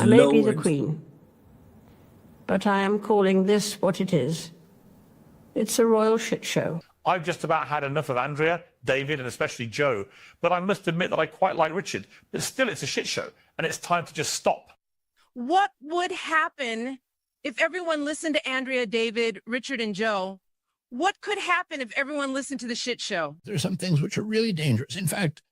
I may be the queen, but I am calling this what it is. It's a royal shit show. I've just about had enough of Andrea, David, and especially Joe, but I must admit that I quite like Richard. But still, it's a shit show, and it's time to just stop. What would happen if everyone listened to Andrea, David, Richard, and Joe? What could happen if everyone listened to the shit show? There are some things which are really dangerous. In fact,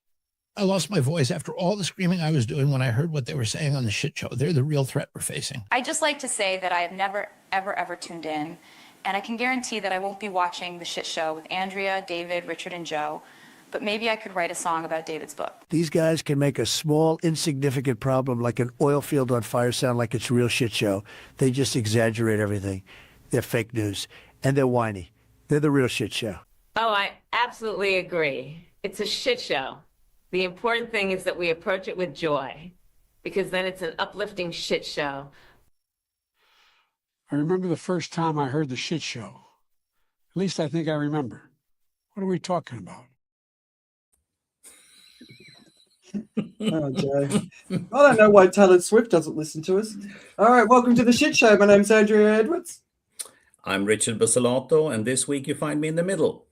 I lost my voice after all the screaming I was doing when I heard what they were saying on the shit show. They're the real threat we're facing. I just like to say that I have never, ever tuned in, and I can guarantee that I won't be watching the shit show with Andrea, David, Richard, and Joe, but maybe I could write a song about David's book. These guys can make a small, insignificant problem like an oil field on fire sound like it's a real shit show. They just exaggerate everything. They're fake news, and they're whiny. They're the real shit show. Oh, I absolutely agree. It's a shit show. The important thing is that we approach it with joy, because then it's an uplifting shit show. I remember the first time I heard the shit show. At least I think I remember. What are we talking about? Oh, Joe. I don't know why Taylor Swift doesn't listen to us. All right, welcome to the shit show. My name's Andrea Edwards. I'm Richard Basilotto, and this week you find me in the middle.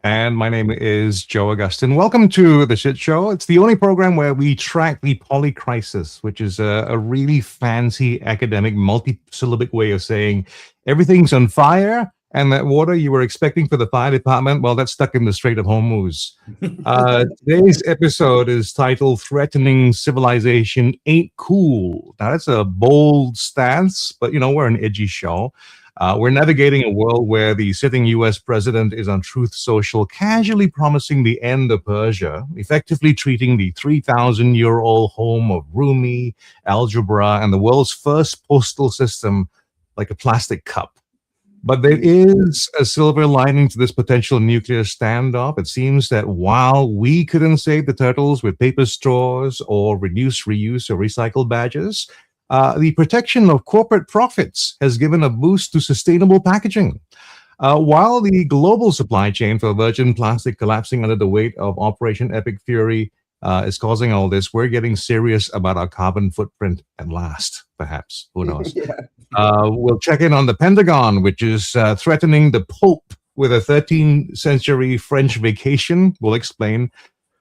And my name is Joe Augustine. Welcome to the Shit Show. It's the only program where we track the polycrisis, which is a really fancy academic multi-syllabic way of saying everything's on fire, and that water you were expecting for the fire department, well, that's stuck in the Strait of Hormuz. Today's episode is titled Threatening Civilization Ain't Cool. Now, that's a bold stance, but, you know, we're an edgy show. We're navigating a world where the sitting U.S. president is on Truth Social casually promising the end of Persia, effectively treating the 3,000-year-old home of Rumi, algebra, and the world's first postal system like a plastic cup. But there is a silver lining to this potential nuclear standoff. It seems that while we couldn't save the turtles with paper straws or reduce, reuse, or recycle badges, the protection of corporate profits has given a boost to sustainable packaging. While the global supply chain for virgin plastic collapsing under the weight of Operation Epic Fury is causing all this, we're getting serious about our carbon footprint at last, perhaps. Who knows? We'll check in on the Pentagon, which is threatening the Pope with a 13th century French vacation. We'll explain.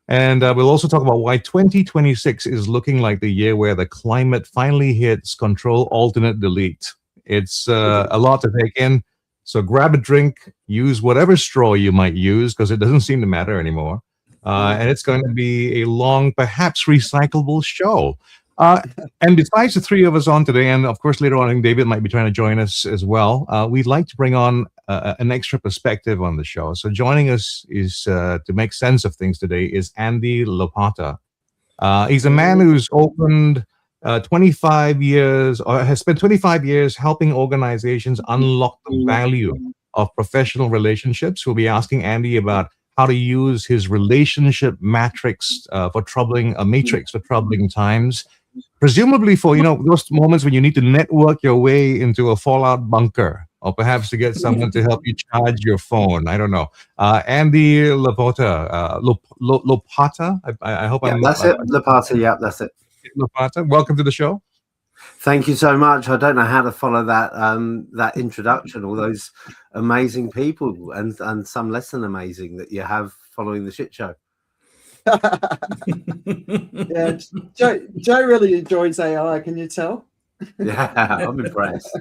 And we'll also talk about why 2026 is looking like the year where the climate finally hits Control, Alternate, Delete. It's a lot to take in. So grab a drink, use whatever straw you might use, because it doesn't seem to matter anymore. And it's going to be a long, perhaps recyclable show. And besides the three of us on today, and of course later on I think David might be trying to join us as well, we'd like to bring on an extra perspective on the show. So joining us is to make sense of things today is Andy Lopata. He's a man who's opened 25 years, or has spent 25 years helping organizations unlock the value of professional relationships. We'll be asking Andy about how to use his relationship matrix for troubling times. Presumably for, you know, those moments when you need to network your way into a fallout bunker, or perhaps to get someone to help you charge your phone. I don't know. Andy Lopata, Lopata. I hope I'm. That's it, Lopata. Yeah, that's it. Lopata, welcome to the show. Thank you so much. I don't know how to follow that that introduction. All those amazing people and some less than amazing that you have following the shit show. Yeah, Joe really enjoys AI. Can you tell? Yeah, I'm impressed.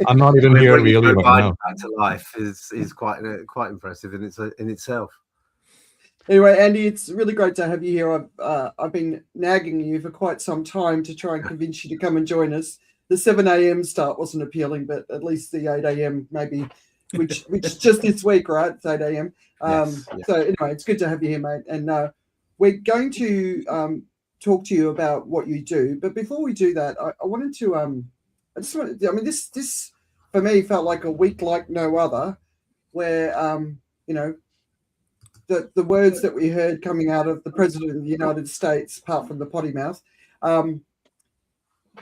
I'm not even here really right now. Back to life is quite impressive in itself. Anyway, Andy, it's really great to have you here. I've been nagging you for quite some time to try and convince you to come and join us. The 7 a.m. start wasn't appealing, but at least the 8 a.m. maybe, which just this week, right? It's 8 a.m. Yes. So anyway, it's good to have you here, mate. And we're going to talk to you about what you do. But before we do that, I wanted to, this for me felt like a week like no other, where, the words that we heard coming out of the President of the United States, apart from the potty mouth,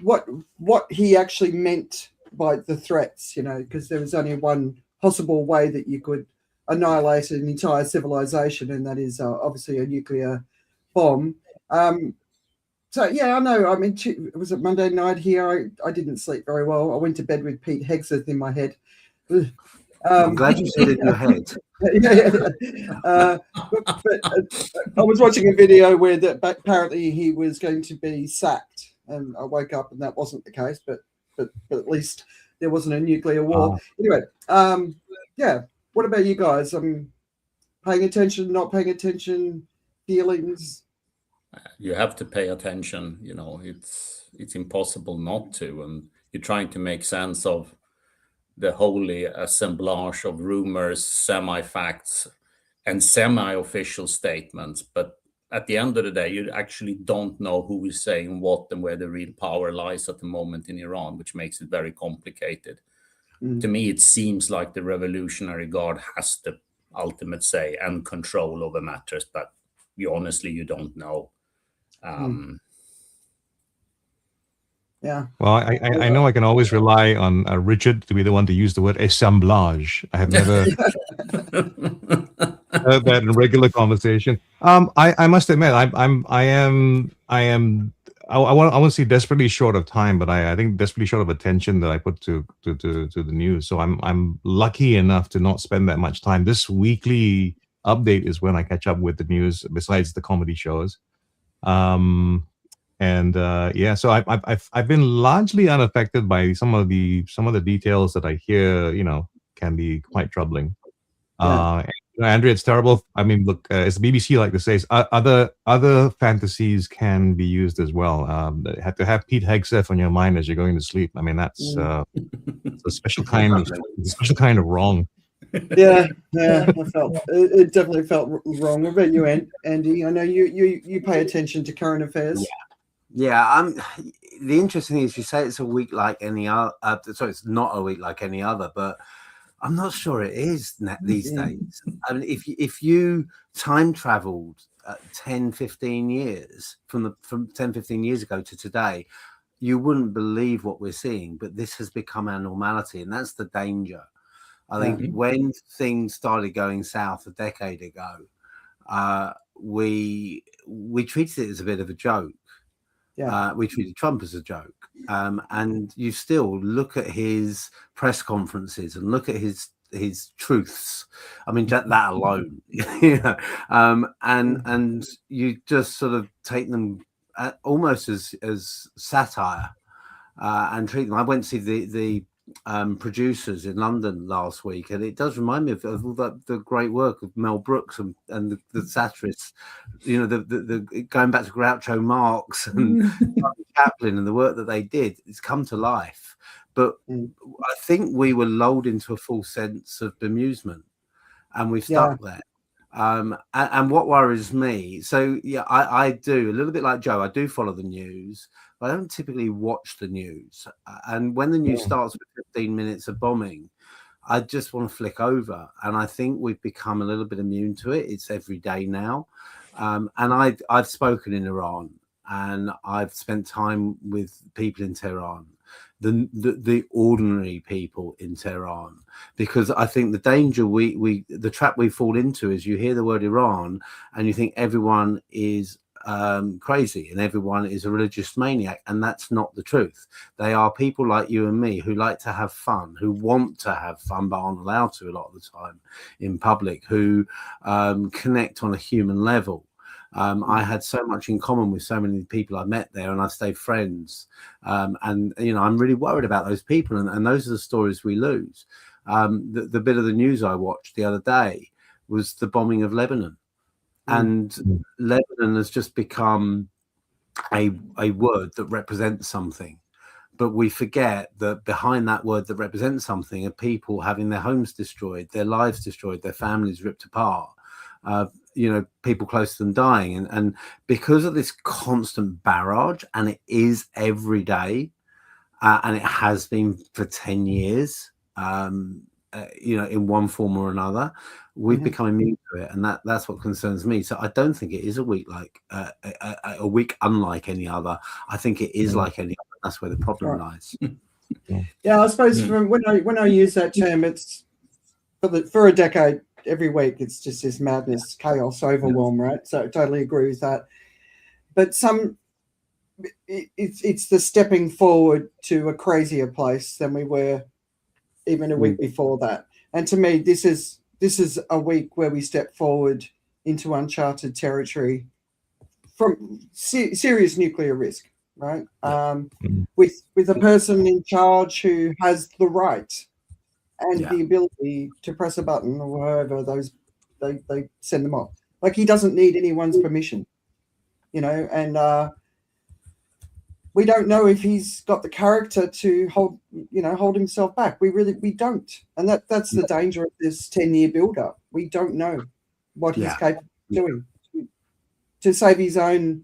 what he actually meant by the threats, because there was only one possible way that you could annihilate an entire civilization, and that is obviously a nuclear bomb. So yeah, I know. I mean, it was a Monday night here. I didn't sleep very well. I went to bed with Pete Hegseth in my head. I'm glad you said it in your head. But I was watching a video where apparently he was going to be sacked, and I woke up and that wasn't the case. But at least there wasn't a nuclear war. Anyway, yeah. What about you guys? Paying attention, not paying attention, feelings. You have to pay attention. You know, it's impossible not to, and you're trying to make sense of the holy assemblage of rumors, semi-facts, and semi-official statements. But at the end of the day, you actually don't know who is saying what and where the real power lies at the moment in Iran, which makes it very complicated. To me, it seems like the Revolutionary Guard has the ultimate say and control over matters, but you don't know. Yeah. Well, I know I can always rely on Richard to be the one to use the word assemblage. I have never heard that in regular conversation. I must admit, I want to say desperately short of time, but I think desperately short of attention that I put to the news. So I'm lucky enough to not spend that much time. This weekly update is when I catch up with the news, besides the comedy shows. So I've been largely unaffected by some of the details that I hear, can be quite troubling. Andrea, it's terrible. I mean, look, as the BBC like to say, other fantasies can be used as well. Have to have Pete Hegseth on your mind as you're going to sleep. I mean, that's a special kind of wrong. Yeah, I felt it definitely felt wrong. What about you, Andy? I know you pay attention to current affairs. Yeah. The interesting thing is you say it's a week like any other. So it's not a week like any other, but I'm not sure it is these days. I mean, if you time traveled 10, 15 years from 10, 15 years ago to today, you wouldn't believe what we're seeing. But this has become our normality, and that's the danger. I think when things started going south a decade ago, we treated it as a bit of a joke. We treated Trump as a joke. And you still look at his press conferences and look at his truths. I mean, that alone, and you just sort of take them almost as satire and treat them. I went to see the producers in London last week, and it does remind me of all the great work of Mel Brooks and the satirists, the going back to Groucho Marx and Chaplin and the work that they did. It's come to life, but I think we were lulled into a false sense of bemusement, and we've stuck there. And what worries me, I do a little bit like Joe. I do follow the news. I don't typically watch the news, and when the news starts with 15 minutes of bombing, I just want to flick over. And I think we've become a little bit immune to it. It's every day now. And I've spoken in Iran, and I've spent time with people in Tehran, the ordinary people in Tehran, because I think the danger the trap we fall into is you hear the word Iran and you think everyone is crazy and everyone is a religious maniac, and that's not the truth. They are people like you and me who like to have fun, who want to have fun but aren't allowed to a lot of the time in public, who connect on a human level. I had so much in common with so many people I met there, and I've stayed friends. And I'm really worried about those people, and those are the stories we lose. The bit of the news I watched the other day was the bombing of Lebanon. And Lebanon has just become a word that represents something. But we forget that behind that word that represents something are people having their homes destroyed, their lives destroyed, their families ripped apart, people close to them dying. And because of this constant barrage, and it is every day, and it has been for 10 years, in one form or another, we've become immune to it, and that's what concerns me. So I don't think it is a week like a week unlike any other. I think it is like any other. That's where the problem lies. Yeah, I suppose when I use that term, it's for a decade, every week it's just this madness, chaos, overwhelm, right? So I totally agree with that. But it's the stepping forward to a crazier place than we were even a week before that. And to me, this is a week where we step forward into uncharted territory from serious nuclear risk, right? With a person in charge who has the right and the ability to press a button or wherever they send them off. Like, he doesn't need anyone's permission, and we don't know if he's got the character to hold himself back. We don't. And that's the danger of this 10-year build-up. We don't know what he's capable of doing to save his own,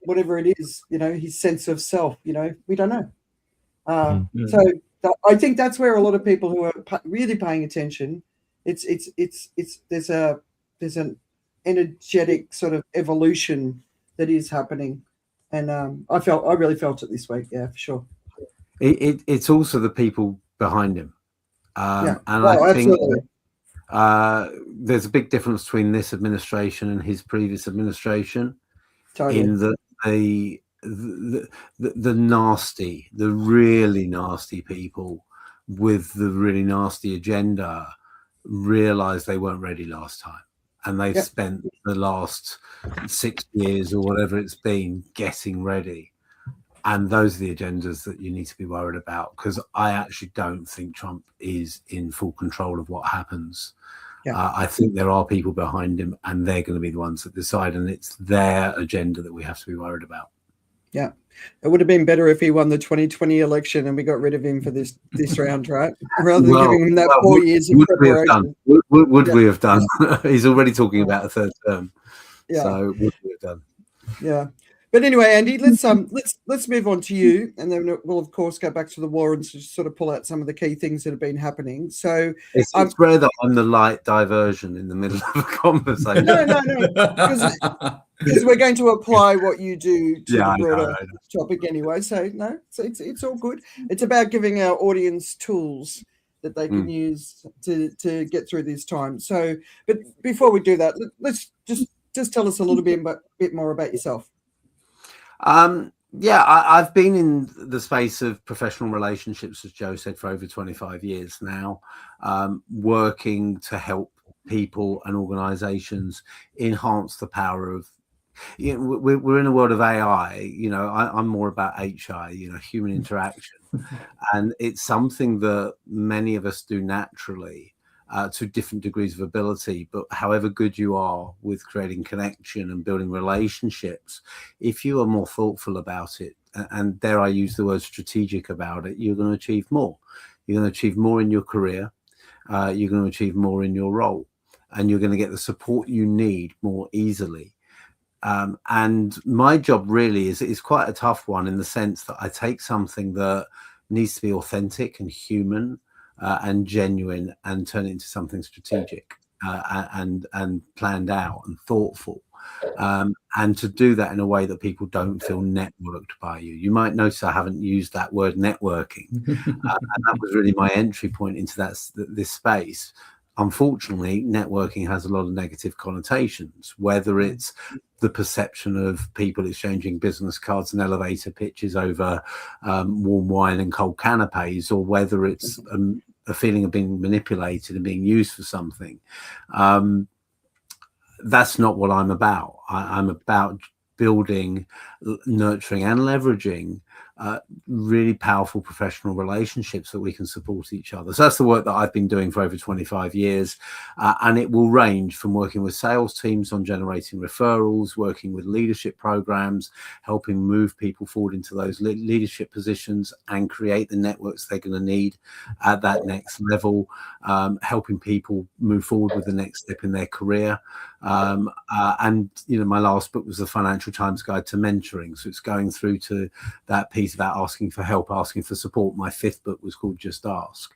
whatever it is, his sense of self, we don't know. So I think that's where a lot of people who are really paying attention, there's an energetic sort of evolution that is happening. And I really felt it this week. Yeah, for sure. It's also the people behind him. And I think there's a big difference between this administration and his previous administration. Totally. In that the nasty, the really nasty people with the really nasty agenda realized they weren't ready last time. And they've spent the last 6 years or whatever it's been getting ready. And those are the agendas that you need to be worried about, because I actually don't think Trump is in full control of what happens. I think there are people behind him, and they're going to be the ones that decide, and it's their agenda that we have to be worried about. Yeah. It would have been better if he won the 2020 election and we got rid of him for this round, right? Rather than giving him that 4 years of preparation. Would we have done? He's already talking about a third term. Yeah. So would we have done? Yeah. But anyway, Andy, let's move on to you, and then we'll of course go back to the war and just sort of pull out some of the key things that have been happening. So it's rare that I'm the light diversion in the middle of a conversation. No, because we're going to apply what you do to the broader topic anyway. So no, it's all good. It's about giving our audience tools that they can use to get through this time. So, but before we do that, let's just tell us a little bit more about yourself. I've been in the space of professional relationships, as Joe said, for over 25 years now, working to help people and organizations enhance the power of, we're in a world of AI, I'm more about HI, human interaction. And it's something that many of us do naturally. To different degrees of ability, but however good you are with creating connection and building relationships, if you are more thoughtful about it, and dare I use the word strategic about it, you're going to achieve more. You're going to achieve more in your career. You're going to achieve more in your role, and you're going to get the support you need more easily. And my job really is quite a tough one, in the sense that I take something that needs to be authentic and human and genuine, and turn it into something strategic and planned out and thoughtful, and to do that in a way that people don't feel networked by you. You might notice I haven't used that word networking, and that was really my entry point into this space. Unfortunately, networking has a lot of negative connotations, whether it's the perception of people exchanging business cards and elevator pitches over warm wine and cold canapes, or whether it's a feeling of being manipulated and being used for something. That's not what I'm about. I'm about building, nurturing, and leveraging really powerful professional relationships that we can support each other. So that's the work that I've been doing for over 25 years. And it will range from working with sales teams on generating referrals, working with leadership programs, helping move people forward into those leadership positions and create the networks they're going to need at that next level, helping people move forward with the next step in their career. And my last book was the Financial Times Guide to Mentoring. So it's going through to that piece about asking for help, asking for support. My fifth book was called Just Ask.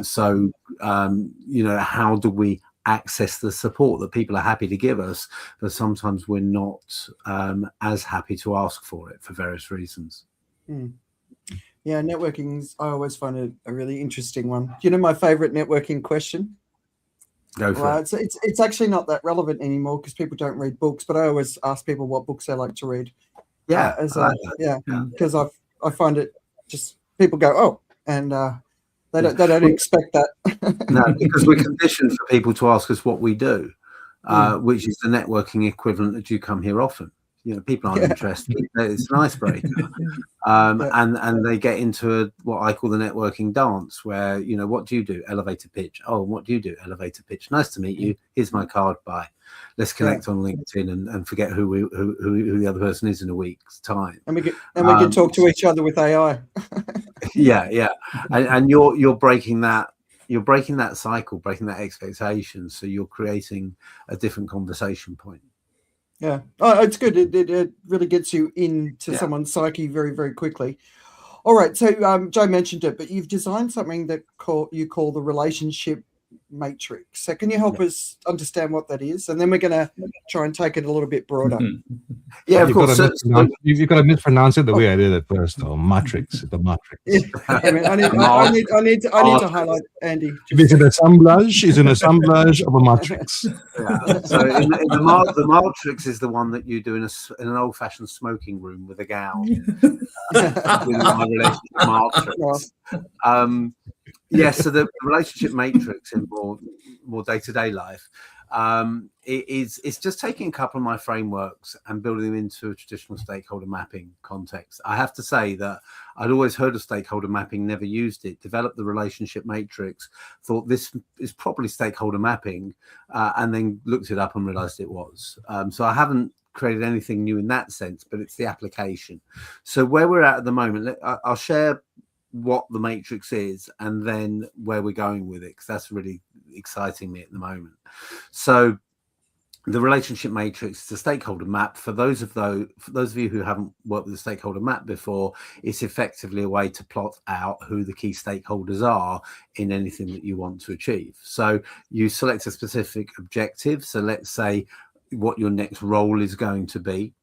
So how do we access the support that people are happy to give us, but sometimes we're not as happy to ask for it for various reasons. Yeah, networking, I always find it a really interesting one. Do you know my favorite networking question? Go for Well, it. it's actually not that relevant anymore because people don't read books. But I always ask people what books they like to read. Yeah, Because I find it just people go, oh, and they don't expect that. No, because we're conditioned for people to ask us what we do, which is the networking equivalent that you come here often. You know, people aren't interested. It's an icebreaker, and they get into what I call the networking dance, where, you know, what do you do? Elevator pitch. Oh, what do you do? Elevator pitch. Nice to meet you. Here's my card. Bye. Let's connect on LinkedIn and forget who the other person is in a week's time. And we can talk to each other with AI. yeah, and you're breaking that. You're breaking that cycle, breaking that expectation. So you're creating a different conversation point. Yeah. Oh, it's good. It really gets you into someone's psyche very, very quickly. All right. So Joe mentioned it, but you've designed something that you call the relationship matrix. So can you help us understand what that is? And then we're going to try and take it a little bit broader. Yeah, of course. You've got to mispronounce it the way I did it first, though. Matrix, the matrix. Yeah. I need to highlight Andy. It's an assemblage. It's an assemblage of a matrix. Yeah. So the matrix is the one that you do in an old-fashioned smoking room with a gown. With my relationship matrix. Yes, so the relationship matrix in more day-to-day life, it's just taking a couple of my frameworks and building them into a traditional stakeholder mapping context. I have to say that I'd always heard of stakeholder mapping, never used it, developed the relationship matrix, thought this is probably stakeholder mapping, and then looked it up and realized it was. So I haven't created anything new in that sense, but it's the application. So where we're at the moment, I'll share what the matrix is and then where we're going with it, because that's really exciting me at the moment. So the relationship matrix is a stakeholder map. For those of you who haven't worked with a stakeholder map before, it's effectively a way to plot out who the key stakeholders are in anything that you want to achieve. So you select a specific objective. So let's say what your next role is going to be.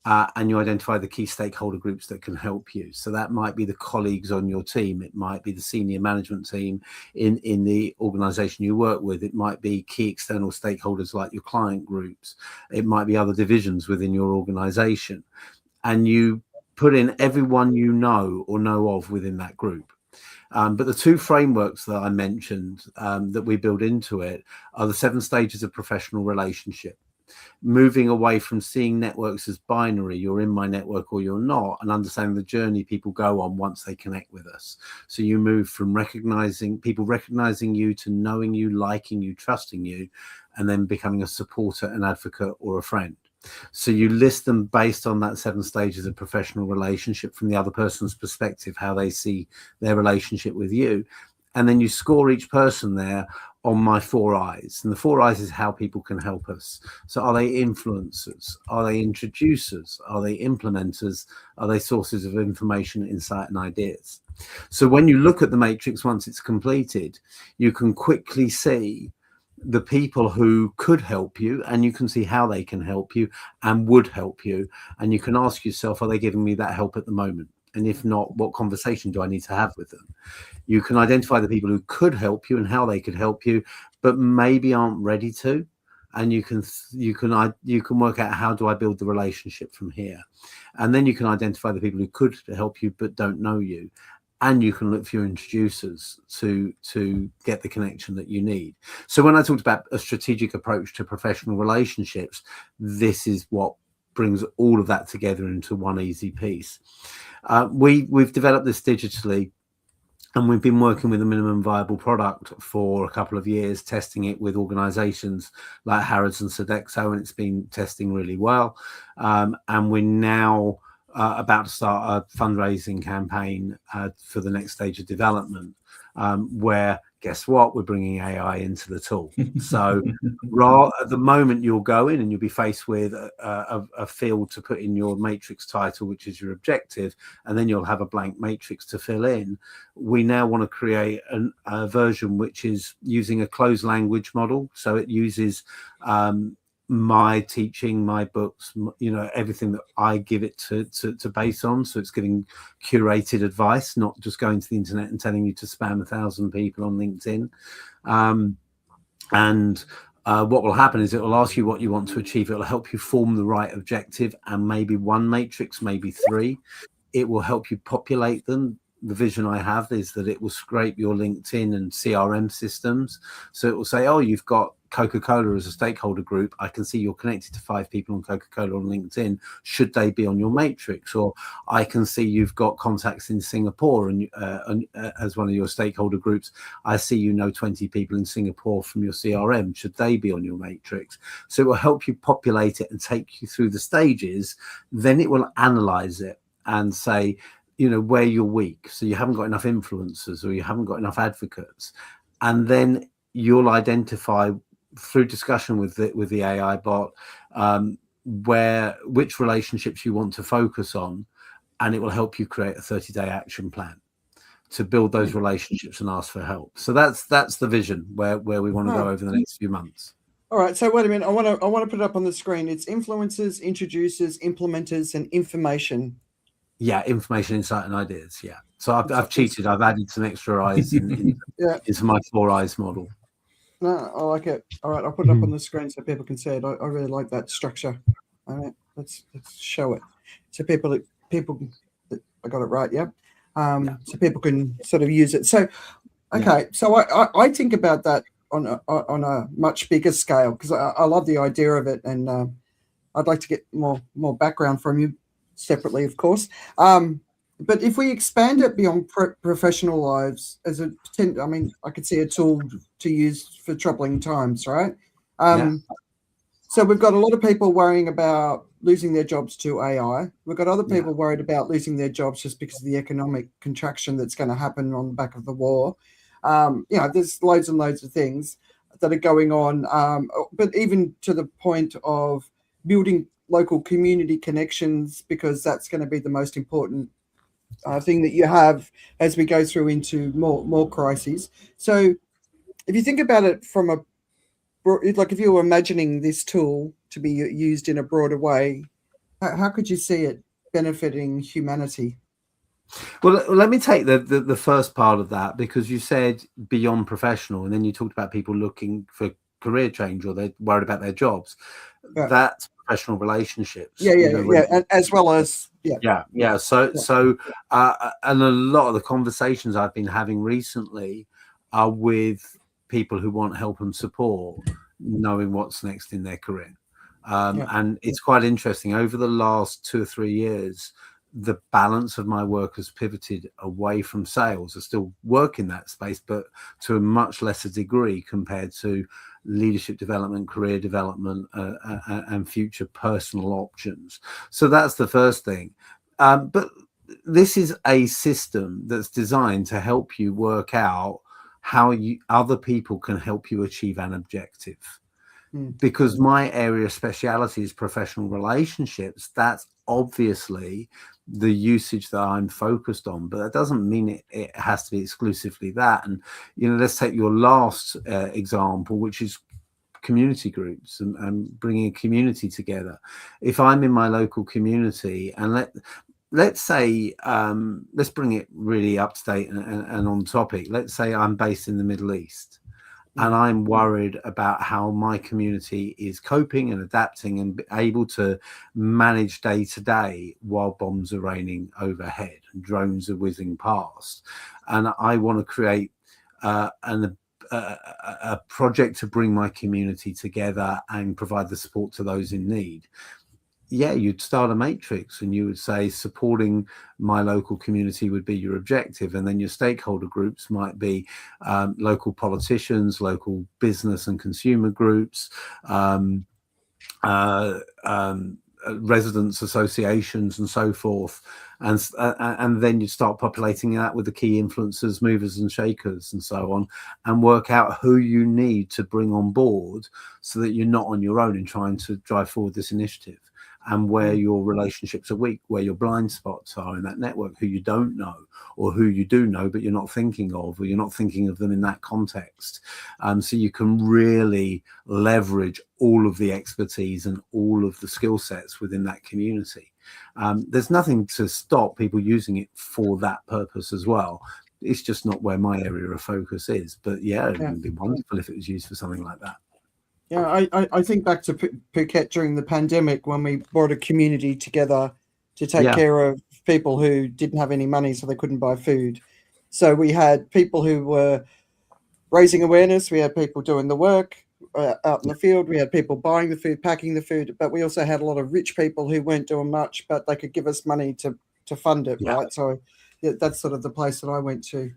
And you identify the key stakeholder groups that can help you. So that might be the colleagues on your team. It might be the senior management team in the organization you work with. It might be key external stakeholders like your client groups. It might be other divisions within your organization. And you put in everyone you know or know of within that group. But the two frameworks that I mentioned that we build into it are the 7 stages of professional relationship. Moving away from seeing networks as binary, you're in my network or you're not, and understanding the journey people go on once they connect with us. So you move from people recognizing you to knowing you, liking you, trusting you, and then becoming a supporter, an advocate, or a friend. So you list them based on that 7 stages of professional relationship from the other person's perspective, how they see their relationship with you. And then you score each person there on my 4 eyes. And the 4 eyes is how people can help us. So are they influencers? Are they introducers? Are they implementers? Are they sources of information, insight, and ideas? So when you look at the matrix, once it's completed, you can quickly see the people who could help you, and you can see how they can help you and would help you. And you can ask yourself, are they giving me that help at the moment? And if not, what conversation do I need to have with them? You can identify the people who could help you and how they could help you, but maybe aren't ready to. And you can work out, how do I build the relationship from here? And then you can identify the people who could help you but don't know you. And you can look for your introducers to get the connection that you need. So when I talked about a strategic approach to professional relationships, this is what brings all of that together into one easy piece. We've developed this digitally, and we've been working with a minimum viable product for a couple of years, testing it with organizations like Harrods and Sodexo, and it's been testing really well. And we're now about to start a fundraising campaign for the next stage of development, where, guess what, we're bringing AI into the tool. So at the moment, you'll go in and you'll be faced with a field to put in your matrix title, which is your objective, and then you'll have a blank matrix to fill in. We now want to create a version which is using a closed language model. So it uses my teaching, my books, everything that I give it to base on. So it's giving curated advice, not just going to the internet and telling you to spam 1,000 people on LinkedIn. And what will happen is it will ask you what you want to achieve. It will help you form the right objective, and maybe one matrix, maybe three. It will help you populate them. The vision I have is that it will scrape your LinkedIn and CRM systems. So it will say, oh, you've got Coca-Cola as a stakeholder group. I can see you're connected to 5 people on Coca-Cola on LinkedIn. Should they be on your matrix? Or I can see you've got contacts in Singapore and as one of your stakeholder groups. I see you know 20 people in Singapore from your CRM. Should they be on your matrix? So it will help you populate it and take you through the stages. Then it will analyze it and say, you know, where you're weak. So you haven't got enough influencers or you haven't got enough advocates. And then you'll identify through discussion with the AI bot which relationships you want to focus on, and it will help you create a 30-day action plan to build those relationships and ask for help. So that's the vision where we want to go over the next few months. All right, so wait a minute. I want to put it up on the screen. It's influencers, introducers, implementers, and information. Yeah, information, insight, and ideas. Yeah. So I've cheated. I've added some extra eyes into my 4 eyes model. No, I like it. All right, I'll put it up on the screen so people can see it. I really like that structure. All right, let's show it so people I got it right. Yeah. So people can sort of use it. So, okay. So I think about that on a much bigger scale because I love the idea of it, and I'd like to get more background from you separately, of course. But if we expand it beyond professional lives as a potential, I mean, I could see a tool to use for troubling times, right? So we've got a lot of people worrying about losing their jobs to AI. We've got other people worried about losing their jobs just because of the economic contraction that's going to happen on the back of the war. You know, there's loads and loads of things that are going on. But even to the point of building local community connections, because that's going to be the most important thing that you have as we go through into more crises. So if you think about it from like if you were imagining this tool to be used in a broader way, how could you see it benefiting humanity? Well, let me take the first part of that, because you said beyond professional, and then you talked about people looking for career change or they're worried about their jobs. Yeah. That's professional relationships. And as well as So and a lot of the conversations I've been having recently are with people who want help and support, knowing what's next in their career. And it's quite interesting. Over the last 2 or 3 years, the balance of my work has pivoted away from sales. I still work in that space, but to a much lesser degree compared to leadership development, career development, and future personal options. So that's the first thing. But this is a system that's designed to help you work out how other people can help you achieve an objective. Because my area of speciality is professional relationships. That's obviously the usage that I'm focused on, but that doesn't mean it has to be exclusively that. And, you know, let's take your last example, which is community groups and bringing a community together. If I'm in my local community, and let's say, let's bring it really up to date and on topic. Let's say I'm based in the Middle East, and I'm worried about how my community is coping and adapting and able to manage day to day while bombs are raining overhead and drones are whizzing past. And I want to create a project to bring my community together and provide the support to those in need. Yeah, you'd start a matrix and you would say supporting my local community would be your objective. And then your stakeholder groups might be local politicians, local business and consumer groups, residents associations and so forth. And then you start populating that with the key influencers, movers and shakers and so on, and work out who you need to bring on board so that you're not on your own in trying to drive forward this initiative. And where your relationships are weak, where your blind spots are in that network, who you don't know, or who you do know, but you're not thinking of, or you're not thinking of them in that context. So you can really leverage all of the expertise and all of the skill sets within that community. There's nothing to stop people using it for that purpose as well. It's just not where my area of focus is. But yeah, it would be wonderful if it was used for something like that. Yeah, I think back to Phuket during the pandemic when we brought a community together to take care of people who didn't have any money, so they couldn't buy food. So we had people who were raising awareness. We had people doing the work out in the field. We had people buying the food, packing the food. But we also had a lot of rich people who weren't doing much, but they could give us money to fund it, right? So that's sort of the place that I went to.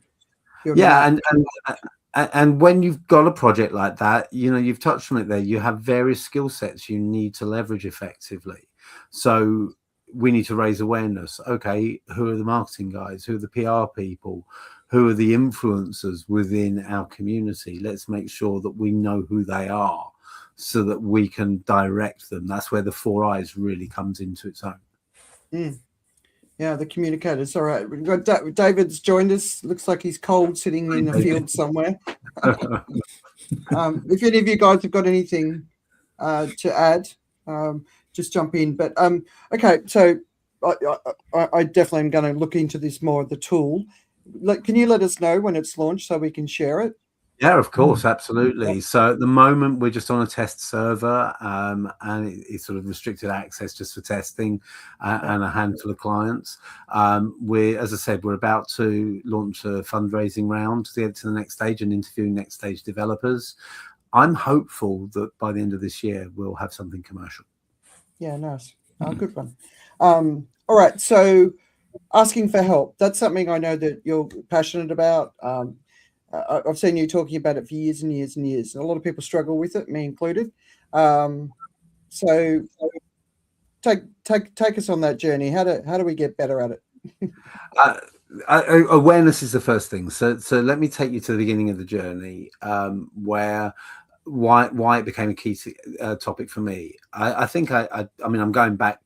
And when you've got a project like that, you know, you've touched on it there, you have various skill sets you need to leverage effectively. So we need to raise awareness. Okay, who are the marketing guys? Who are the PR people? Who are the influencers within our community? Let's make sure that we know who they are so that we can direct them. That's where the 4 eyes really comes into its own. Yeah, the communicators. All right. We've got David's joined us. Looks like he's cold, sitting in the field somewhere. If any of you guys have got anything to add, just jump in. But okay, so I definitely am going to look into this more, the tool. Can you let us know when it's launched so we can share it? Yeah, of course, absolutely. So at the moment, we're just on a test server, and it's sort of restricted access just for testing and a handful of clients. As I said, we're about to launch a fundraising round to get to the next stage and interviewing next stage developers. I'm hopeful that by the end of this year, we'll have something commercial. Yeah, nice. Good one. All right. So asking for help, that's something I know that you're passionate about. I've seen you talking about it for years and years and years. And a lot of people struggle with it, me included. So take us on that journey. How do we get better at it? Awareness is the first thing. So let me take you to the beginning of the journey, why it became a key topic for me. I think I mean, I'm going back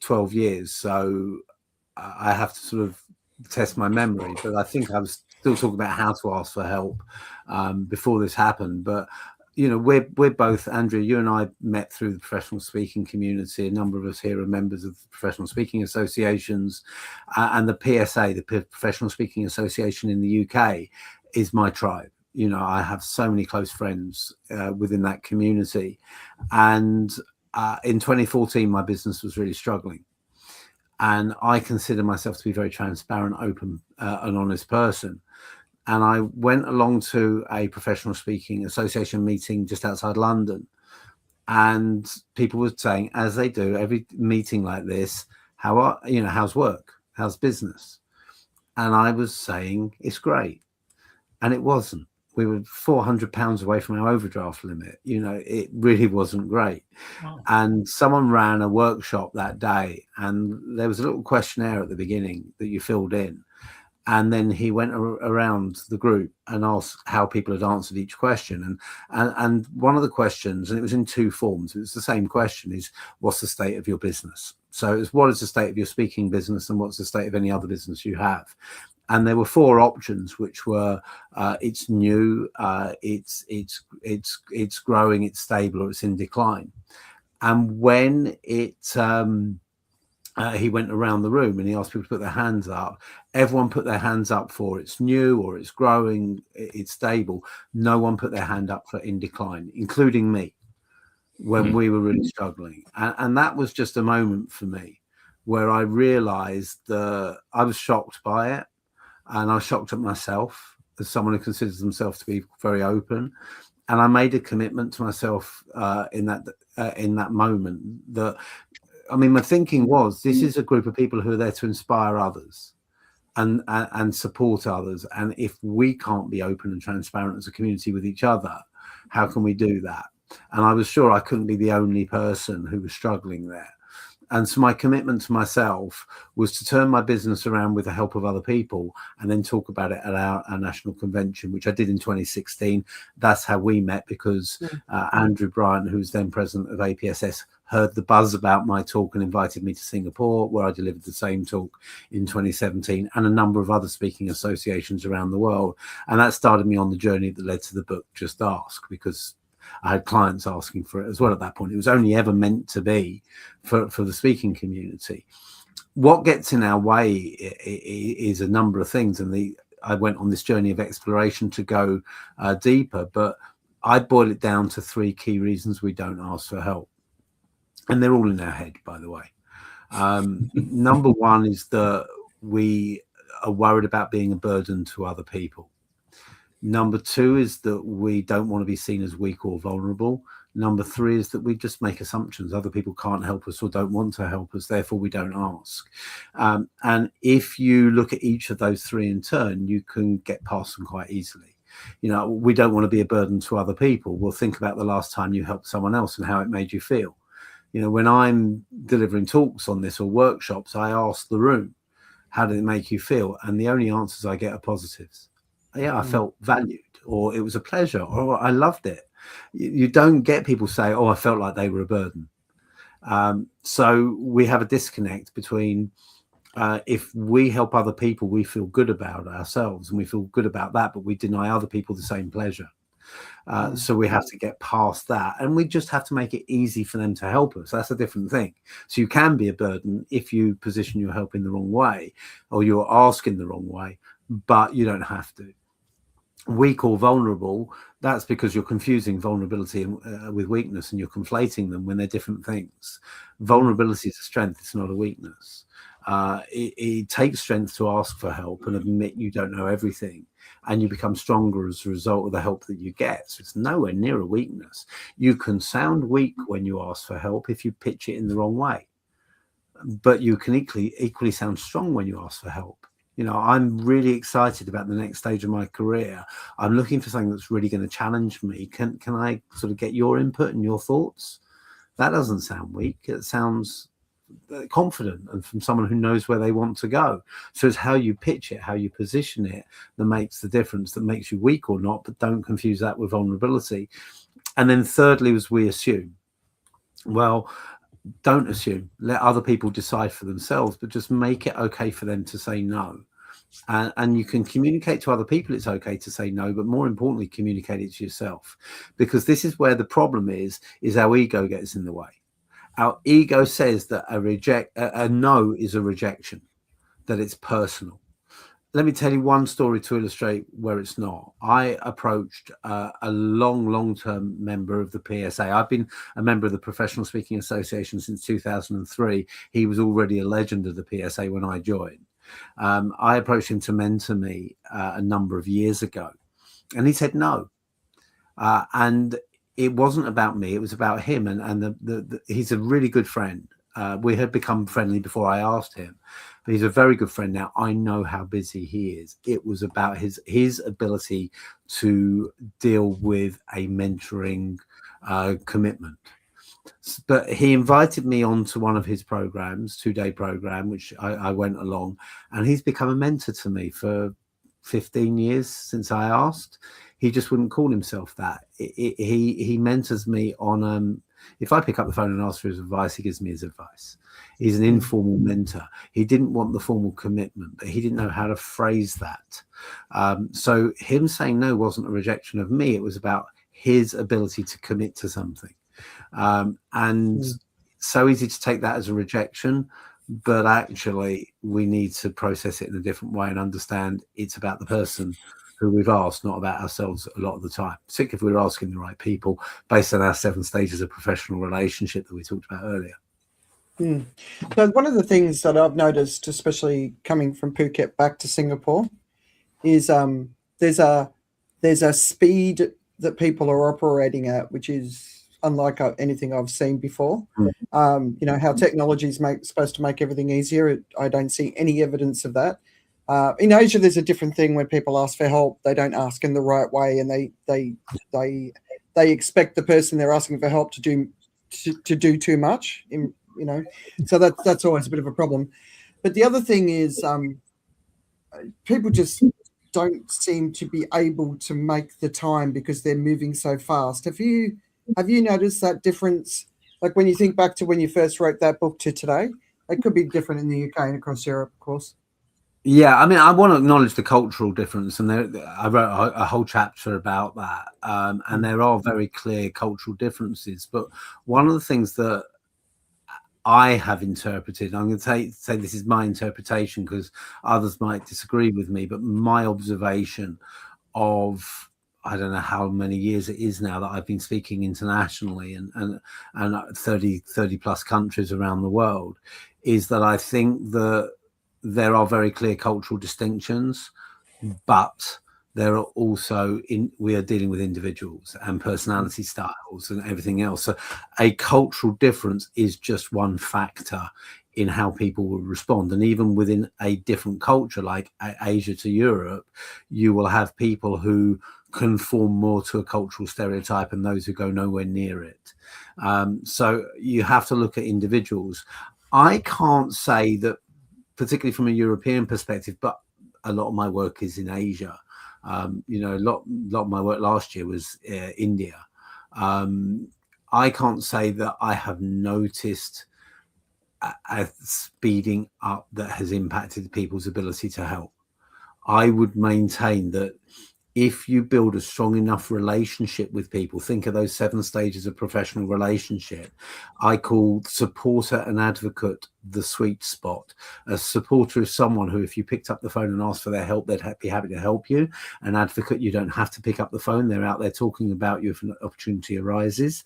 12 years, so I have to sort of test my memory, but I think I was still talking about how to ask for help before this happened. But you know, we're both, Andrea, you and I met through the professional speaking community. A number of us here are members of professional speaking associations, and the PSA, the Professional Speaking Association in the UK, is my tribe. You know, I have so many close friends within that community, and in 2014 my business was really struggling. And I consider myself to be a very transparent, open, and honest person. And I went along to a professional speaking association meeting just outside London. And people were saying, as they do every meeting like this, how's work? How's business? And I was saying, it's great. And it wasn't. We were £400 away from our overdraft limit. You know, it really wasn't great. Wow. And someone ran a workshop that day, and there was a little questionnaire at the beginning that you filled in. And then he went around the group and asked how people had answered each question. And one of the questions, and it was in 2 forms, it was the same question, is what's the state of your business? So it's what is the state of your speaking business, and what's the state of any other business you have? And there were 4 options, which were it's new, it's growing, it's stable, or it's in decline. And when he went around the room and he asked people to put their hands up, everyone put their hands up for it's new, or it's growing, it's stable. No one put their hand up for in decline, including me, when we were really struggling. And that was just a moment for me where I realized that I was shocked by it. And I was shocked at myself as someone who considers themselves to be very open. And I made a commitment to myself in that moment that, I mean, my thinking was, this is a group of people who are there to inspire others and support others. And if we can't be open and transparent as a community with each other, how can we do that? And I was sure I couldn't be the only person who was struggling there. And so my commitment to myself was to turn my business around with the help of other people and then talk about it at our national convention, which I did in 2016. That's how we met, because Andrew Bryant, who was then president of APSS, heard the buzz about my talk and invited me to Singapore, where I delivered the same talk in 2017, and a number of other speaking associations around the world. And that started me on the journey that led to the book, Just Ask, because I had clients asking for it as well at that point. It was only ever meant to be for the speaking community. What gets in our way is a number of things. And I went on this journey of exploration to go deeper, but I boil it down to 3 key reasons we don't ask for help. And they're all in our head, by the way. Number 1 is that we are worried about being a burden to other people. Number 2 is that we don't want to be seen as weak or vulnerable. Number 3 is that we just make assumptions. Other people can't help us or don't want to help us, therefore we don't ask. And if you look at each of those 3 in turn, you can get past them quite easily. You know, we don't want to be a burden to other people. Well, think about the last time you helped someone else and how it made you feel. You know, when I'm delivering talks on this or workshops, I ask the room, how did it make you feel? And the only answers I get are positives. Yeah, I felt valued, or it was a pleasure, or I loved it. You don't get people say, oh, I felt like they were a burden. So we have a disconnect between if we help other people, we feel good about ourselves and we feel good about that, but we deny other people the same pleasure. So we have to get past that, and we just have to make it easy for them to help us. That's a different thing. So you can be a burden if you position your help in the wrong way, or you're asking the wrong way, but you don't have to. Weak or vulnerable, that's because you're confusing vulnerability with weakness, and you're conflating them when they're different things. Vulnerability is a strength, it's not a weakness. It takes strength to ask for help and admit you don't know everything, and you become stronger as a result of the help that you get. So it's nowhere near a weakness. You can sound weak when you ask for help if you pitch it in the wrong way, but you can equally sound strong when you ask for help. You know, I'm really excited about the next stage of my career. I'm looking for something that's really going to challenge me. Can I sort of get your input and your thoughts? That doesn't sound weak. It sounds confident and from someone who knows where they want to go. So it's how you pitch it, how you position it that makes the difference, that makes you weak or not, but don't confuse that with vulnerability. And then thirdly was we assume. Well, don't assume. Let other people decide for themselves, but just make it okay for them to say no. And you can communicate to other people it's okay to say no, but more importantly, communicate it to yourself, because this is where the problem is our ego gets in the way. Our ego says that a no is a rejection, that it's personal. Let me tell you one story to illustrate where it's not. I approached a long-term member of the PSA. I've been a member of the Professional Speaking Association since 2003. He was already a legend of the PSA when I joined. I approached him to mentor me a number of years ago, and he said no. And it wasn't about me, it was about him. And he's a really good friend. We had become friendly before I asked him, but he's a very good friend now. I know how busy he is. It was about his ability to deal with a mentoring commitment. But he invited me onto one of his programs, 2-day program, which I went along, and he's become a mentor to me for 15 years since I asked. He just wouldn't call himself that. He mentors me on, if I pick up the phone and ask for his advice, he gives me his advice. He's an informal mentor. He didn't want the formal commitment, but he didn't know how to phrase that. So him saying no wasn't a rejection of me. It was about his ability to commit to something. And so easy to take that as a rejection, but actually we need to process it in a different way and understand it's about the person who we've asked, not about ourselves a lot of the time, particularly if we're asking the right people based on our 7 stages of professional relationship that we talked about earlier. So one of the things that I've noticed, especially coming from Phuket back to Singapore, is there's a speed that people are operating at, which is unlike anything I've seen before. You know, how technology is supposed to make everything easier. I don't see any evidence of that. In Asia, there's a different thing. When people ask for help, they don't ask in the right way, and they expect the person they're asking for help to do too much. You know, so that's always a bit of a problem. But the other thing is, people just don't seem to be able to make the time because they're moving so fast. Have you noticed that difference? Like when you think back to when you first wrote that book to today, it could be different in the UK and across Europe, of course. Yeah, I mean, I want to acknowledge the cultural difference, and I wrote a whole chapter about that, and there are very clear cultural differences. But one of the things that I have interpreted, I'm going to say this is my interpretation because others might disagree with me, but my observation of, I don't know how many years it is now that I've been speaking internationally and 30 plus countries around the world, is that I think that there are very clear cultural distinctions, but there are also we are dealing with individuals and personality styles and everything else. So a cultural difference is just one factor in how people will respond. And even within a different culture, like Asia to Europe, you will have people who conform more to a cultural stereotype and those who go nowhere near it. So you have to look at individuals. I can't say that, particularly from a European perspective, but a lot of my work is in Asia. You know, a lot of my work last year was India. I can't say that I have noticed a speeding up that has impacted people's ability to help. I would maintain that if you build a strong enough relationship with people, think of those 7 stages of professional relationship. I call supporter and advocate the sweet spot. A supporter is someone who, if you picked up the phone and asked for their help, they'd be happy to help you. An advocate, you don't have to pick up the phone. They're out there talking about you if an opportunity arises.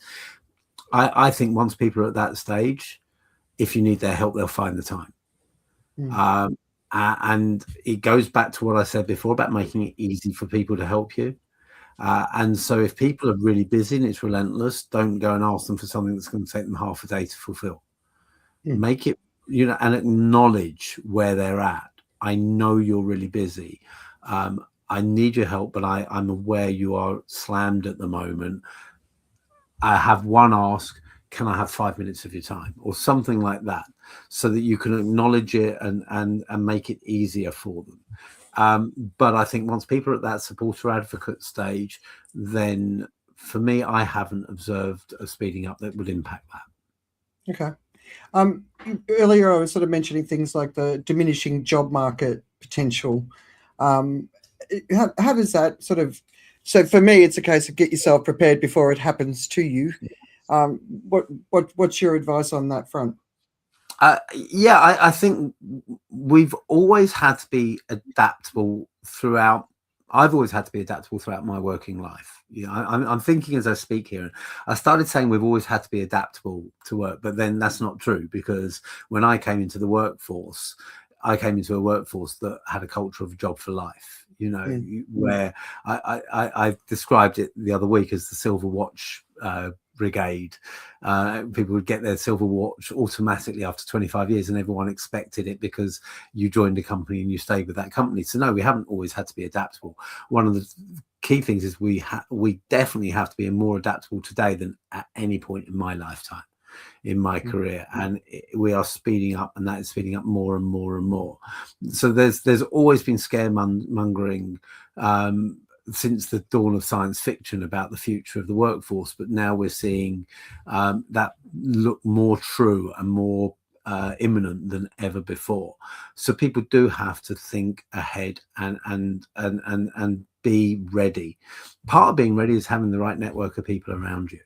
I think once people are at that stage, if you need their help, they'll find the time. And it goes back to what I said before about making it easy for people to help you. And so if people are really busy and it's relentless, don't go and ask them for something that's going to take them half a day to fulfill. Make it, you know, and acknowledge where they're at. I know you're really busy. I need your help, but I'm aware you are slammed at the moment. I have one ask. Can I have 5 minutes of your time, or something like that, so that you can acknowledge it and make it easier for them. But I think once people are at that supporter advocate stage, then for me, I haven't observed a speeding up that would impact that. Okay. Earlier I was sort of mentioning things like the diminishing job market potential. How does that sort of, so for me, it's a case of get yourself prepared before it happens to you. What's your advice on that front? I think we've always had to be adaptable throughout. I've always had to be adaptable throughout my working life. You know, I'm thinking as I speak here. I started saying we've always had to be adaptable to work, but then that's not true, because when I came into the workforce, I came into a workforce that had a culture of job for life. You know, where I described it the other week as the silver watch brigade. People would get their silver watch automatically after 25 years, and everyone expected it because you joined a company and you stayed with that company. So no, we haven't always had to be adaptable. One of the key things is we definitely have to be more adaptable today than at any point in my lifetime, in my career, and we are speeding up, and that is speeding up more and more and more. So there's always been scaremongering since the dawn of science fiction about the future of the workforce, but now we're seeing that look more true and more imminent than ever before. So people do have to think ahead and be ready. Part of being ready is having the right network of people around you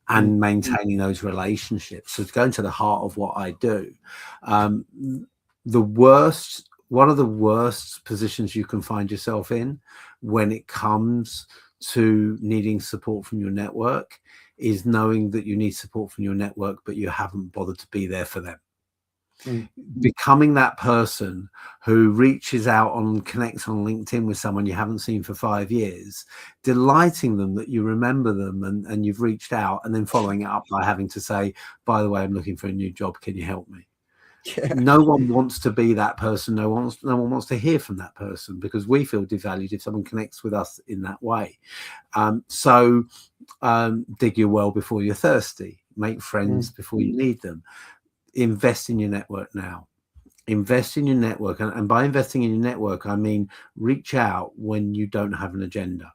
and maintaining those relationships. So to go into the heart of what I do, one of the worst positions you can find yourself in when it comes to needing support from your network is knowing that you need support from your network, but you haven't bothered to be there for them. Becoming that person who reaches out connects on LinkedIn with someone you haven't seen for 5 years, delighting them that you remember them and you've reached out, and then following it up by having to say, by the way, I'm looking for a new job. Can you help me? Yeah. No one wants to be that person. No one wants to hear from that person, because we feel devalued if someone connects with us in that way. So dig your well before you're thirsty. Make friends before you need them. Invest in your network now. Invest in your network. And by investing in your network, I mean reach out when you don't have an agenda.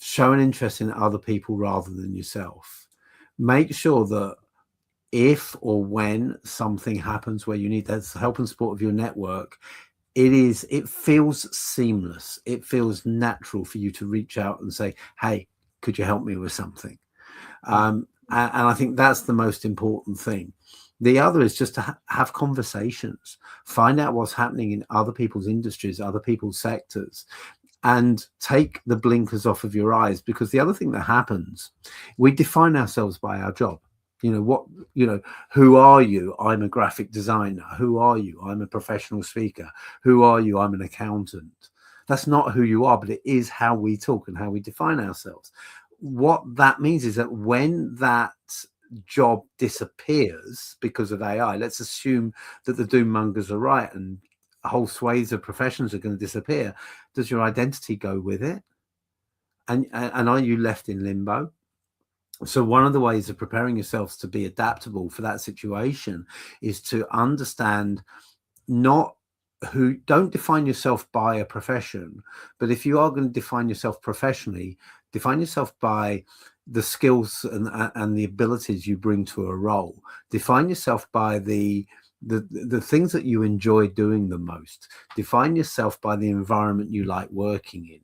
Show an interest in other people rather than yourself. Make sure that if or when something happens where you need that help and support of your network, it feels seamless. It feels natural for you to reach out and say, hey, could you help me with something? And I think that's the most important thing. The other is just to have conversations, find out what's happening in other people's industries, other people's sectors, and take the blinkers off of your eyes. Because the other thing that happens, we define ourselves by our job. Who are you? I'm a graphic designer. Who are you? I'm a professional speaker. Who are you? I'm an accountant. That's not who you are, but it is how we talk and how we define ourselves. What that means is that when that job disappears because of AI, let's assume that the doom mongers are right and whole swathes of professions are going to disappear. Does your identity go with it? And are you left in limbo? So one of the ways of preparing yourselves to be adaptable for that situation is to understand don't define yourself by a profession, but if you are going to define yourself professionally, define yourself by the skills and the abilities you bring to a role. Define yourself by the things that you enjoy doing the most. Define yourself by the environment you like working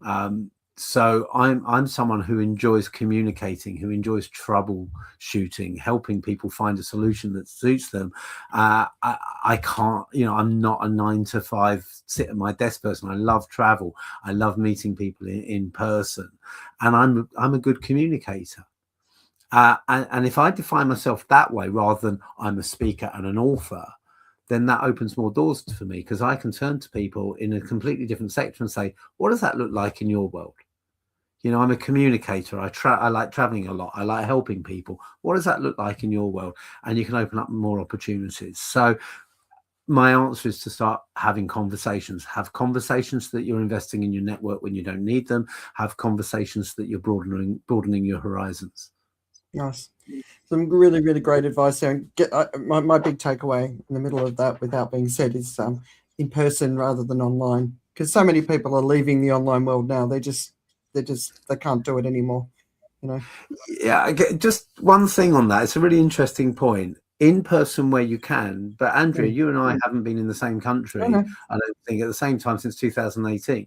in. So I'm someone who enjoys communicating, who enjoys troubleshooting, helping people find a solution that suits them. I can't, I'm not a 9-to-5 sit at my desk person. I love travel. I love meeting people in person, and I'm a good communicator. And if I define myself that way rather than I'm a speaker and an author, then that opens more doors for me, because I can turn to people in a completely different sector and say, what does that look like in your world? I'm a communicator. I like traveling a lot. I like helping people. What does that look like in your world? And you can open up more opportunities. So my answer is to start having conversations. Have conversations that you're investing in your network when you don't need them. Have conversations that you're broadening your horizons. Nice. Some really, really great advice there. My big takeaway in the middle of that, without being said, is in person rather than online. Because so many people are leaving the online world now. They can't do it anymore. Yeah, just one thing on that. It's a really interesting point. In person where you can, but Andrea, you and I haven't been in the same country, I don't think, at the same time since 2018.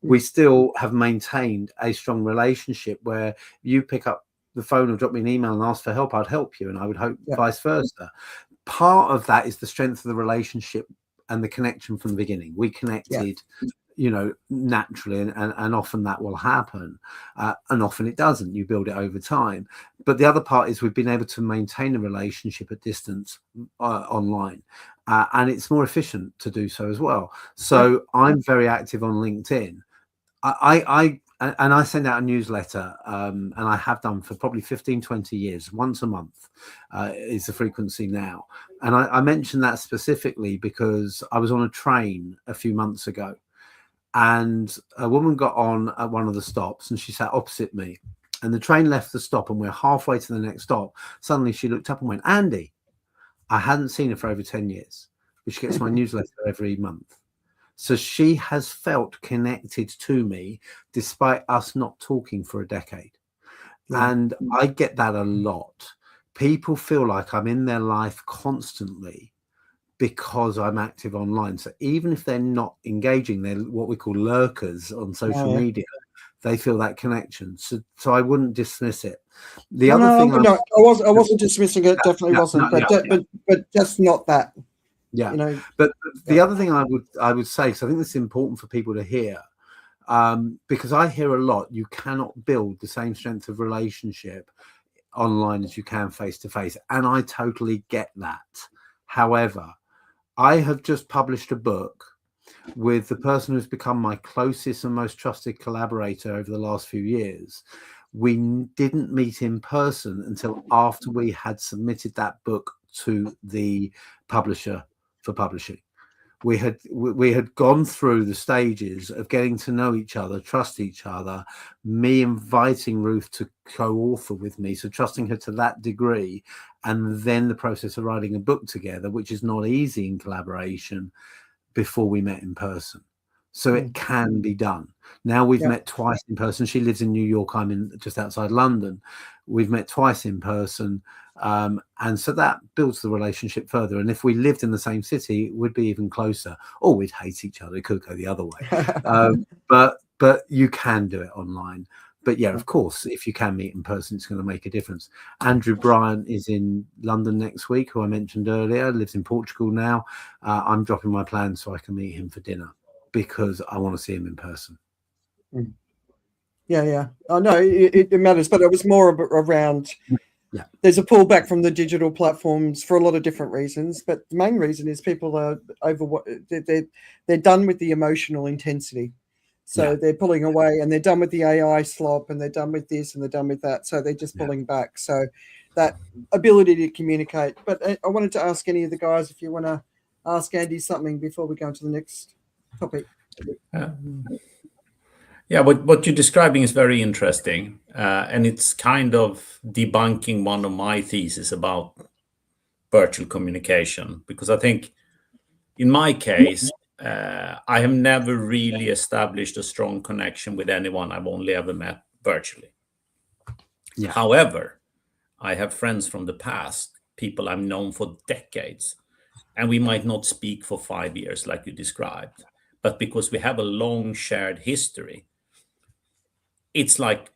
We still have maintained a strong relationship where you pick up the phone or drop me an email and ask for help, I'd help you, and I would hope vice versa. Part of that is the strength of the relationship and the connection from the beginning. We connected naturally, and often that will happen, and often it doesn't. You build it over time. But the other part is we've been able to maintain a relationship at distance online, and it's more efficient to do so as well. So I'm very active on LinkedIn. I send out a newsletter, and I have done for probably 15-20 years. Once a month is the frequency now. And I mention that specifically because I was on a train a few months ago, and a woman got on at one of the stops, and she sat opposite me, and the train left the stop, and we're halfway to the next stop. Suddenly she looked up and went, Andy. I hadn't seen her for over 10 years, but she gets my newsletter every month. So she has felt connected to me despite us not talking for a decade. And I get that a lot. People feel like I'm in their life constantly because I'm active online. So even if they're not engaging, they're what we call lurkers on social media. They feel that connection. So I wouldn't dismiss it. The other thing I wasn't dismissing it. Definitely wasn't. But just not that. Yeah. But the other thing I would say, because I think this is important for people to hear, because I hear a lot, you cannot build the same strength of relationship online as you can face to face. And I totally get that. However, I have just published a book with the person who's become my closest and most trusted collaborator over the last few years. We didn't meet in person until after we had submitted that book to the publisher for publishing. We had gone through the stages of getting to know each other, trust each other, me inviting Ruth to co-author with me, so trusting her to that degree, and then the process of writing a book together, which is not easy in collaboration, before we met in person. So it can be done. Now we've met twice in person. She lives in New York. I'm in just outside London. We've met twice in person. And so that builds the relationship further. And if we lived in the same city, we'd be even closer. Or we'd hate each other. It could go the other way. But you can do it online. But yeah, of course, if you can meet in person, it's going to make a difference. Andrew Bryant is in London next week, who I mentioned earlier, lives in Portugal now. I'm dropping my plans so I can meet him for dinner because I want to see him in person. Yeah. I know it matters, but it was more around. Yeah. There's a pullback from the digital platforms for a lot of different reasons, but the main reason is people are they're done with the emotional intensity. So they're pulling away, and they're done with the AI slop, and they're done with this, and they're done with that. So they're just pulling back. So that ability to communicate. But I wanted to ask any of the guys if you want to ask Andy something before we go on to the next topic. Yeah, what you're describing is very interesting, and it's kind of debunking one of my theses about virtual communication, because I think in my case, I have never really established a strong connection with anyone I've only ever met virtually. Yeah. However, I have friends from the past, people I've known for decades, and we might not speak for 5 years like you described, but because we have a long shared history, it's like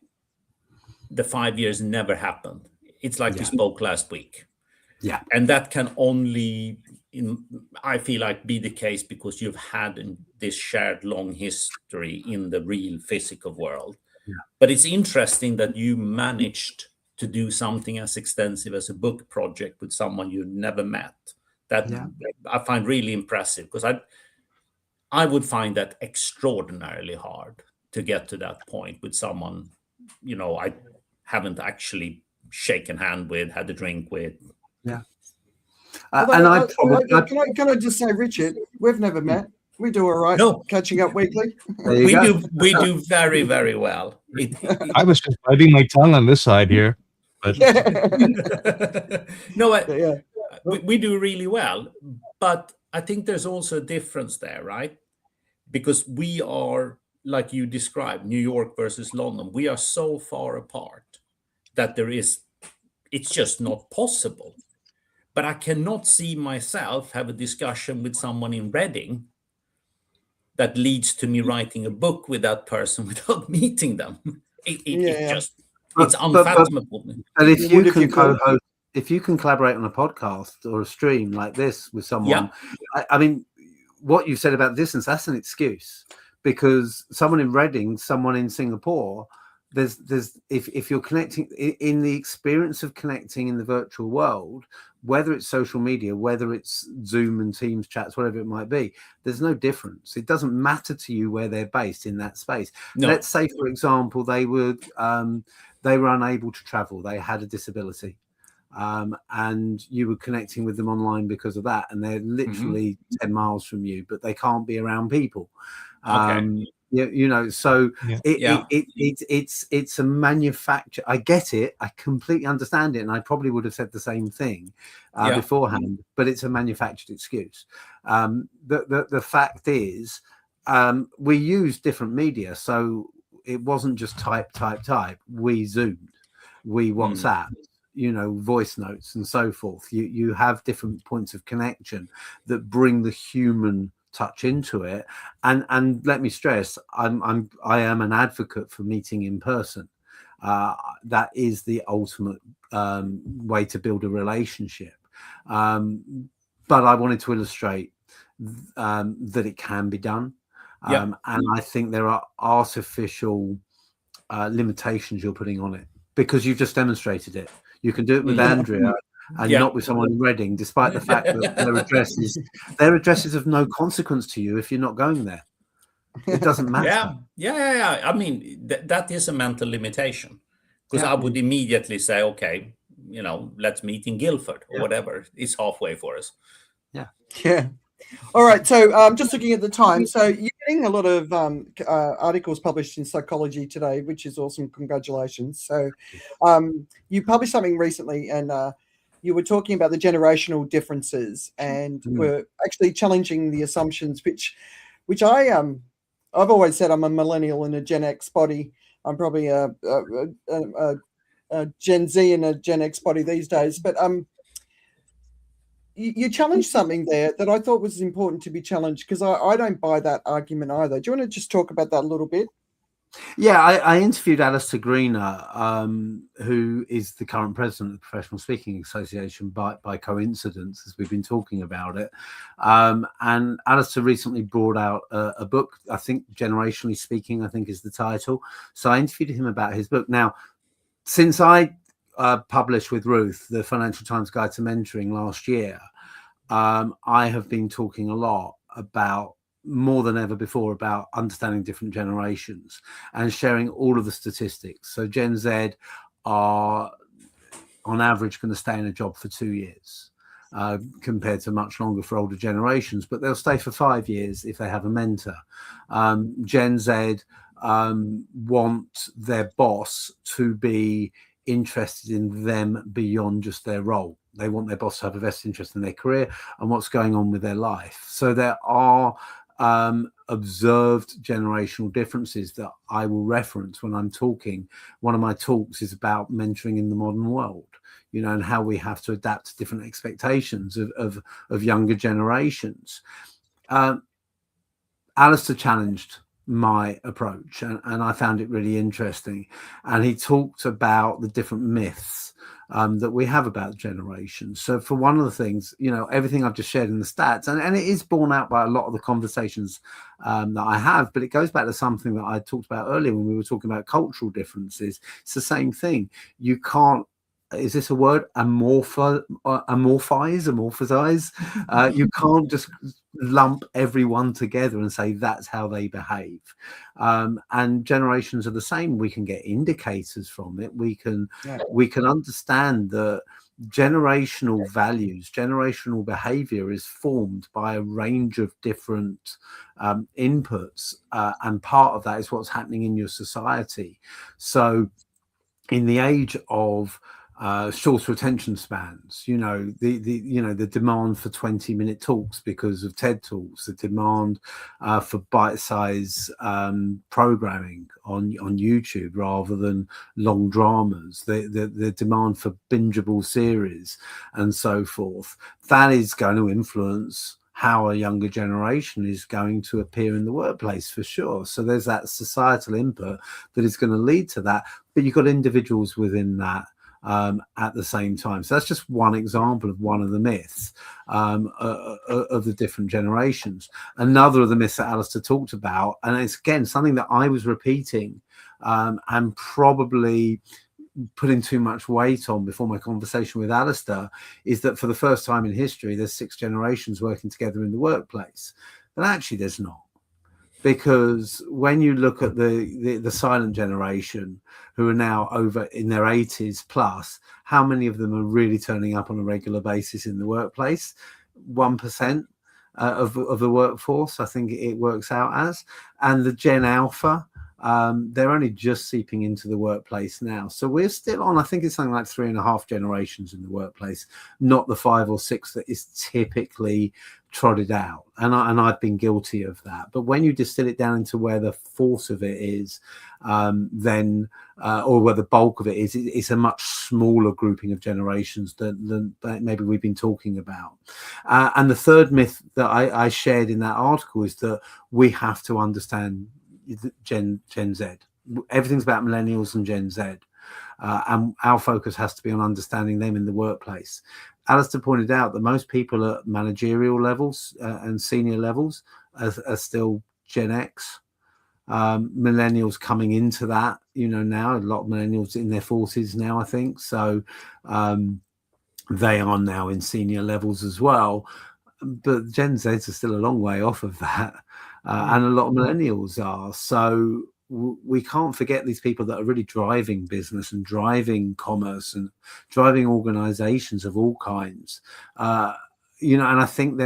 the 5 years never happened. It's like we spoke last week. Yeah. And that can only, I feel like, be the case because you've had this shared long history in the real physical world. Yeah. But it's interesting that you managed to do something as extensive as a book project with someone you never met. That I find really impressive, because I would find that extraordinarily hard to get to that point with someone, I haven't actually shaken hand with, had a drink with. Yeah. Can I just say, Richard, we've never met. We do all right. No. Catching up weekly. We do very, very well. I was just biting my tongue on this side here. But we do really well. But I think there's also a difference there, right? Because we are, like you described, New York versus London, we are so far apart that it's just not possible. But I cannot see myself have a discussion with someone in Reading that leads to me writing a book with that person without meeting them. It's unfathomable. And if you can collaborate on a podcast or a stream like this with someone, I mean, what you said about distance, that's an excuse, because someone in Reading, someone in Singapore, if you're connecting in the experience of connecting in the virtual world, whether it's social media, whether it's Zoom and Teams chats, whatever it might be, there's no difference. It doesn't matter to you where they're based in that space. No. Let's say, for example, they were unable to travel. They had a disability, and you were connecting with them online because of that, and they're literally 10 miles from you, but they can't be around people. Okay. So it's a manufacture. I get it. I completely understand it. And I probably would have said the same thing beforehand, but it's a manufactured excuse. The fact is, we use different media. So it wasn't just type. We Zoomed, we WhatsApp, voice notes and so forth. You have different points of connection that bring the human touch into it, and let me stress, I am an advocate for meeting in person. That is the ultimate way to build a relationship, but I wanted to illustrate that it can be done, and I think there are artificial limitations you're putting on it, because you've just demonstrated it. You can do it with Andrea and not with someone in Reading, despite the fact that their addresses of no consequence to you if you're not going there. It doesn't matter. Yeah. I mean, that is a mental limitation, because I would immediately say, okay, let's meet in Guildford or whatever. It's halfway for us. Yeah. All right. So just looking at the time. So you're getting a lot of articles published in Psychology Today, which is awesome. Congratulations. So you published something recently, and you were talking about the generational differences, and were actually challenging the assumptions, which I've always said I'm a millennial in a Gen X body. I'm probably a Gen Z in a Gen X body these days. But you challenged something there that I thought was important to be challenged, because I don't buy that argument either. Do you want to just talk about that a little bit? Yeah, I interviewed Alistair Greener, who is the current president of the Professional Speaking Association by coincidence, as we've been talking about it. And Alistair recently brought out a book, I think Generationally Speaking, I think is the title. So I interviewed him about his book. Now, since I published with Ruth the Financial Times Guide to Mentoring last year, I have been talking a lot about, more than ever before, about understanding different generations and sharing all of the statistics. So Gen Z are on average going to stay in a job for 2 years, compared to much longer for older generations, but they'll stay for 5 years if they have a mentor. Gen Z want their boss to be interested in them beyond just their role. They want their boss to have a vested interest in their career and what's going on with their life. So there are observed generational differences that I will reference when I'm talking. One of my talks is about mentoring in the modern world, you know, and how we have to adapt to different expectations of younger generations. Alistair challenged my approach, and I found it really interesting. And he talked about the different myths that we have about generations. So for one of the things, you know, everything I've just shared in the stats, and it is borne out by a lot of the conversations that I have, but it goes back to something that I talked about earlier when we were talking about cultural differences. It's the same thing. You can't, is this a word? Amorphize? You can't just lump everyone together and say that's how they behave. And generations are the same. We can get indicators from it. We can understand that generational values, generational behavior is formed by a range of different inputs, and part of that is what's happening in your society. So in the age of shorter attention spans, you know, the demand for 20-minute talks because of TED Talks, the demand for bite-size programming on YouTube rather than long dramas, the demand for bingeable series and so forth, that is going to influence how a younger generation is going to appear in the workplace, for sure. So there's that societal input that is going to lead to that, but you've got individuals within that at the same time. So that's just one example of one of the myths of the different generations. Another of the myths that Alistair talked about, and it's again something that I was repeating and probably putting too much weight on before my conversation with Alistair, is that for the first time in history there's 6 generations working together in the workplace. But actually there's not. Because when you look at the silent generation, who are now over in their 80s plus, how many of them are really turning up on a regular basis in the workplace? 1% of the workforce, I think it works out as. And the Gen Alpha, they're only just seeping into the workplace now. So we're still on, I think it's something like 3.5 generations in the workplace, not the 5 or 6 that is typically trotted out. And I've been guilty of that. But when you distill it down into where the force of it is, then or where the bulk of it is, it's a much smaller grouping of generations than maybe we've been talking about. And the third myth that I shared in that article is that we have to understand Gen Z. Everything's about millennials and Gen Z. And our focus has to be on understanding them in the workplace. Alistair pointed out that most people at managerial levels and senior levels are still Gen X. Millennials coming into that, you know, now a lot of millennials in their 40s now, I think. So they are now in senior levels as well. But Gen Zs are still a long way off of that. And a lot of millennials are. So we can't forget these people that are really driving business and driving commerce and driving organizations of all kinds. You know, and I think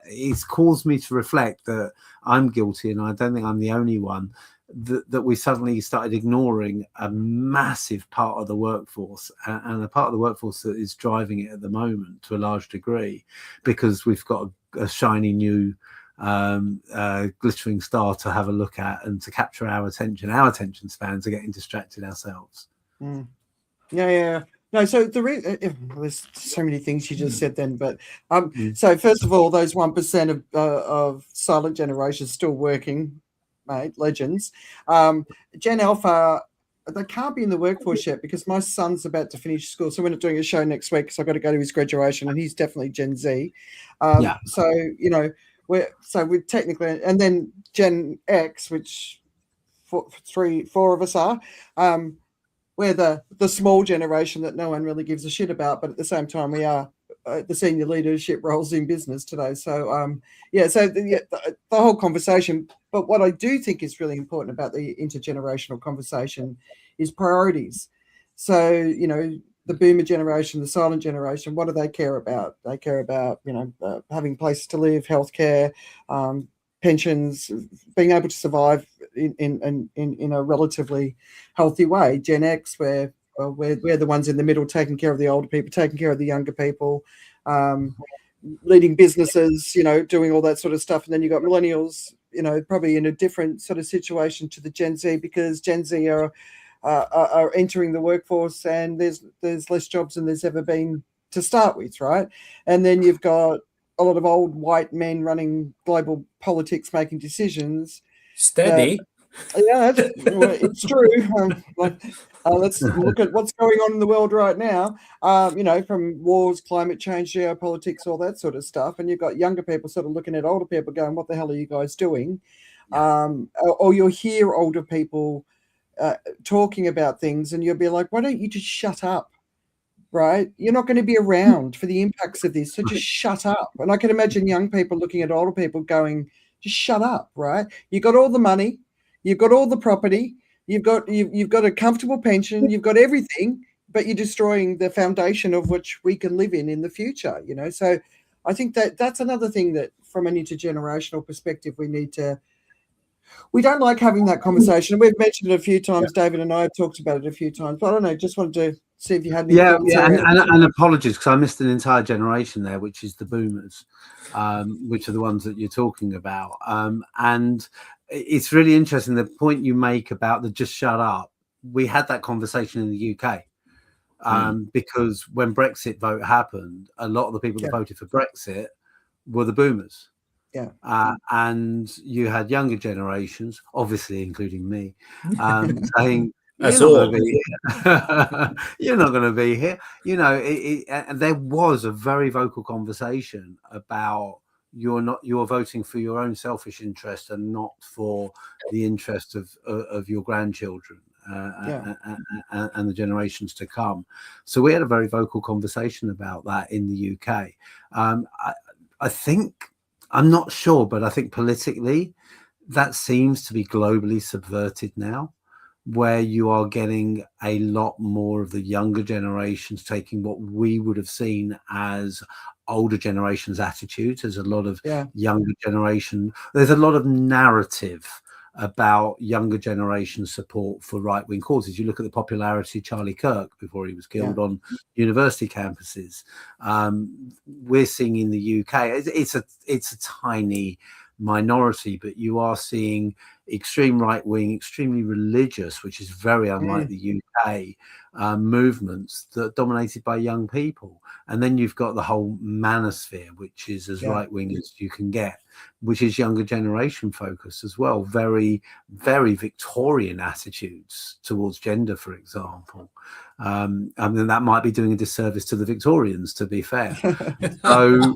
it's caused me to reflect that I'm guilty, and I don't think I'm the only one, that we suddenly started ignoring a massive part of the workforce, and a part of the workforce that is driving it at the moment to a large degree, because we've got a shiny new glittering star to have a look at and to capture our attention spans are getting distracted ourselves. Yeah. No, so there's so many things you just said then, but so first of all, those 1% of silent generations still working mate, legends. Gen Alpha, they can't be in the workforce yet because my son's about to finish school. So we're not doing a show next week, so I've got to go to his graduation, and he's definitely Gen Z. So, you know, we're technically, and then Gen X, which four of us are, we're the small generation that no one really gives a shit about, but at the same time we are the senior leadership roles in business today. So the whole conversation. But what I do think is really important about the intergenerational conversation is priorities. So, you know, the boomer generation, the silent generation, what do they care about? They care about, you know, having places to live, healthcare, pensions, being able to survive in a relatively healthy way. Gen X, we're the ones in the middle, taking care of the older people, taking care of the younger people, leading businesses, you know, doing all that sort of stuff. And then you've got millennials, you know, probably in a different sort of situation to the Gen Z, because Gen Z are entering the workforce, and there's less jobs than there's ever been to start with, right? And then you've got a lot of old white men running global politics, making decisions. Steady. It's true. Let's look at what's going on in the world right now, you know, from wars, climate change, geopolitics, all that sort of stuff. And you've got younger people sort of looking at older people going, what the hell are you guys doing? Or you'll hear older people talking about things, and you'll be like, why don't you just shut up? Right? You're not going to be around for the impacts of this, so just shut up. And I can imagine young people looking at older people going, just shut up, right? You've got all the money, you've got all the property, you've got a comfortable pension, you've got everything, but you're destroying the foundation of which we can live in the future, you know? So I think that's another thing that from an intergenerational perspective, we don't like having that conversation. We've mentioned it a few times. David and I have talked about it a few times, but I don't know, just wanted to see if you had any thoughts. And apologies, because I missed an entire generation there, which is the boomers, which are the ones that you're talking about. And it's really interesting, the point you make about the just shut up. We had that conversation in the UK because when Brexit vote happened, a lot of the people that voted for Brexit were the boomers. And you had younger generations, obviously including me, saying, you're not going to be here. You know, and there was a very vocal conversation about you're voting for your own selfish interest and not for the interest of your grandchildren and the generations to come. So we had a very vocal conversation about that in the UK. I think, I'm not sure, but I think politically that seems to be globally subverted now, where you are getting a lot more of the younger generations taking what we would have seen as older generations' attitudes. There's a lot of younger generation. There's a lot of narrative about younger generation support for right-wing causes. You look at the popularity of Charlie Kirk before he was killed on university campuses. We're seeing in the UK, it's a tiny minority, but you are seeing extreme right-wing, extremely religious, which is very unlike the UK, movements that are dominated by young people. And then you've got the whole manosphere, which is as right-wing as you can get, which is younger generation focus as well. Very, very Victorian attitudes towards gender, for example. I mean, that might be doing a disservice to the Victorians, to be fair. So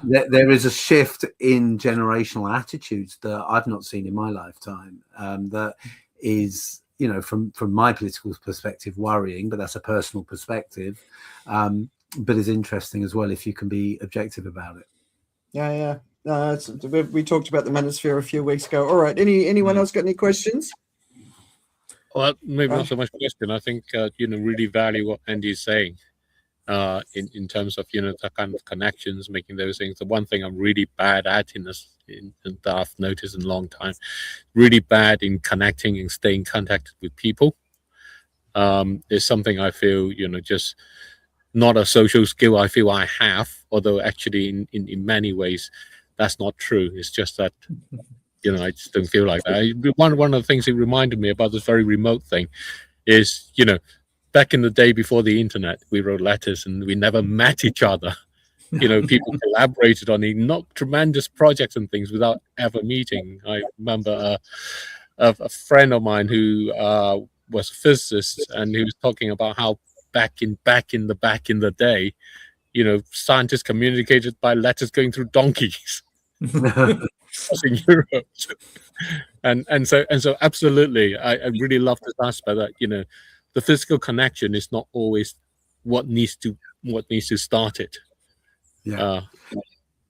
there is a shift in generational attitudes that I've not seen in my lifetime. That is, you know, from my political perspective, worrying, but that's a personal perspective. But is interesting as well if you can be objective about it. We talked about the manosphere a few weeks ago. All right, anyone else got any questions? Well, maybe not so much question. I think really value what Andy is saying in terms of the kind of connections, making those things. The one thing I'm really bad at that I've noticed in a long time, really bad in connecting and staying connected with people. Is something I feel just not a social skill I feel I have, although actually in many ways that's not true. It's just that I just don't feel like that. One of the things it reminded me about this very remote thing is, back in the day before the internet, we wrote letters and we never met each other. People collaborated on not tremendous projects and things without ever meeting. I remember a friend of mine who was a physicist, and he was talking about how back in the day, scientists communicated by letters going through donkeys crossing Europe. and so absolutely, I really love this aspect that the physical connection is not always what needs to start it. Yeah.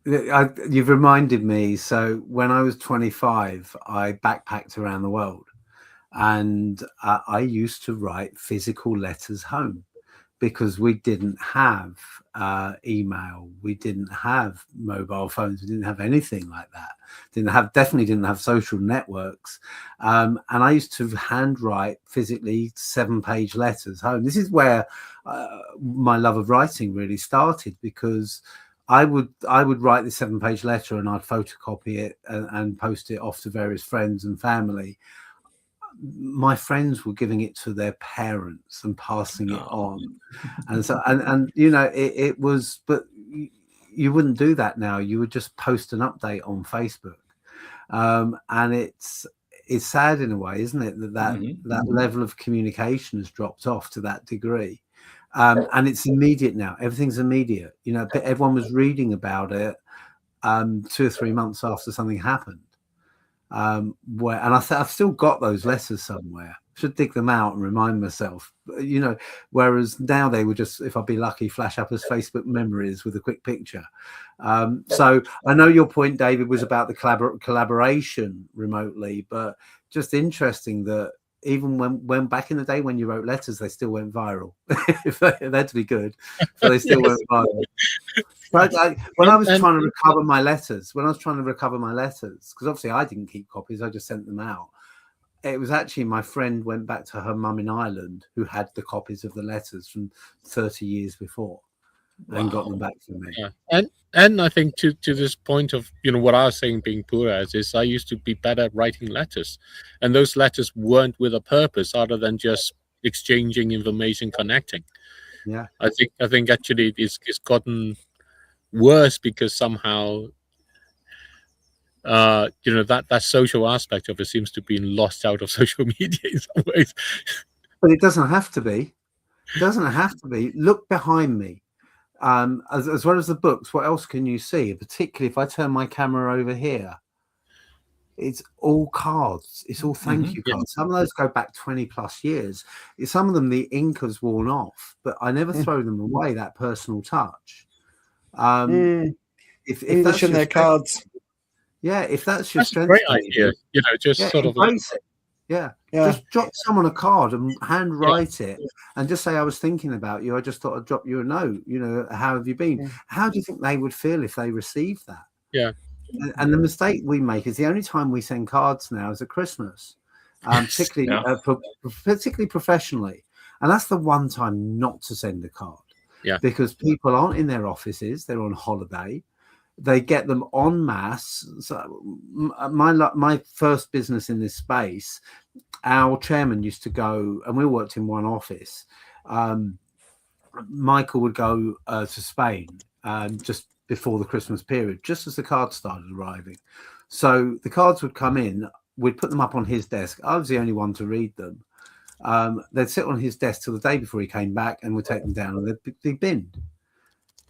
You've reminded me. So when I was 25, I backpacked around the world, and I used to write physical letters home because we didn't have email, we didn't have mobile phones, we didn't have anything like that. Definitely didn't have social networks, and I used to handwrite physically 7-page letters home. This is where my love of writing really started, because I would write the 7-page letter and I'd photocopy it and post it off to various friends and family. My friends were giving it to their parents and passing it on, and so it was. But you wouldn't do that now. You would just post an update on Facebook, and it's sad in a way, isn't it, that level of communication has dropped off to that degree. And it's immediate now. Everything's immediate. Everyone was reading about it 2 or 3 months after something happened. And I've still got those letters somewhere. Should dig them out and remind myself. Whereas now they would just, if I'd be lucky, flash up as Facebook memories with a quick picture. So I know your point, David, was about the collaboration remotely, but just interesting that even when back in the day when you wrote letters, they still went viral. If they had to be good, but they still went viral. But when I was trying to recover my letters, because obviously I didn't keep copies, I just sent them out. It was actually my friend went back to her mum in Ireland who had the copies of the letters from 30 years before and got them back for me. Yeah. And I think to this point of what I was saying, being poor as is, I used to be better at writing letters, and those letters weren't with a purpose other than just exchanging information, connecting. Yeah, I think actually it's gotten worse because somehow that social aspect of it seems to be lost out of social media in some ways. But it doesn't have to be. Look behind me. As well as the books, what else can you see? Particularly if I turn my camera over here, it's all cards. It's all thank you cards. Some of those go back 20 plus years. Some of them, the ink has worn off, but I never throw them away, that personal touch. If that's your cards. Yeah, if that's your strength. Great idea. Sort of embrace it. Yeah. Just drop someone a card and hand write it and just say, I was thinking about you. I just thought I'd drop you a note. How have you been? How do you think they would feel if they received that? Yeah. And the mistake we make is the only time we send cards now is at Christmas, particularly professionally. And that's the one time not to send a card. Yeah. Because people aren't in their offices. They're on holiday. They get them en masse. So my first business in this space, our chairman used to go, and we worked in one office. Michael would go to Spain just before the Christmas period, just as the cards started arriving. So the cards would come in, we'd put them up on his desk. I was the only one to read them. They'd sit on his desk till the day before he came back, and we'd take them down and they'd be binned.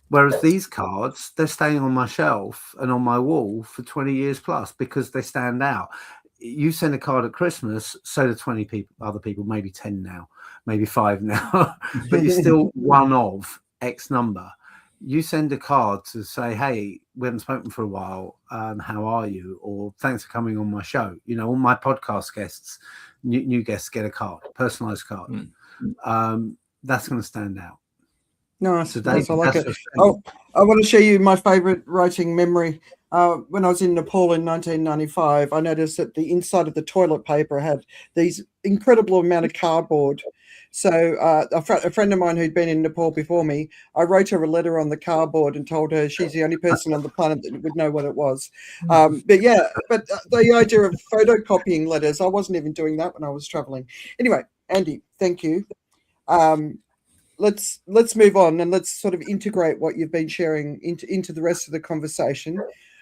Whereas these cards, they're staying on my shelf and on my wall for 20 years plus because they stand out. You send a card at Christmas, so do 20 people, other people, maybe 10 now, maybe 5 now, but you're still one of X number. You send a card to say, hey, we haven't spoken for a while. How are you? Or thanks for coming on my show. All my podcast guests, new guests get a card, personalized card. That's going to stand out. Nice. I like it. Oh, I want to show you my favorite writing memory. When I was in Nepal in 1995, I noticed that the inside of the toilet paper had these incredible amount of cardboard. So a friend of mine who'd been in Nepal before me, I wrote her a letter on the cardboard and told her she's the only person on the planet that would know what it was. But the idea of photocopying letters, I wasn't even doing that when I was traveling. Anyway, Andy, thank you. let's move on and let's sort of integrate what you've been sharing into the rest of the conversation.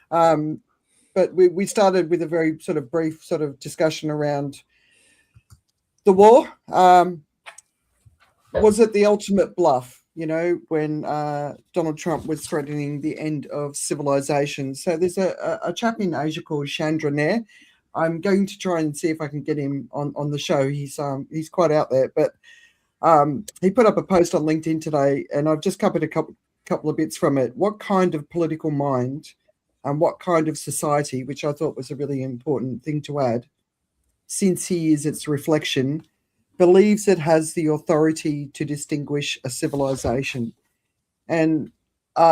But we started with a very sort of brief sort of discussion around the war. Was it the ultimate bluff, when Donald Trump was threatening the end of civilization? So there's a chap in Asia called Chandra Nair. I'm going to try and see if I can get him on the show. He's quite out there, but he put up a post on LinkedIn today, and I've just covered a couple of bits from it. What kind of political mind and what kind of society, which I thought was a really important thing to add, since he is its reflection, believes it has the authority to distinguish a civilization? And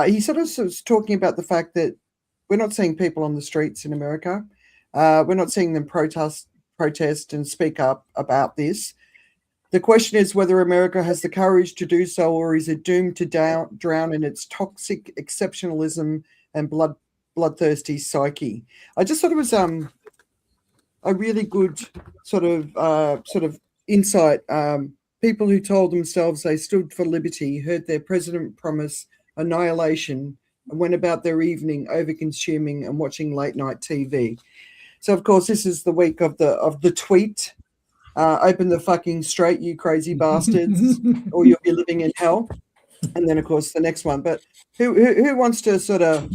he sort of was talking about the fact that we're not seeing people on the streets in America. We're not seeing them protest and speak up about this. The question is whether America has the courage to do so, or is it doomed to drown in its toxic exceptionalism and bloodthirsty psyche? I just thought it was a really good sort of insight. People who told themselves they stood for liberty, heard their president promise annihilation, and went about their evening over-consuming and watching late-night TV. So, of course, this is the week of the tweet. Open the fucking strait, you crazy bastards, or you'll be living in hell. And then, of course, the next one. But who wants to sort of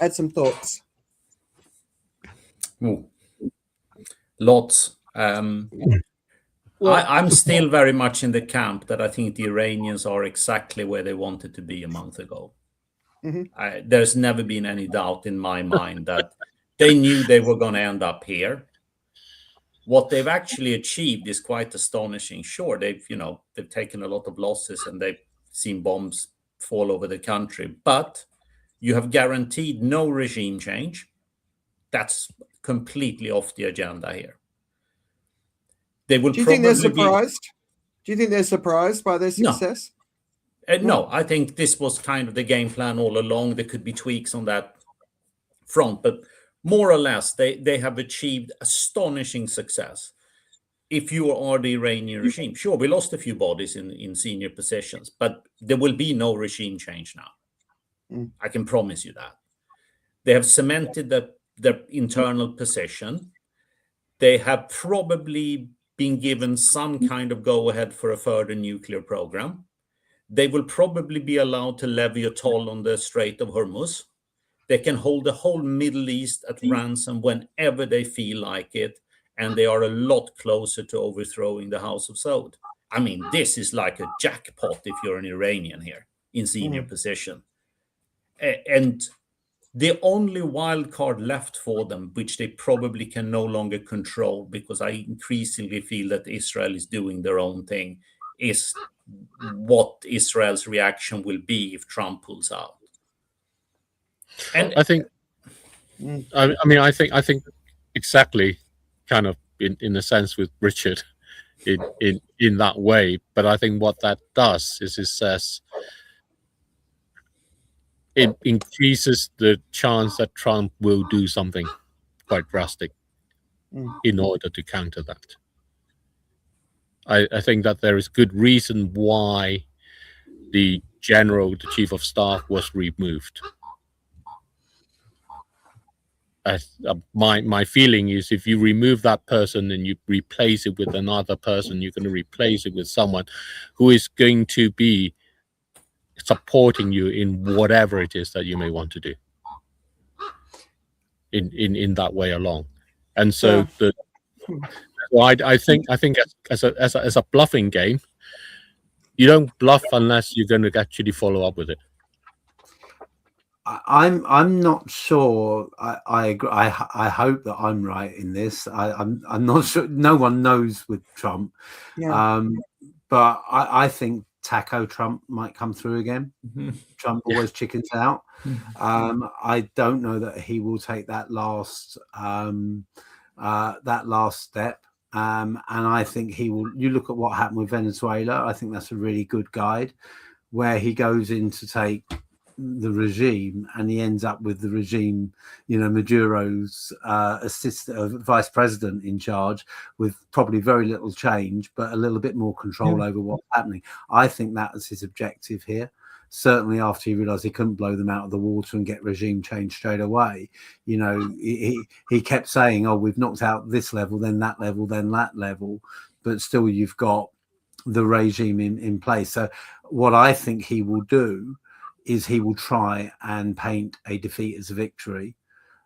add some thoughts? Lots. I'm still very much in the camp that I think the Iranians are exactly where they wanted to be a month ago. Mm-hmm. There's never been any doubt in my mind that they knew they were going to end up here. What they've actually achieved is quite astonishing. Sure, they've taken a lot of losses and they've seen bombs fall over the country, but you have guaranteed no regime change. That's completely off the agenda here. They will. Do you think they're surprised? Do you think they're surprised by their success? No, I think this was kind of the game plan all along. There could be tweaks on that front, but more or less, they have achieved astonishing success. If you are the Iranian regime, sure, we lost a few bodies in senior positions, but there will be no regime change now. I can promise you that. They have cemented their internal position. They have probably been given some kind of go-ahead for a further nuclear program. They will probably be allowed to levy a toll on the Strait of Hormuz. They can hold the whole Middle East at ransom whenever they feel like it, and they are a lot closer to overthrowing the House of Saud. I mean, this is like a jackpot if you're an Iranian here in senior position. And the only wild card left for them, which they probably can no longer control, because I increasingly feel that Israel is doing their own thing, is what Israel's reaction will be if Trump pulls out. And I think, I think exactly, kind of in a sense with Richard, in that way. But I think what that does is it says it increases the chance that Trump will do something quite drastic in order to counter that. I think that there is good reason why the chief of staff was removed. My feeling is if you remove that person and you replace it with another person, you're going to replace it with someone who is going to be supporting you in whatever it is that you may want to do in that way along. And so I think as a bluffing game, you don't bluff unless you're going to actually follow up with it. I'm not sure. I agree. I hope that I'm right in this. I'm not sure. No one knows with Trump, but I think Taco Trump might come through again. Trump always chickens out. I don't know that he will take that last step. And I think he will. You look at what happened with Venezuela. I think that's a really good guide, where he goes in to take the regime, and he ends up with the regime, Maduro's vice president in charge, with probably very little change, but a little bit more control over what's happening. I think that was his objective here. Certainly after he realized he couldn't blow them out of the water and get regime change straight away, he kept saying, oh, we've knocked out this level, then that level, then that level, but still you've got the regime in place. So what I think he will do is he will try and paint a defeat as a victory,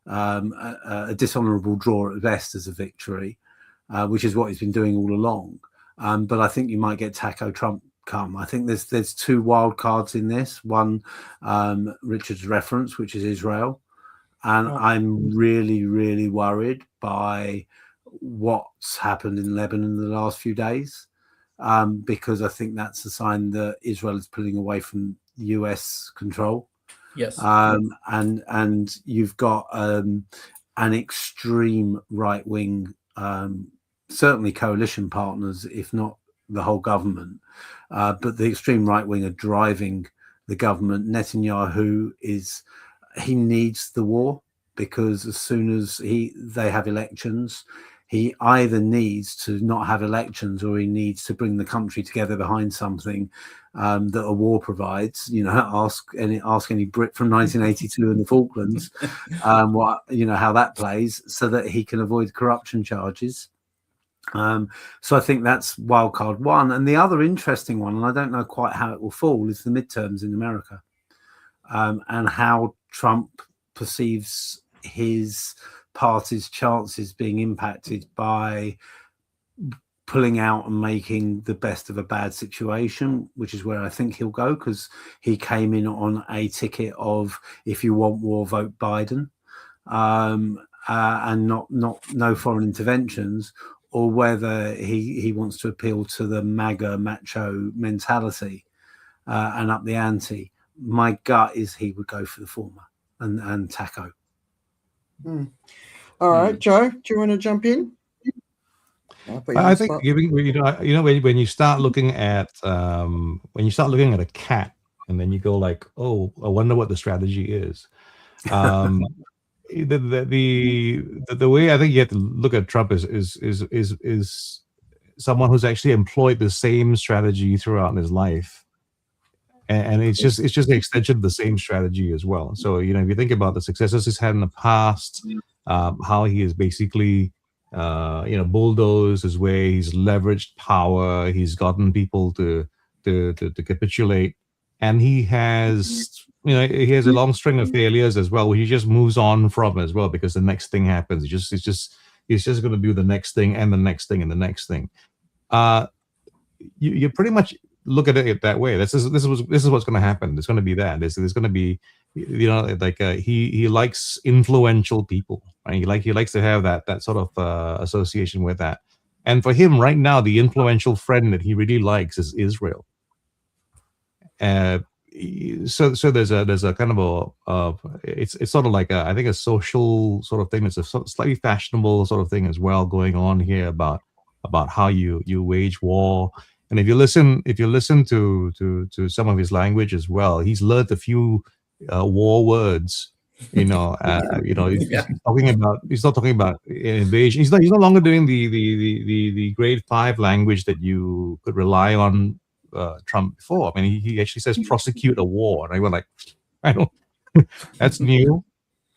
a dishonorable draw at best as a victory, which is what he's been doing all along. But I think you might get Taco Trump come. I think there's two wild cards in this. One, Richard's reference, which is Israel. And I'm really, really worried by what's happened in Lebanon in the last few days, because I think that's a sign that Israel is pulling away from US control. Yes. And you've got an extreme right wing, certainly coalition partners, if not the whole government, but the extreme right wing are driving the government. Netanyahu he needs the war, because as soon as they have elections, he either needs to not have elections, or he needs to bring the country together behind something that a war provides. Ask any Brit from 1982 in the Falklands how that plays, so that he can avoid corruption charges. So I think that's wildcard one. And the other interesting one, and I don't know quite how it will fall, is the midterms in America, and how Trump perceives his party's chances being impacted by pulling out and making the best of a bad situation, which is where I think he'll go, because he came in on a ticket of, if you want war, vote Biden, and no foreign interventions, or whether he wants to appeal to the MAGA macho mentality and up the ante. My gut is he would go for the former and Taco. All right, Joe, do you want to jump in? I think when you start looking at a cat, and then you go like, oh, I wonder what the strategy is. The way I think you have to look at Trump is someone who's actually employed the same strategy throughout his life, and it's just an extension of the same strategy as well. So if you think about the successes he's had in the past, how he has basically bulldozed his way, he's leveraged power, he's gotten people to capitulate, and he has a long string of failures as well, where he just moves on from as well, because the next thing happens. He's just going to do the next thing and the next thing and the next thing. You pretty much look at it that way. This is what's going to happen. There's going to be that. There's going to be, he likes influential people, right? He likes to have that sort of association with that. And for him right now, the influential friend that he really likes is Israel. So there's a kind of it's sort of like I think a social sort of thing. It's a slightly fashionable sort of thing as well going on here about how you wage war. And if you listen to some of his language as well, he's learned a few war words. He's talking about. He's not talking about invasion. He's no longer doing the grade 5 language that you could rely on Trump before. I mean, he actually says prosecute a war, and I went like, I don't. That's new.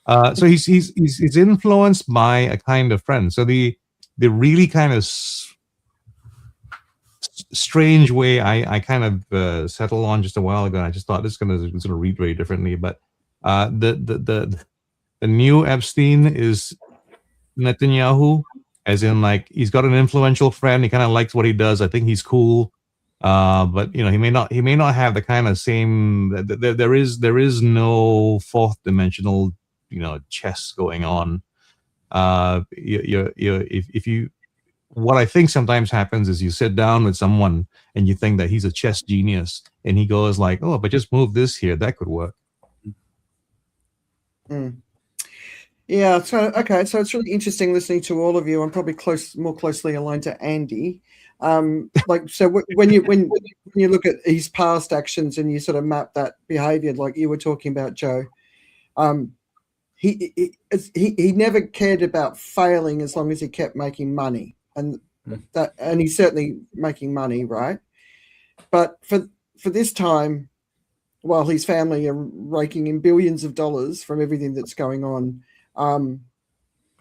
So he's influenced by a kind of friend. So the really kind of strange way I kind of settled on just a while ago, and I just thought this is gonna read very differently. But the new Epstein is Netanyahu, as in like he's got an influential friend. He kind of likes what he does. I think he's cool. But he may not have the kind of same. There is no fourth dimensional chess going on. If you what I think sometimes happens is you sit down with someone and you think that he's a chess genius, and he goes like, oh, but just move this here, that could work. Yeah, so it's really interesting listening to all of you. I'm probably more closely aligned to Andy. Like, so when you look at his past actions and you sort of map that behavior, like you were talking about, Joe, he never cared about failing as long as he kept making money, and he's certainly making money, right? But for this time, while his family are raking in billions of dollars from everything that's going on,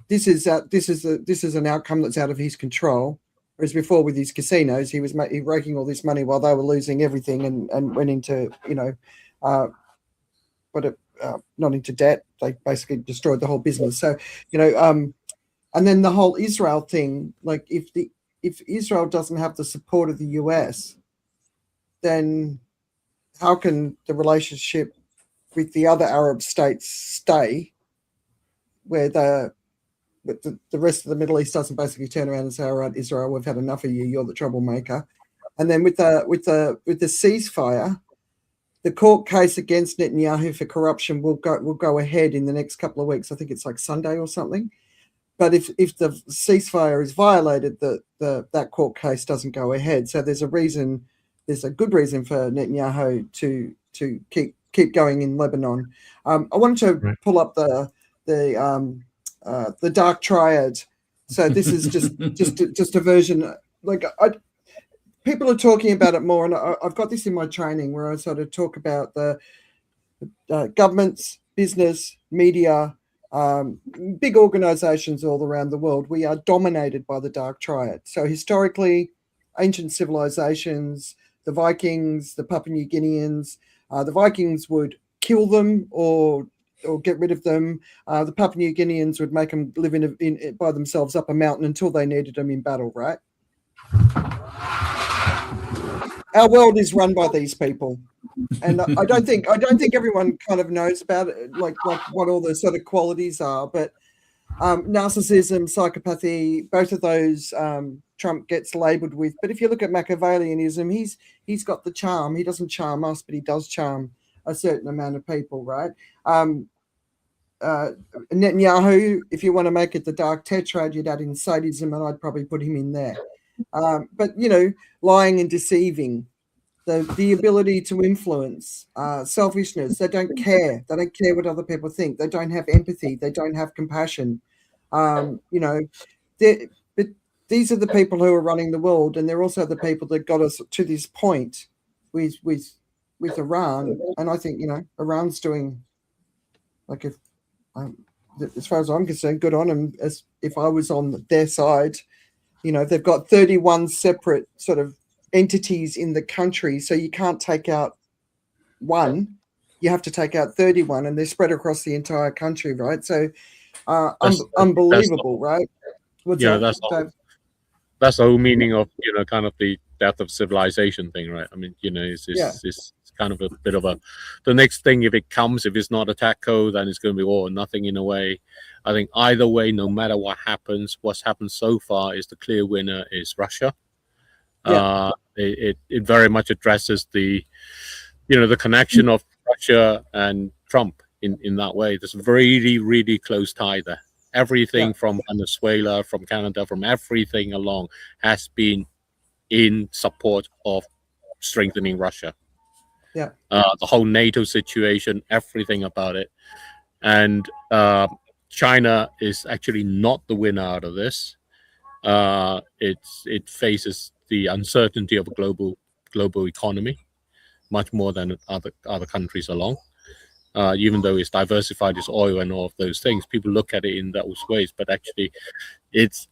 this is an outcome that's out of his control. Whereas before with his casinos, he was raking all this money while they were losing everything and went into, not into debt. They basically destroyed the whole business. So, and then the whole Israel thing, like if Israel doesn't have the support of the US, then how can the relationship with the other Arab states stay where the rest of the Middle East doesn't basically turn around and say, all right, Israel, we've had enough of you. You're the troublemaker. And then with the ceasefire, the court case against Netanyahu for corruption will go ahead in the next couple of weeks. I think it's like Sunday or something. But if the ceasefire is violated, that court case doesn't go ahead. So there's a good reason for Netanyahu to keep going in Lebanon. I wanted to pull up the dark triad. So this is just a version. Like people are talking about it more, and I've got this in my training where I sort of talk about the governments, business, media, big organizations all around the world. We are dominated by the dark triad. So historically, ancient civilizations, the Vikings, the Papua New Guineans, the Vikings would kill them or get rid of them. The Papua New Guineans would make them live in by themselves up a mountain until they needed them in battle, right? Our world is run by these people, and I don't think everyone kind of knows about it, like what all the sort of qualities are. But narcissism, psychopathy, both of those Trump gets labelled with. But if you look at Machiavellianism, he's got the charm. He doesn't charm us, but he does charm a certain amount of people, right? Netanyahu, if you want to make it the dark tetrad, you'd add in sadism, and I'd probably put him in there. But lying and deceiving, the ability to influence, selfishness. They don't care. They don't care what other people think. They don't have empathy. They don't have compassion. But these are the people who are running the world, and they're also the people that got us to this point with Iran. And I think Iran's doing, like, if as far as I'm concerned, good on them. As if I was on their side. They've got 31 separate sort of entities in the country, so you can't take out one. You have to take out 31, and they're spread across the entire country, right? So unbelievable, right? That's the whole meaning of kind of the death of civilization thing, right? I mean, it's kind of a bit of the next thing. If it's not a TACO, then it's going to be all or nothing in a way. I think either way, no matter what happens, what's happened so far is the clear winner is Russia. It very much addresses the connection of Russia and Trump in that way. There's a really, really close tie there. Everything from Venezuela, from Canada, from everything along has been in support of strengthening Russia. The whole NATO situation, everything about it. And China is actually not the winner out of this. It faces the uncertainty of a global economy much more than other countries along. Even though it's diversified, its oil and all of those things, people look at it in those ways. But actually, it's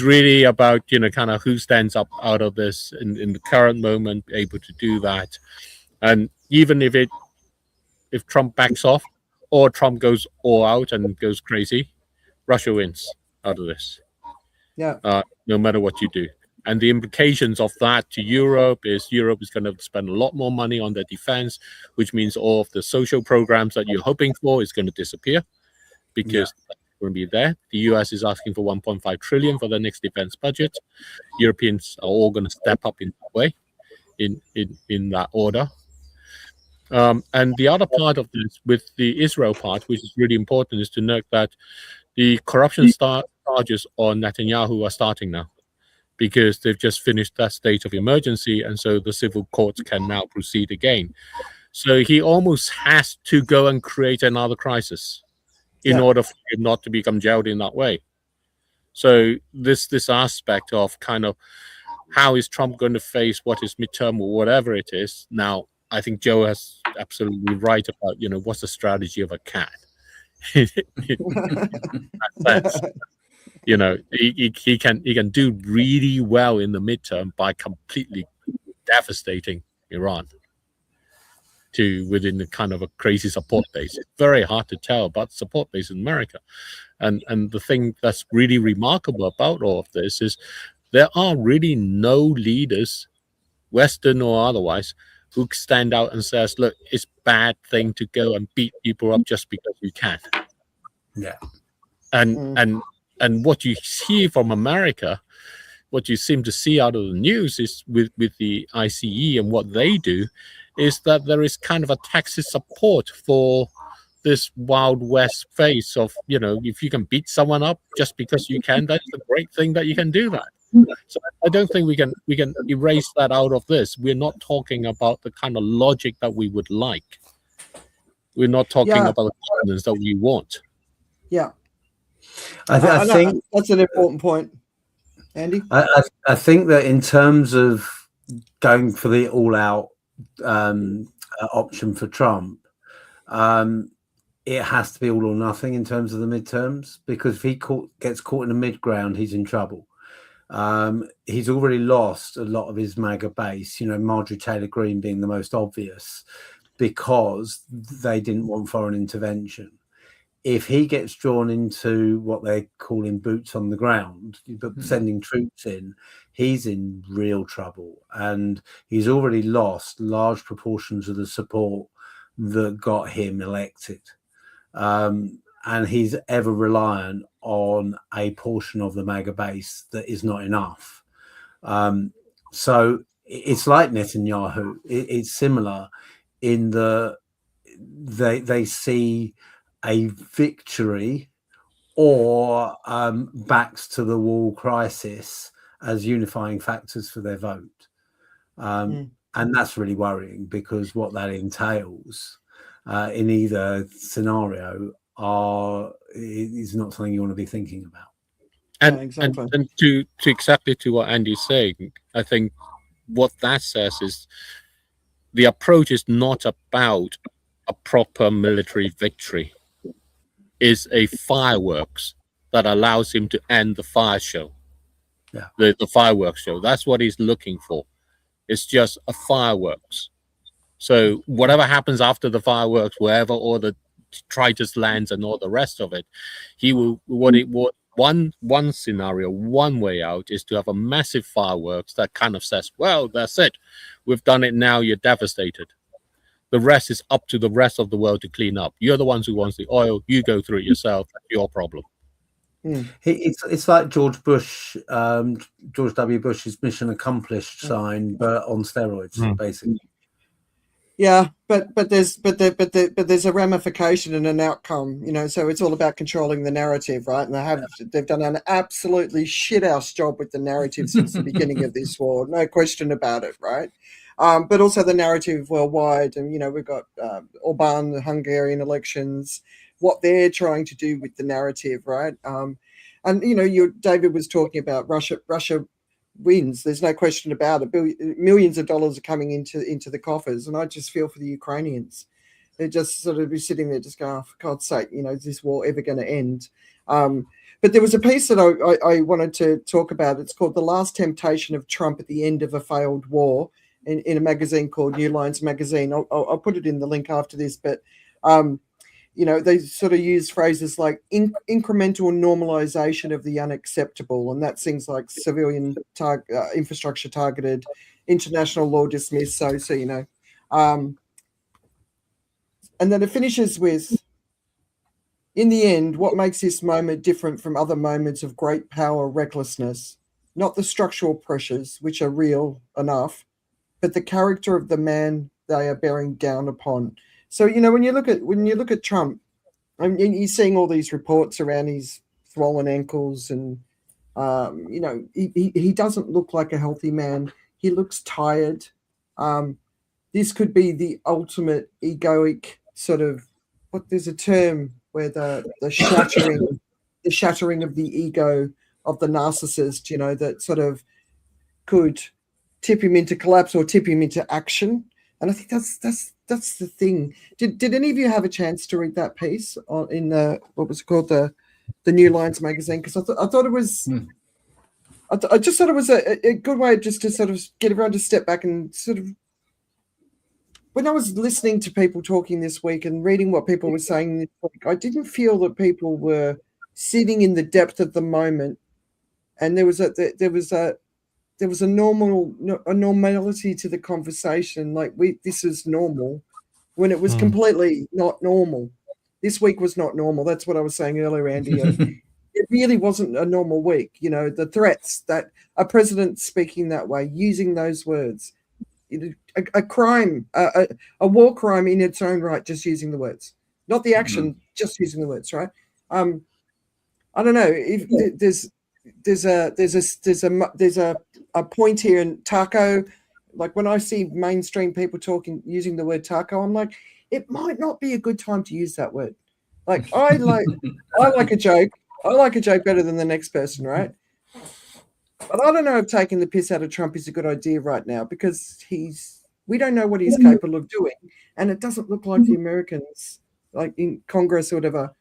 really about kind of who stands up out of this in the current moment, able to do that. And even if Trump backs off or Trump goes all out and goes crazy, Russia wins out of this. No matter what you do. And the implications of that to Europe is going to spend a lot more money on their defense, which means all of the social programs that you're hoping for is going to disappear because it's going to be there. The US is asking for 1.5 trillion for the next defense budget. Europeans are all going to step up in that way, in that order. And the other part of this, with the Israel part, which is really important, is to note that the corruption charges on Netanyahu are starting now. because they've just finished that state of emergency, and so the civil courts can now proceed again. So he almost has to go and create another crisis in order for him not to become jailed in that way. So this aspect of kind of how is Trump going to face what is midterm or whatever it is. Now, I think Joe has absolutely right about, what's the strategy of a cat. He can do really well in the midterm by completely devastating Iran to within the kind of a crazy support base. It's very hard to tell about support base in America. And the thing that's really remarkable about all of this is there are really no leaders, Western or otherwise, who stand out and says, look, it's a bad thing to go and beat people up just because you can. Yeah. And what you see from America, what you seem to see out of the news is with the ICE and what they do, is that there is kind of a Texas support for this Wild West face of, if you can beat someone up just because you can, that's a great thing that you can do that. So I don't think we can erase that out of this. We're not talking about the kind of logic that we would like. We're not talking about the governance that we want. Yeah. I think that's an important point, Andy. I think that in terms of going for the all-out option for Trump, it has to be all or nothing in terms of the midterms, because if he gets caught in the mid ground, he's in trouble. He's already lost a lot of his MAGA base, Marjorie Taylor Greene being the most obvious, because they didn't want foreign intervention. If he gets drawn into what they're calling boots on the ground, but sending troops in, he's in real trouble. And he's already lost large proportions of the support that got him elected. And he's ever reliant on a portion of the MAGA base that is not enough. So it's like Netanyahu. It's similar in the they see a victory or backs to the wall crisis as unifying factors for their vote. And that's really worrying, because what that entails in either scenario is not something you want to be thinking about. And to exactly to what Andy's saying, I think what that says is the approach is not about a proper military victory. Is a fireworks that allows him to end the fire show. Yeah. The fireworks show. That's what he's looking for. It's just a fireworks. So whatever happens after the fireworks, wherever all the Tritus lands and all the rest of it, he will one scenario, one way out is to have a massive fireworks that kind of says, well, that's it. We've done it now, you're devastated. The rest is up to the rest of the world to clean up. You're the ones who wants the oil. You go through it yourself. That's your problem. It's like George W. Bush's mission accomplished sign, but on steroids, basically. Yeah, but there's a ramification and an outcome, So it's all about controlling the narrative, right? And they've done an absolutely shit-house job with the narrative since the beginning of this war, no question about it, right? But also the narrative worldwide, and we've got Orban, the Hungarian elections, what they're trying to do with the narrative, right? And David was talking about Russia wins. There's no question about it. Millions of dollars are coming into the coffers, and I just feel for the Ukrainians. They're just sort of be sitting there, just going, oh, for God's sake, is this war ever going to end? But there was a piece that I wanted to talk about. It's called "The Last Temptation of Trump at the End of a Failed War." In a magazine called New Lines Magazine. I'll put it in the link after this, but they sort of use phrases like incremental normalization of the unacceptable, and that's things like civilian infrastructure targeted, international law dismissed. So and then it finishes with, in the end, what makes this moment different from other moments of great power recklessness, not the structural pressures, which are real enough, but the character of the man they are bearing down upon. So when you look at Trump, I mean, you're seeing all these reports around his swollen ankles and You know, he doesn't look like a healthy man. He looks tired. This could be the ultimate egoic sort of, there's a term where the shattering of the ego of the narcissist, you know, that sort of could tip him into collapse or tip him into action. And I think that's the thing. Did any of you have a chance to read that piece in the, what was it called, the New Lines magazine? Because I thought it was, I just thought it was a good way just to sort of get everyone to step back and sort of, when I was listening to people talking this week and reading what people were saying this week, I didn't feel that people were sitting in the depth of the moment, and there was a normality to the conversation. Like this is normal, when it was completely not normal. This week was not normal. That's what I was saying earlier, Andy. It really wasn't a normal week. You know, the threats that a president speaking that way, using those words. A crime, a war crime in its own right, just using the words, not the action, just using the words, right? I don't know if there's a point here in taco. Like when I see mainstream people using the word taco, I'm like, it might not be a good time to use that word. Like I like a joke. I like a joke better than the next person, right? But I don't know if taking the piss out of Trump is a good idea right now, because we don't know what he's capable of doing. And it doesn't look like the Americans, like in Congress or whatever,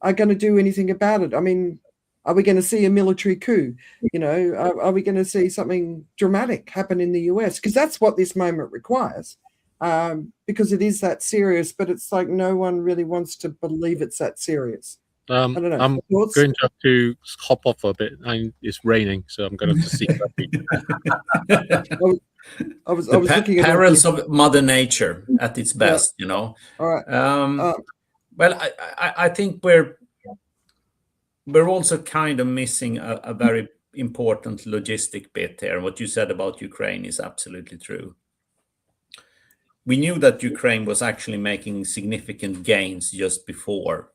are going to do anything about it. I mean, are we going to see a military coup? You know, are we going to see something dramatic happen in the US? Because that's what this moment requires, because it is that serious, but it's like no one really wants to believe it's that serious. I don't know. I'm going to have to hop off a bit. It's raining, so I'm going to have to see. I was looking at perils of Mother Nature at its best, you know. All right. Well, I think we're also kind of missing a very important logistic bit here. What you said about Ukraine is absolutely true. We knew that Ukraine was actually making significant gains just before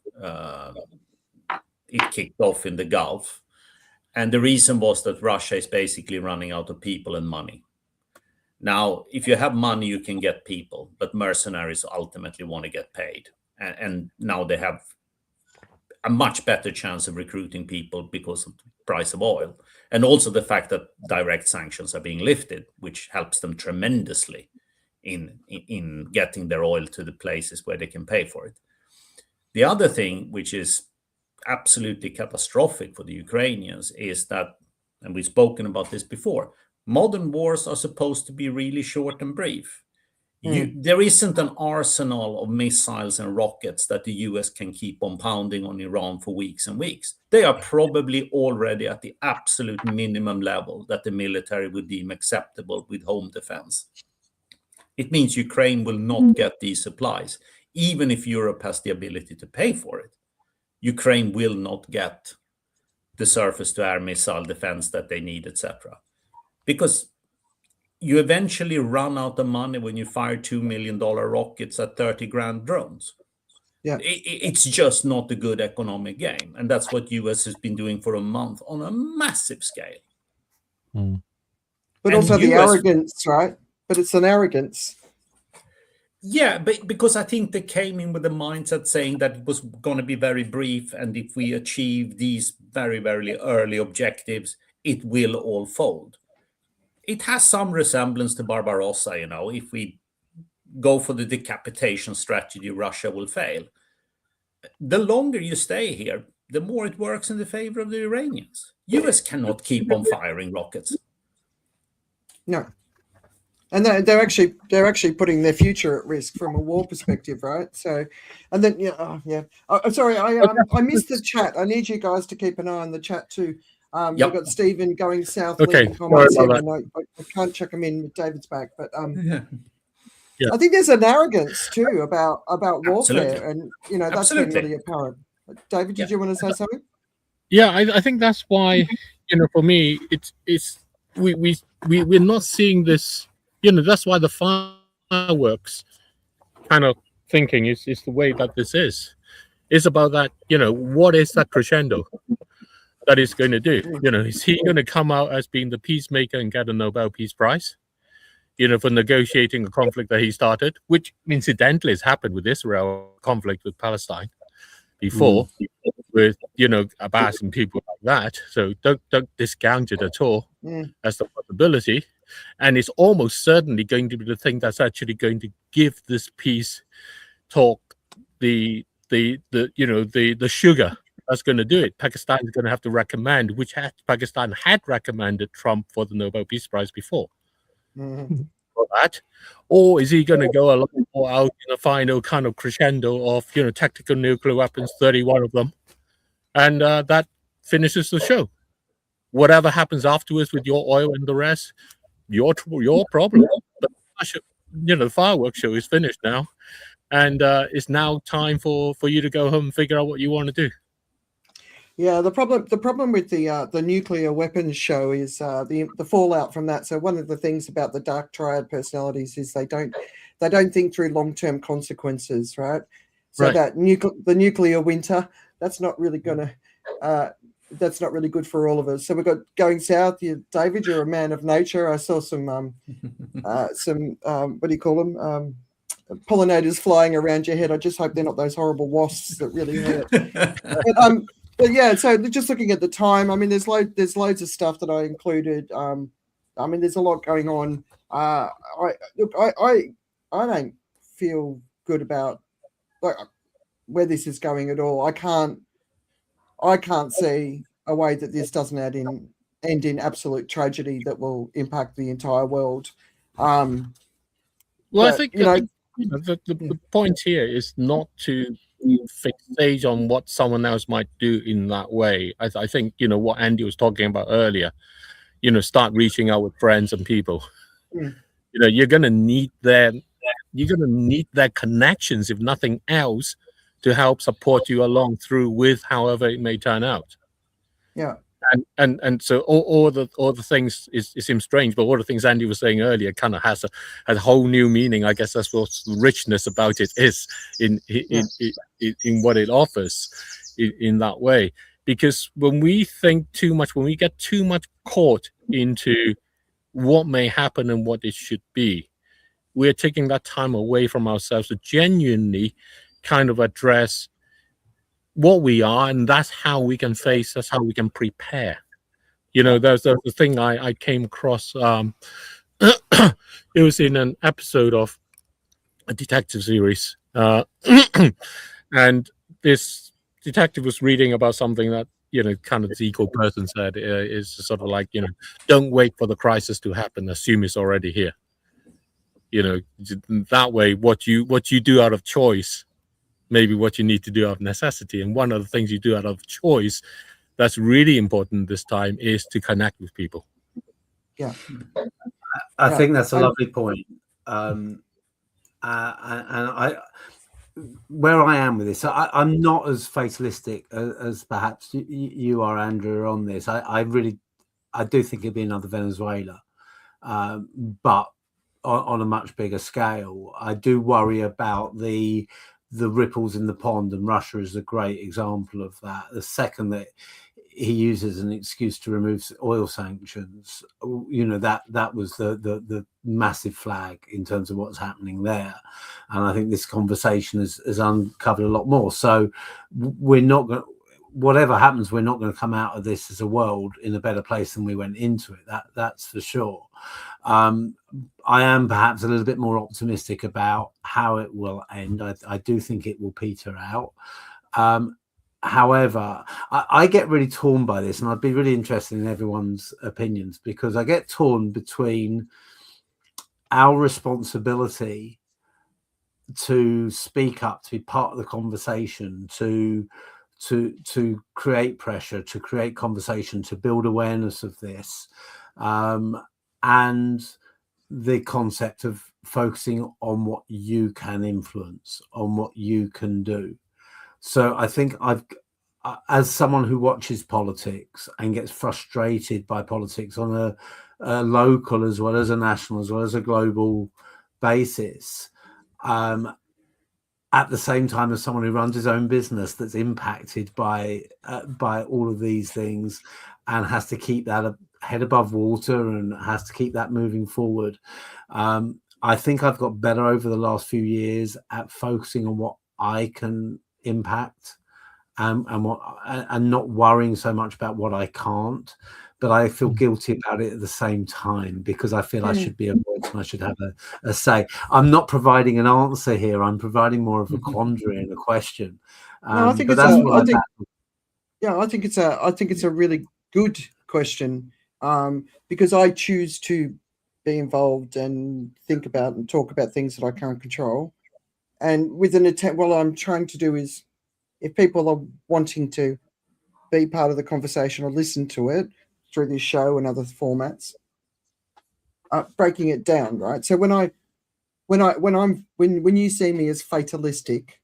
it kicked off in the Gulf. And the reason was that Russia is basically running out of people and money. Now, if you have money, you can get people, but mercenaries ultimately want to get paid. And now they have a much better chance of recruiting people because of the price of oil. And also the fact that direct sanctions are being lifted, which helps them tremendously in getting their oil to the places where they can pay for it. The other thing, which is absolutely catastrophic for the Ukrainians, is that, and we've spoken about this before, modern wars are supposed to be really short and brief. There isn't an arsenal of missiles and rockets that the US can keep on pounding on Iran for weeks and weeks. They are probably already at the absolute minimum level that the military would deem acceptable with home defense. It means Ukraine will not get these supplies. Even if Europe has the ability to pay for it, Ukraine will not get the surface-to-air missile defense that they need, etc. Because you eventually run out of money when you fire $2 million rockets at 30 grand drones. Yeah, it's just not a good economic game. And that's what US has been doing for a month on a massive scale. But also the arrogance, right? But it's an arrogance. Yeah, but because I think they came in with the mindset saying that it was going to be very brief, and if we achieve these very, very early objectives, it will all fold. It has some resemblance to Barbarossa, you know. If we go for the decapitation strategy, Russia will fail. The longer you stay here, the more it works in the favor of the Iranians. US cannot keep on firing rockets. No. And they're actually putting their future at risk from a war perspective, right? So, and then I'm sorry, I missed the chat. I need you guys to keep an eye on the chat too. We've got Stephen going south. Okay, comments here, and I can't check him in. David's back, but I think there's an arrogance too about warfare, Absolutely. and you know that's been really apparent. David, did you want to say something? Yeah, I think that's why, you know, for me, we're not seeing this. You know, that's why the fireworks kind of thinking is the way that this is. It's about that, you know, what is that crescendo? that he's going to do. Is he going to come out as being the peacemaker and get a Nobel Peace Prize? For negotiating a conflict that he started, which incidentally has happened with Israel conflict with Palestine before, with Abbas and people like that. So don't discount it at all as the possibility. And it's almost certainly going to be the thing that's actually going to give this peace talk the sugar that's going to do it. Pakistan is going to have to recommend, Pakistan had recommended Trump for the Nobel Peace Prize before. For that, or is he going to go a lot more out in a final kind of crescendo of tactical nuclear weapons, 31 of them, and that finishes the show. Whatever happens afterwards with your oil and the rest, your problem. But the fireworks show is finished now, and it's now time for you to go home and figure out what you want to do. Yeah, the problem with the nuclear weapons show is the fallout from that. So one of the things about the dark triad personalities is they don't think through long-term consequences, right? So that the nuclear winter, that's not really good for all of us. So we've got going south. David, you're a man of nature. I saw some what do you call them? Pollinators flying around your head. I just hope they're not those horrible wasps that really hurt. But yeah, so just looking at the time, I mean, there's loads of stuff that I included. I mean, there's a lot going on. I don't feel good about where this is going at all. I can't see a way that this doesn't end in absolute tragedy that will impact the entire world. I think the point here is not to fixate on what someone else might do in that way. I think what Andy was talking about earlier. Start reaching out with friends and people. You're gonna need their connections, if nothing else, to help support you along through with however it may turn out. Yeah. And so all the things it seems strange, but all the things Andy was saying earlier kind of has a whole new meaning. I guess that's what the richness about it is in what it offers in that way. Because when we think too much, when we get too much caught into what may happen and what it should be, we're taking that time away from ourselves to genuinely kind of address what we are, and that's how we can face, that's how we can prepare. There's the thing I came across. It was in an episode of a detective series, and this detective was reading about something that kind of the equal person said is sort of like don't wait for the crisis to happen, assume it's already here. That way what you do out of choice, maybe what you need to do out of necessity. And one of the things you do out of choice that's really important this time is to connect with people. Yeah. I think that's a lovely point. And where I am with this, I'm not as fatalistic as perhaps you are, Andrew, on this. I do think it'd be another Venezuela, but on a much bigger scale. I do worry about the ripples in the pond, and Russia is a great example of that. The second that he uses an excuse to remove oil sanctions, that was the massive flag in terms of what's happening there. And I think this conversation has uncovered a lot more. So we're not going, whatever happens, we're not going to come out of this as a world in a better place than we went into it. That's for sure. I am perhaps a little bit more optimistic about how it will end. I do think it will peter out. However, I get really torn by this, and I'd be really interested in everyone's opinions, because I get torn between our responsibility to speak up, to be part of the conversation, to create pressure, to create conversation, to build awareness of this, and the concept of focusing on what you can influence, on what you can do. So I think as someone who watches politics and gets frustrated by politics on a local as well as a national as well as a global basis, at the same time as someone who runs his own business that's impacted by all of these things and has to keep that head above water and has to keep that moving forward. I think I've got better over the last few years at focusing on what I can impact and not worrying so much about what I can't. But I feel guilty about it at the same time because I feel I should be a voice and I should have a say. I'm not providing an answer here. I'm providing more of a quandary and a question. No, I think but it's that's a, what I think, I'm yeah, I think it's a really good question because I choose to be involved and think about and talk about things that I can't control. And with an attempt, what I'm trying to do is, if people are wanting to be part of the conversation or listen to it through this show and other formats, breaking it down, right? So when you see me as fatalistic,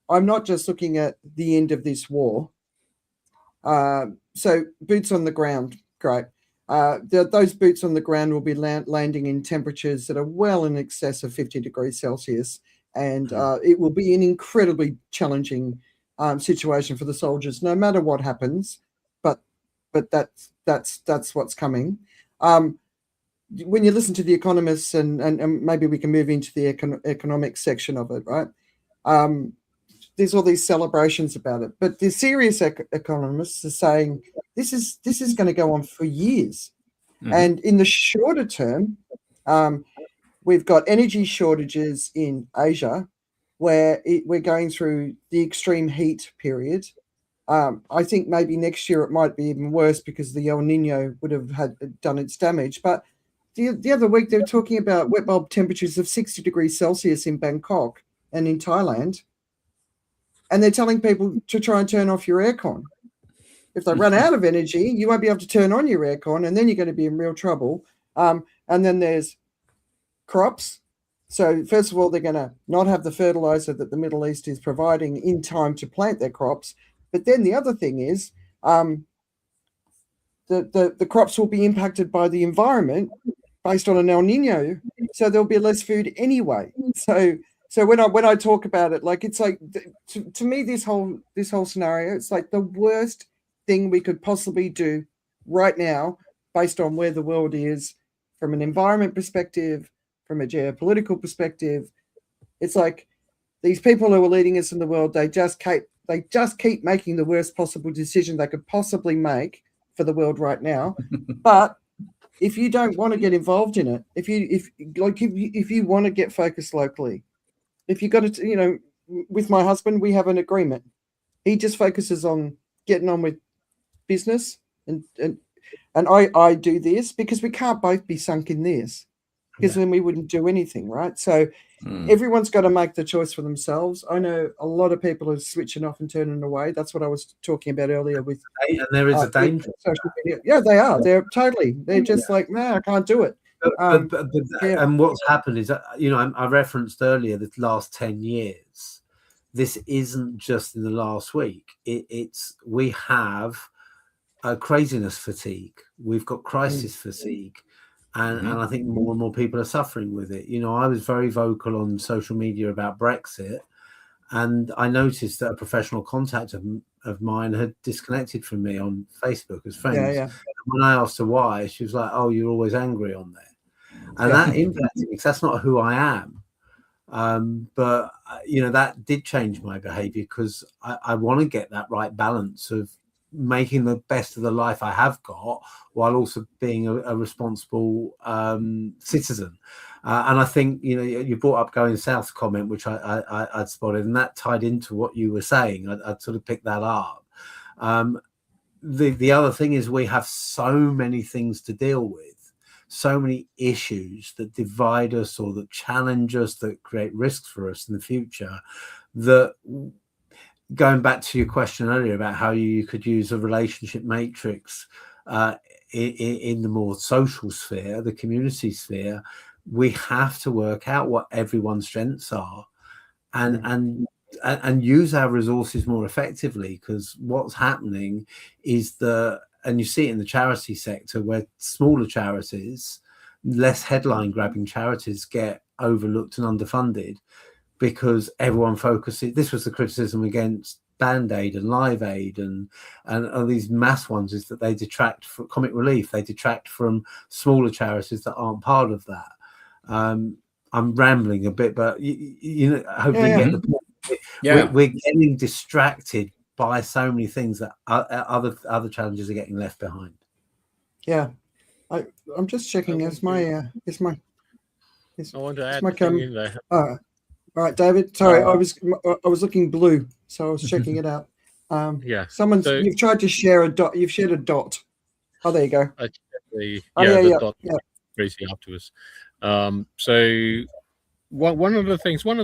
I'm not just looking at the end of this war. So boots on the ground, great. Those boots on the ground will be landing in temperatures that are well in excess of 50 degrees Celsius, and it will be an incredibly challenging situation for the soldiers, no matter what happens. But that's what's coming. When you listen to the economists, and maybe we can move into the economic section of it, right? There's all these celebrations about it, but the serious economists are saying this is going to go on for years. And in the shorter term, we've got energy shortages in Asia, where we're going through the extreme heat period. I think maybe next year it might be even worse because the El Nino would have done its damage. But the other week they were talking about wet bulb temperatures of 60 degrees Celsius in Bangkok and in Thailand. And they're telling people to try and turn off your aircon. If they run out of energy, you won't be able to turn on your aircon, and then you're going to be in real trouble. And then there's crops. So first of all, they're going to not have the fertilizer that the Middle East is providing in time to plant their crops. But then the other thing is the crops will be impacted by the environment based on an El Nino. So there'll be less food anyway. So when I talk about it, like, it's like, to me, this whole scenario, it's like the worst thing we could possibly do right now, based on where the world is from an environment perspective, from a geopolitical perspective. It's like these people who are leading us in the world, they just keep making the worst possible decision they could possibly make for the world right now. But if you don't want to get involved in it, if you want to get focused locally, if you got to, with my husband, we have an agreement. He just focuses on getting on with business, and I do this because we can't both be sunk in this, because then we wouldn't do anything, right? So everyone's got to make the choice for themselves. I know a lot of people are switching off and turning away. That's what I was talking about earlier with. And there is a danger. Social media. Yeah, they are. They're just like, no, I can't do it. And what's happened is that, I referenced earlier the last 10 years. This isn't just in the last week. We have a craziness fatigue. We've got crisis fatigue. And I think more and more people are suffering with it. I was very vocal on social media about Brexit, and I noticed that a professional contact of mine had disconnected from me on Facebook as friends. Yeah. When I asked her why, she was like, "Oh, you're always angry on there." And that impacted me, because that's not who I am. But that did change my behavior, because I want to get that right balance of making the best of the life I have got, while also being a responsible citizen. And I think, you brought up going south comment, which I'd spotted, and that tied into what you were saying. I'd sort of picked that up. The other thing is, we have so many things to deal with, so many issues that divide us or that challenge us, that create risks for us in the future, that, going back to your question earlier about how you could use a relationship matrix in the more social sphere, the community sphere, we have to work out what everyone's strengths are and use our resources more effectively. Because what's happening is and you see it in the charity sector, where smaller charities, less headline grabbing charities, get overlooked and underfunded, because everyone focuses. This was the criticism against Band-Aid and Live Aid and these mass ones, is that they detract from Comic Relief. They detract from smaller charities that aren't part of that. I'm rambling a bit, but you know, hopefully get the point. Yeah. We're getting distracted by so many things that other challenges are getting left behind. Yeah, I'm just checking. Is my I want to add my thing in there. all right, David. Sorry, I was looking blue, so I was checking it out. Yeah. You've tried to share a dot. You've shared a dot. Oh, there you go. The dot crazy afterwards. So one of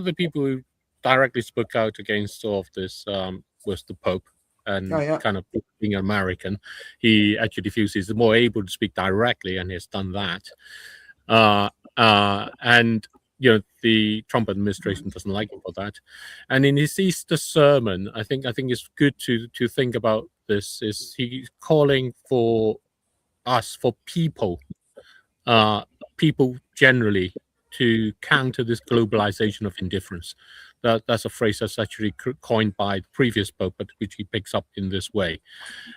the people who directly spoke out against all of this was the Pope, and kind of being American, he actually feels he's more able to speak directly, and he has done that. And you know, the Trump administration doesn't like him for that. And in his Easter sermon, I think it's good to think about this. Is he's calling for us, for people generally, to counter this globalization of indifference. That's a phrase that's actually coined by the previous Pope, but which he picks up in this way.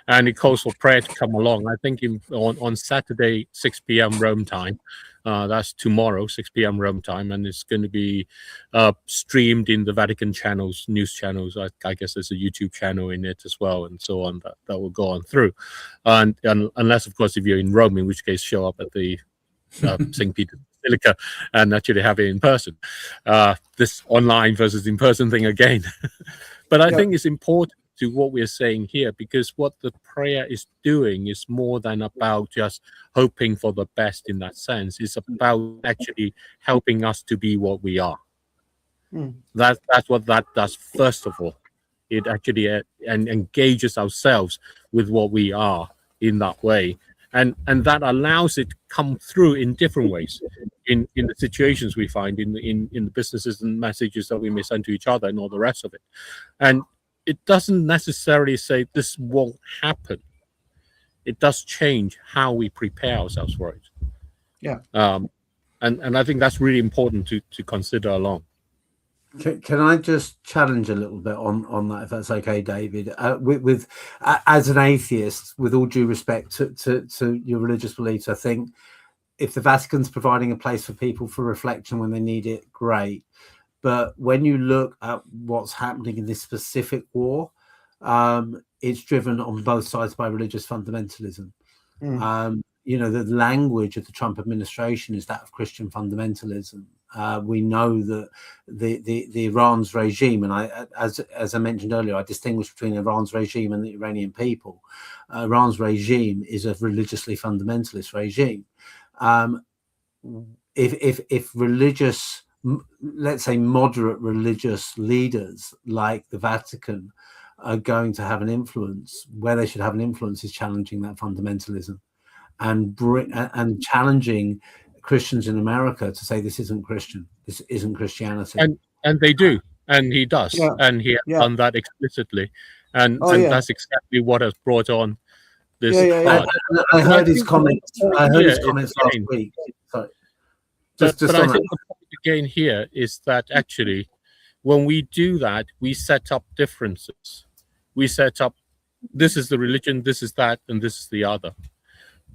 And he calls for prayer to come along. I think on Saturday, 6 p.m. Rome time, that's tomorrow, 6 p.m. Rome time, and it's going to be streamed in the Vatican channels, news channels. I guess there's a YouTube channel in it as well, and so on, that will go on through. And unless, of course, if you're in Rome, in which case show up at the St. Peter's Basilica and actually have it in person. This online versus in-person thing again. But I think it's important to what we're saying here, because what the prayer is doing is more than about just hoping for the best in that sense. It's about actually helping us to be what we are. That's what that does. First of all, it actually engages ourselves with what we are in that way. And that allows it to come through in different ways in the situations we find in the businesses and messages that we may send to each other and all the rest of it. And it doesn't necessarily say this won't happen. It does change how we prepare ourselves for it. Yeah. And I think that's really important to consider along. Can I just challenge a little bit on that, if that's okay, David? With as an atheist, with all due respect to your religious beliefs, I think if the Vatican's providing a place for people for reflection when they need it, great. But when you look at what's happening in this specific war, it's driven on both sides by religious fundamentalism. You know, the language of the Trump administration is that of Christian fundamentalism. We know that the Iran's regime, and as I mentioned earlier, I distinguish between Iran's regime and the Iranian people. Iran's regime is a religiously fundamentalist regime. If religious, let's say moderate religious leaders like the Vatican are going to have an influence, where they should have an influence is challenging that fundamentalism and challenging Christians in America to say this isn't Christian, this isn't Christianity. And they do, and he does, and he has done that explicitly, and that's exactly what has brought on this. I heard his comments. I heard his comments last week. Sorry. But I think the point again here is that actually, when we do that, we set up differences. We set up, this is the religion, this is that, and this is the other.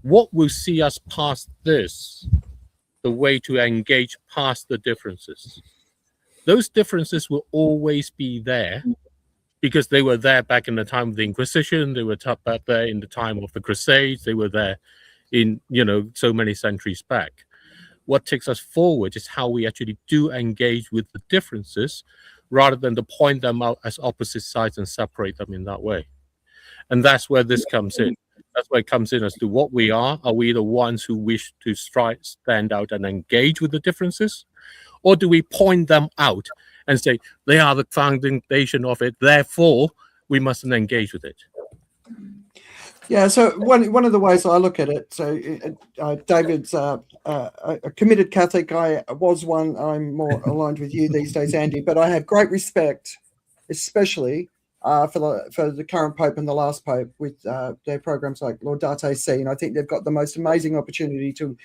What will see us past this? The way to engage past the differences. Those differences will always be there because they were there back in the time of the Inquisition. They were back there in the time of the Crusades. They were there in, so many centuries back. What takes us forward is how we actually do engage with the differences rather than to point them out as opposite sides and separate them in that way. And that's where this comes in. That's where it comes in as to what we are. Are we the ones who wish to stand out and engage with the differences? Or do we point them out and say, they are the foundation of it, therefore we mustn't engage with it? Yeah, so one of the ways I look at it, so David's a committed Catholic. I was one. I'm more aligned with you these days, Andy, but I have great respect, especially for the current Pope and the last Pope with their programs like Laudate Si, and I think they've got the most amazing opportunity to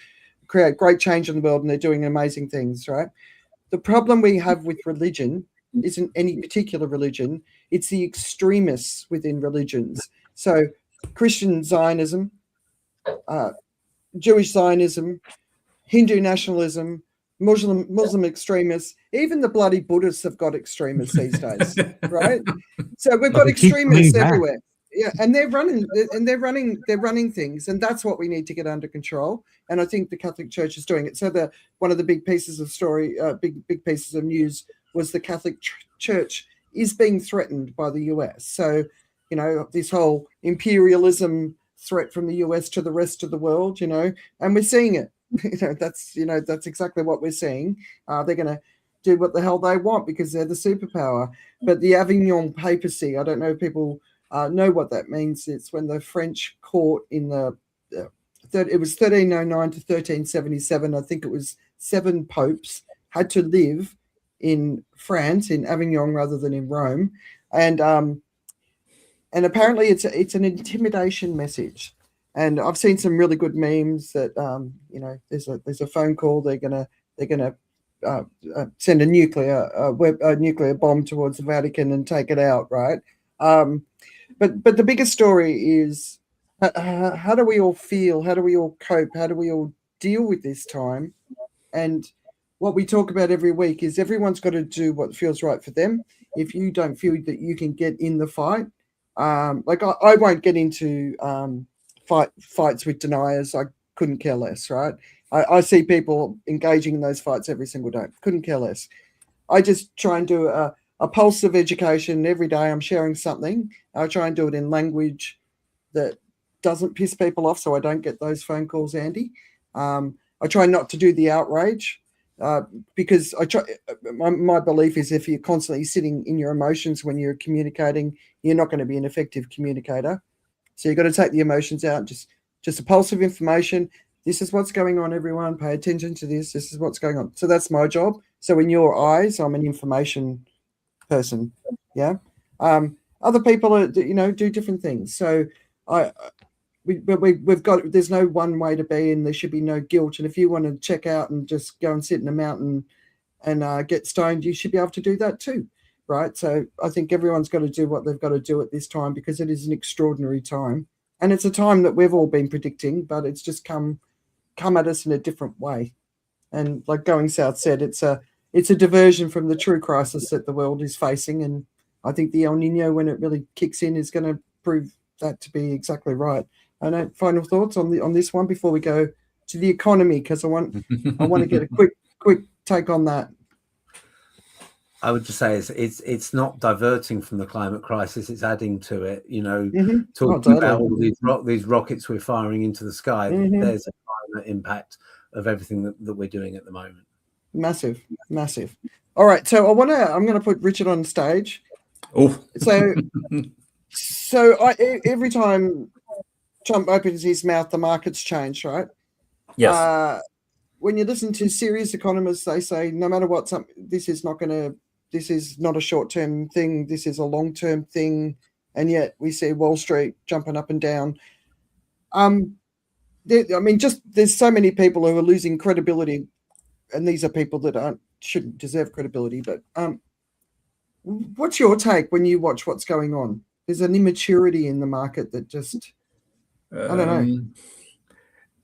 create great change in the world, and they're doing amazing things, right? the problem we have with religion isn't any particular religion, it's the extremists within religions. So Christian Zionism, Jewish Zionism, Hindu nationalism, Muslim extremists, even the bloody Buddhists have got extremists these days, right? So we've got extremists everywhere. Yeah, and they're running things, and that's what we need to get under control. And I think the Catholic Church is doing it. So one of the big pieces of story, big pieces of news was the Catholic Church is being threatened by the US. So, you know, this whole imperialism threat from the US to the rest of the world, you know, and we're seeing it. That's exactly what we're seeing. They're going to do what the hell they want because they're the superpower. But the Avignon papacy, I don't know if people know what that means. It's when the French court in it was 1309 to 1377. I think it was 7 popes had to live in France, in Avignon, rather than in Rome, and apparently it's an intimidation message. And I've seen some really good memes that there's a phone call. They're gonna send a nuclear bomb towards the Vatican and take it out, right? But the biggest story is how do we all feel? How do we all cope? How do we all deal with this time? And what we talk about every week is everyone's got to do what feels right for them. If you don't feel that you can get in the fight, like I won't get into fights with deniers. I couldn't care less, right? I see people engaging in those fights every single day. Couldn't care less. I just try and do a pulse of education every day. I'm sharing something. I try and do it in language that doesn't piss people off, so I don't get those phone calls, Andy. I try not to do the outrage because my belief is if you're constantly sitting in your emotions when you're communicating, you're not going to be an effective communicator. So you've got to take the emotions out. Just a pulse of information. This is what's going on, everyone. Pay attention to this. This is what's going on. So that's my job. So in your eyes, I'm an information person. Yeah. Other people do different things. So we've got, there's no one way to be, and there should be no guilt. And if you want to check out and just go and sit in a mountain and get stoned, you should be able to do that too. Right. So I think everyone's got to do what they've got to do at this time because it is an extraordinary time. And it's a time that we've all been predicting, but it's just come at us in a different way. And like Going South said, it's a diversion from the true crisis that the world is facing. And I think the El Nino, when it really kicks in, is going to prove that to be exactly right. I know. Final thoughts on this one before we go to the economy, because I want to get a quick take on that. I would just say it's not diverting from the climate crisis; it's adding to it. You know, talking about all these rockets we're firing into the sky. There's a climate impact of everything that we're doing at the moment. Massive. All right, so I'm going to put Richard on stage. Oh, so every time Trump opens his mouth, the markets change, right? Yes. When you listen to serious economists, they say no matter what, this is not a short-term thing. This is a long-term thing, and yet we see Wall Street jumping up and down. There's so many people who are losing credibility, and these are people that shouldn't deserve credibility. But what's your take when you watch what's going on? There's an immaturity in the market that just I don't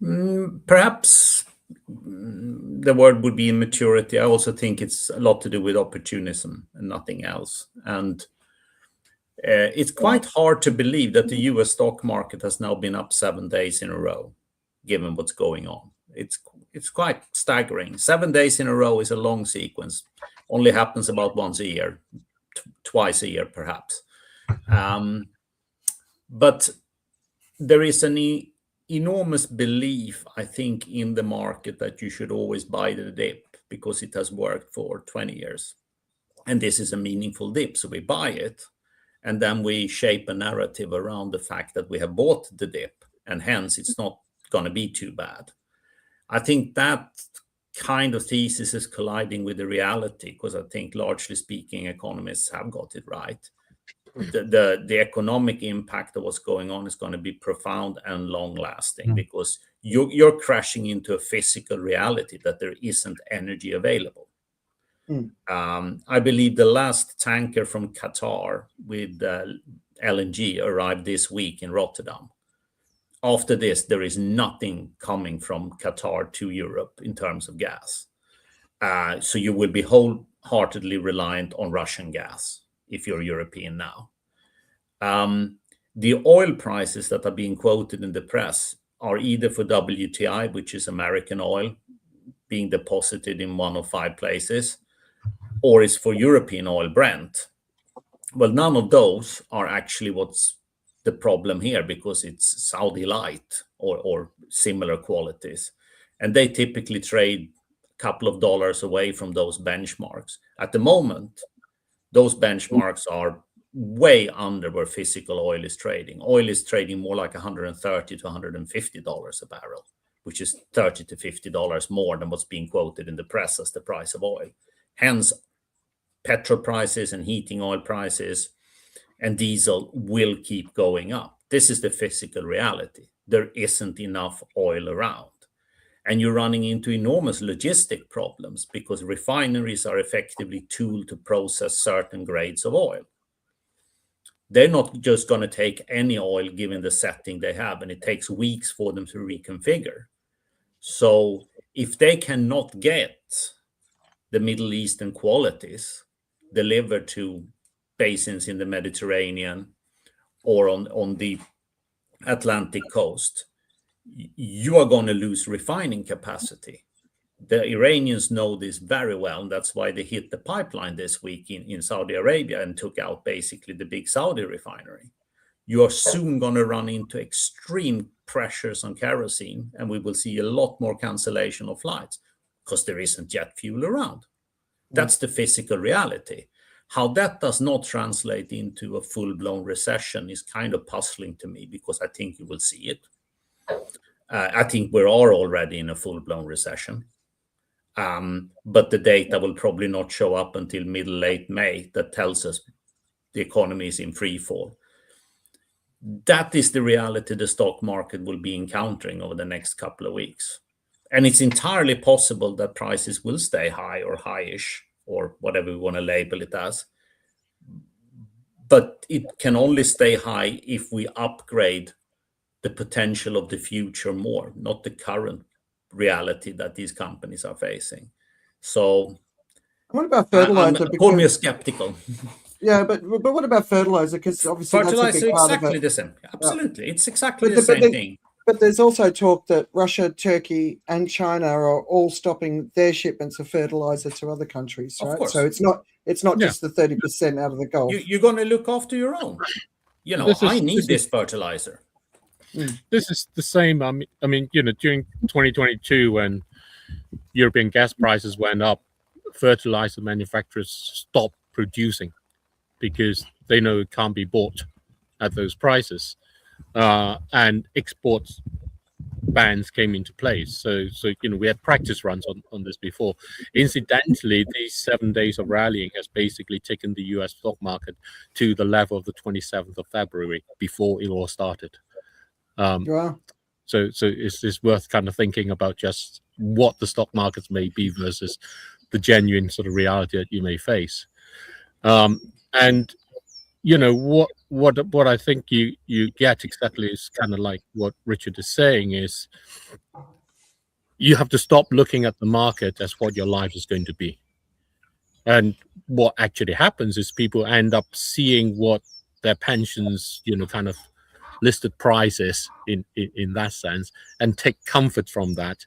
know. Perhaps the word would be immaturity. I also think it's a lot to do with opportunism and nothing else. And it's quite hard to believe that the US stock market has now been up 7 days in a row, given what's going on. It's quite staggering. 7 days in a row is a long sequence. Only happens about once a year, twice a year, perhaps. But there is an enormous belief, I think, in the market that you should always buy the dip because it has worked for 20 years. And this is a meaningful dip, so we buy it. And then we shape a narrative around the fact that we have bought the dip, and hence it's not going to be too bad. I think that kind of thesis is colliding with the reality, because I think, largely speaking, economists have got it right. The economic impact of what's going on is going to be profound and long-lasting, because you're crashing into a physical reality that there isn't energy available. I believe the last tanker from Qatar with LNG arrived this week in Rotterdam. After this, there is nothing coming from Qatar to Europe in terms of gas. So you will be wholeheartedly reliant on Russian gas if you're European now. The oil prices that are being quoted in the press are either for WTI, which is American oil, being deposited in one of 5 places, or is for European oil, Brent. Well, none of those are actually what's the problem here, because it's Saudi light or similar qualities. And they typically trade a couple of dollars away from those benchmarks. At the moment, those benchmarks are way under where physical oil is trading. Oil is trading more like $130 to $150 a barrel, which is $30 to $50 more than what's being quoted in the press as the price of oil. Hence, petrol prices and heating oil prices and diesel will keep going up. This is the physical reality. There isn't enough oil around. And you're running into enormous logistic problems because refineries are effectively tooled to process certain grades of oil. They're not just going to take any oil given the setting they have, and it takes weeks for them to reconfigure. So if they cannot get the Middle Eastern qualities delivered to basins in the Mediterranean or on the Atlantic coast, you are going to lose refining capacity. The Iranians know this very well, and that's why they hit the pipeline this week in Saudi Arabia and took out basically the big Saudi refinery. You are soon going to run into extreme pressures on kerosene, and we will see a lot more cancellation of flights because there isn't jet fuel around. That's the physical reality. How that does not translate into a full-blown recession is kind of puzzling to me, because I think you will see it. I think we are already in a full-blown recession. But the data will probably not show up until late May that tells us the economy is in free fall. That is the reality the stock market will be encountering over the next couple of weeks. And it's entirely possible that prices will stay high or high-ish, or whatever we want to label it as. But it can only stay high if we upgrade the potential of the future more, not the current reality that these companies are facing. So what about fertilizer? Call me a skeptical. Yeah, but what about fertilizer? Because obviously fertilizer, that's a big exactly part of it. the same. Absolutely, it's exactly the same thing. But there's also talk that Russia, Turkey, and China are all stopping their shipments of fertilizer to other countries, right? Of course. So it's not just the 30% out of the Gulf. You're going to look after your own. You know, I need this fertilizer. This is the same. I mean, you know, during 2022, when European gas prices went up, fertilizer manufacturers stopped producing because they know it can't be bought at those prices. And exports bans came into place. So you know, we had practice runs on this before. Incidentally, these 7 days of rallying has basically taken the US stock market to the level of the 27th of February before it all started. So it's worth kind of thinking about just what the stock markets may be versus the genuine sort of reality that you may face. And you know, what I think you get exactly is kind of like what Richard is saying is you have to stop looking at the market as what your life is going to be. And what actually happens is people end up seeing what their pensions, you know, kind of listed prices in that sense, and take comfort from that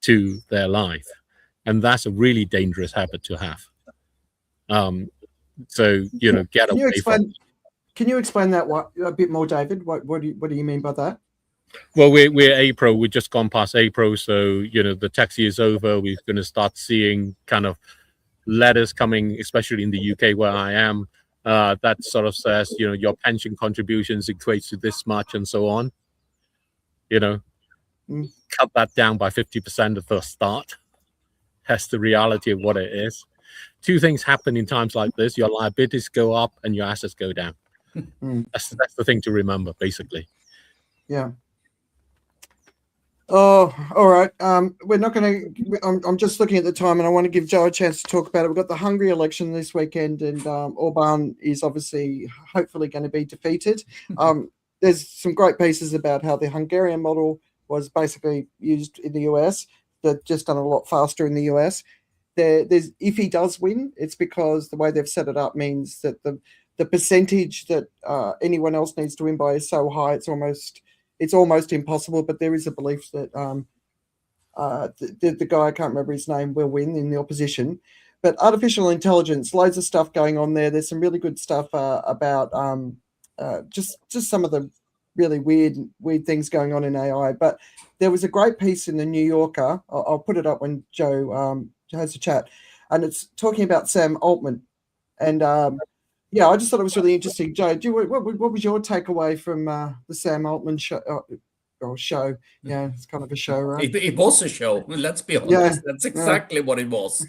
to their life. And that's a really dangerous habit to have. So, you know, get away from it. Can you explain that a bit more, David? What do you mean by that? Well, we're April. We've just gone past April, so you know the tax year is over. We're going to start seeing kind of letters coming, especially in the UK where I am, that sort of says, you know, your pension contributions equates to this much and so on. You know, cut that down by 50% at the start. That's the reality of what it is. Two things happen in times like this: your liabilities go up and your assets go down. That's the thing to remember, basically. Yeah. Oh, all right. We're not going to. I'm just looking at the time, and I want to give Joe a chance to talk about it. We've got the Hungary election this weekend, and Orban is obviously, hopefully, going to be defeated. There's some great pieces about how the Hungarian model was basically used in the US. They're just done a lot faster in the US. There's if he does win, it's because the way they've set it up means that the percentage that anyone else needs to win by is so high, it's almost impossible. But there is a belief that the guy, I can't remember his name, will win in the opposition. But artificial intelligence, loads of stuff going on there. There's some really good stuff about just some of the really weird things going on in AI. But there was a great piece in the New Yorker. I'll put it up when Joe has a chat, and it's talking about Sam Altman. And yeah, I just thought it was really interesting. Joe, what was your takeaway from the Sam Altman show? Show, yeah, it's kind of a show, right? It was a show. Let's be honest. Yeah, That's exactly what it was.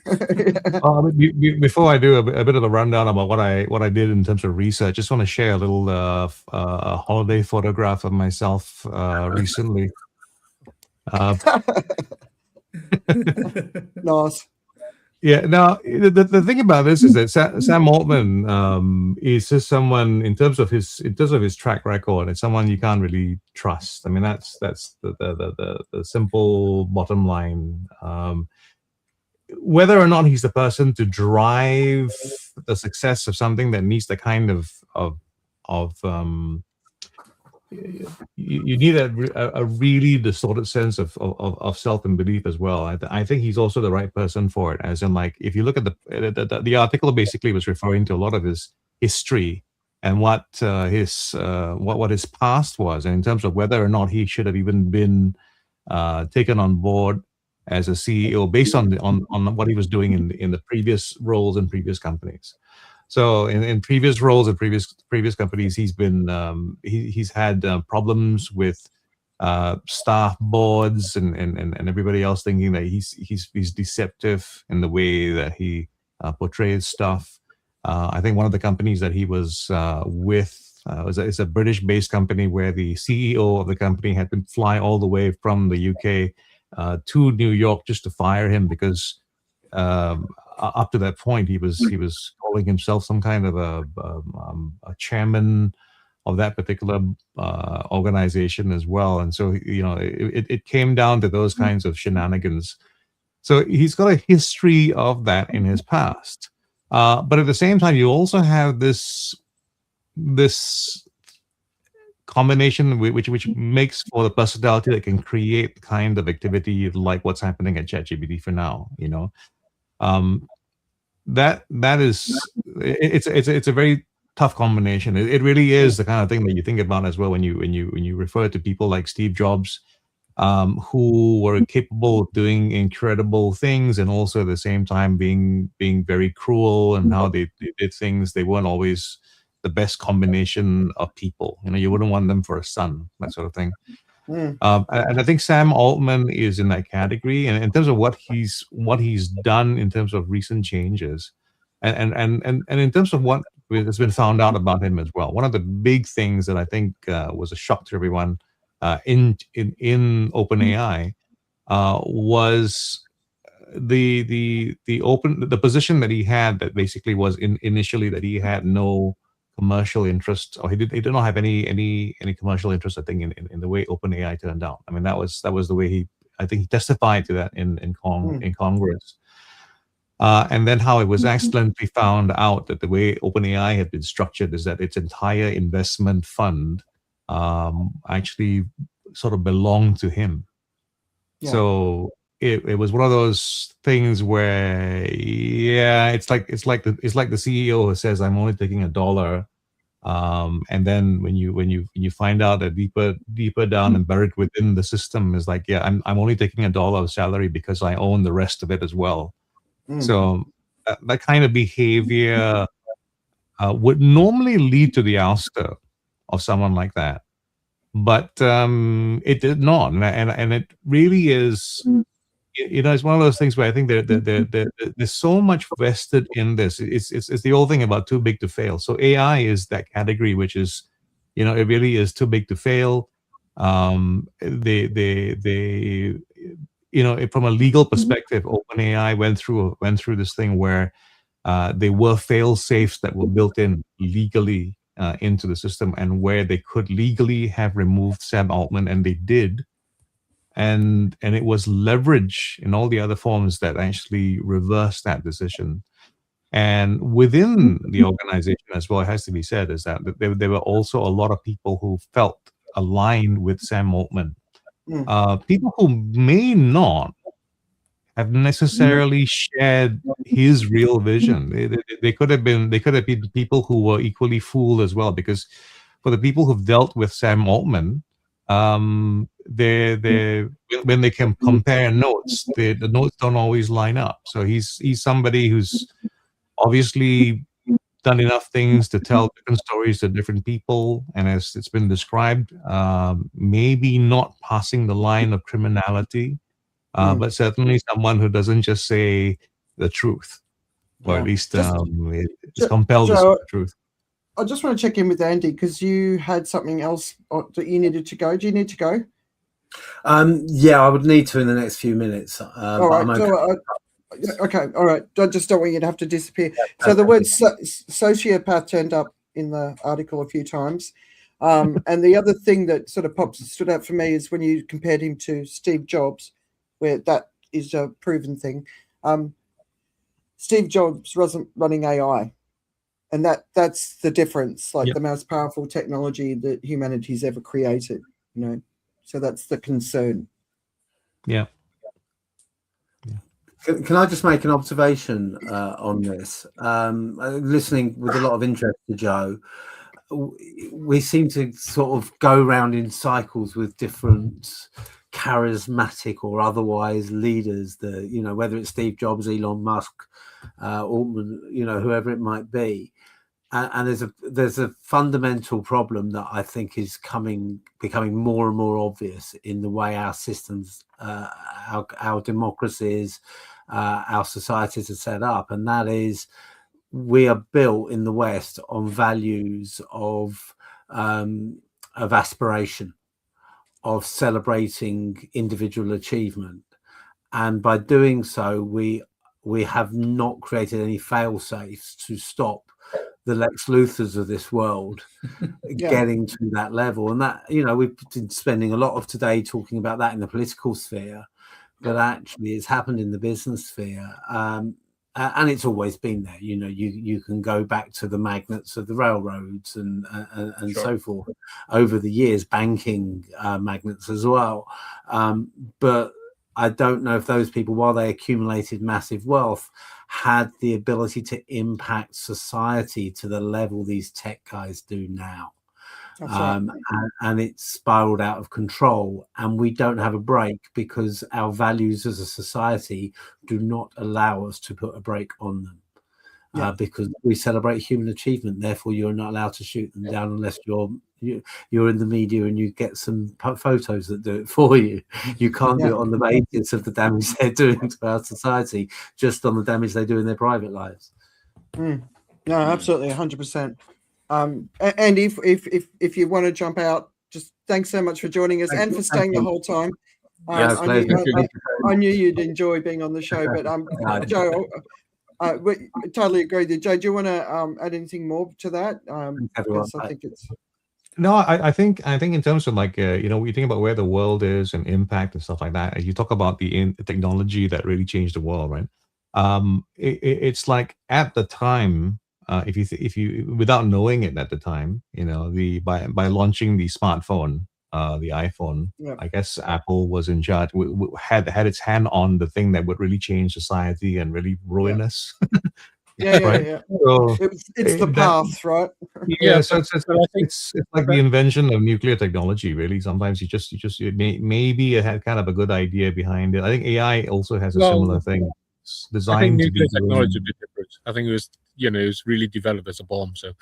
Before I do a bit of a rundown about what I did in terms of research, just want to share a little holiday photograph of myself recently. Nice. Yeah. Now, the thing about this is that Sam Altman is just someone in terms of his track record. It's someone you can't really trust. I mean, that's the simple bottom line. Whether or not he's the person to drive the success of something that needs the kind of you need a really distorted sense of self and belief as well. I think he's also the right person for it. As in, like, if you look at the article, basically was referring to a lot of his history and what his past was, and in terms of whether or not he should have even been taken on board as a CEO based on what he was doing in the previous roles in previous companies. So in previous roles in previous companies, he's been he's had problems with staff boards and everybody else thinking that he's deceptive in the way that he portrays stuff. I think one of the companies that he was with is a British-based company where the CEO of the company had to fly all the way from the UK to New York just to fire him because up to that point he was calling himself some kind of a chairman of that particular organization as well. And so, you know, it came down to those kinds of shenanigans. So he's got a history of that in his past. But at the same time, you also have this combination which makes for the personality that can create the kind of activity like what's happening at ChatGPT for now. You know, that is it's a very tough combination. It really is the kind of thing that you think about as well when you refer to people like Steve Jobs, who were capable of doing incredible things and also at the same time being very cruel, and how they did things. They weren't always the best combination of people. You know, you wouldn't want them for a son, that sort of thing. And I think Sam Altman is in that category. And in terms of what he's done in terms of recent changes, and in terms of what has been found out about him as well. One of the big things that I think was a shock to everyone in OpenAI was the position that he had, that basically was initially that he had no commercial interest, or he did not have any commercial interest, I think, in the way OpenAI turned out. I mean, that was the way I think he testified to that in Congress. And then how it was accidentally found out that the way OpenAI had been structured is that its entire investment fund actually sort of belonged to him. Yeah. So it was one of those things where, yeah, it's like the CEO who says, I'm only taking $1, and then when you find out that deeper down and buried within the system is like, yeah, I'm only taking $1 of salary because I own the rest of it as well. So that kind of behavior would normally lead to the ouster of someone like that, but it did not, and it really is. You know, it's one of those things where I think there's so much vested in this. It's the old thing about too big to fail. So AI is that category, which is, you know, it really is too big to fail. They from a legal perspective, OpenAI went through this thing where they were fail safes that were built in legally into the system, and where they could legally have removed Sam Altman, and they did. And it was leverage in all the other forms that actually reversed that decision. And within the organization as well, it has to be said, is that there were also a lot of people who felt aligned with Sam Altman. People who may not have necessarily shared his real vision. They could have been people who were equally fooled as well, because for the people who've dealt with Sam Altman, when they can compare notes, the notes don't always line up. So he's somebody who's obviously done enough things to tell different stories to different people, and as it's been described, maybe not passing the line of criminality, but certainly someone who doesn't just say the truth, or at least is compelled to say the truth. I just want to check in with Andy, because you had something else that you needed to go. Do you need to go? Yeah, I would need to in the next few minutes. All right. Okay. All right. I just don't want you to have to disappear. So the word sociopath turned up in the article a few times. And the other thing that sort of stood out for me is when you compared him to Steve Jobs, where that is a proven thing. Steve Jobs wasn't running AI. And that's the difference, like the most powerful technology that humanity's ever created, So that's the concern. Yeah. Can I just make an observation on this? Listening with a lot of interest to Joe, we seem to sort of go around in cycles with different charismatic or otherwise leaders, whether it's Steve Jobs, Elon Musk, Altman, whoever it might be. And there's a fundamental problem that I think is becoming more and more obvious in the way our systems, our democracies, our societies are set up, and that is we are built in the West on values of aspiration, of celebrating individual achievement, and by doing so, we have not created any fail safes to stop the Lex Luthors of this world getting to that level. And that, we've been spending a lot of today talking about that in the political sphere, but actually it's happened in the business sphere. And it's always been there. You can go back to the magnets of the railroads and so forth over the years, banking magnets as well. But I don't know if those people, while they accumulated massive wealth, had the ability to impact society to the level these tech guys do now. And it's spiraled out of control, and we don't have a break because our values as a society do not allow us to put a break on them. Because we celebrate human achievement, therefore you're not allowed to shoot them down unless you're in the media and you get some photos that do it for you. You can't do it on the basis of the damage they're doing to our society, just on the damage they do in their private lives. No, absolutely, 100%. And if you want to jump out, just thanks so much for joining us and for staying the whole time. I knew you'd enjoy being on the show, but Joe, we totally agree with you. Joe, do you want to add anything more to that? I think it's... No, I think in terms of when you think about where the world is and impact and stuff like that, you talk about the technology that really changed the world, right? It's like at the time, if you without knowing it at the time, by launching the smartphone, the iPhone, I guess Apple was in charge, had its hand on the thing that would really change society and really ruin us. Yeah. So it's the path, right? So it's like the invention of nuclear technology. Really, sometimes maybe it had kind of a good idea behind it. I think AI also has a similar thing. It's designed to be nuclear technology would be different. I think it was really developed as a bomb. So,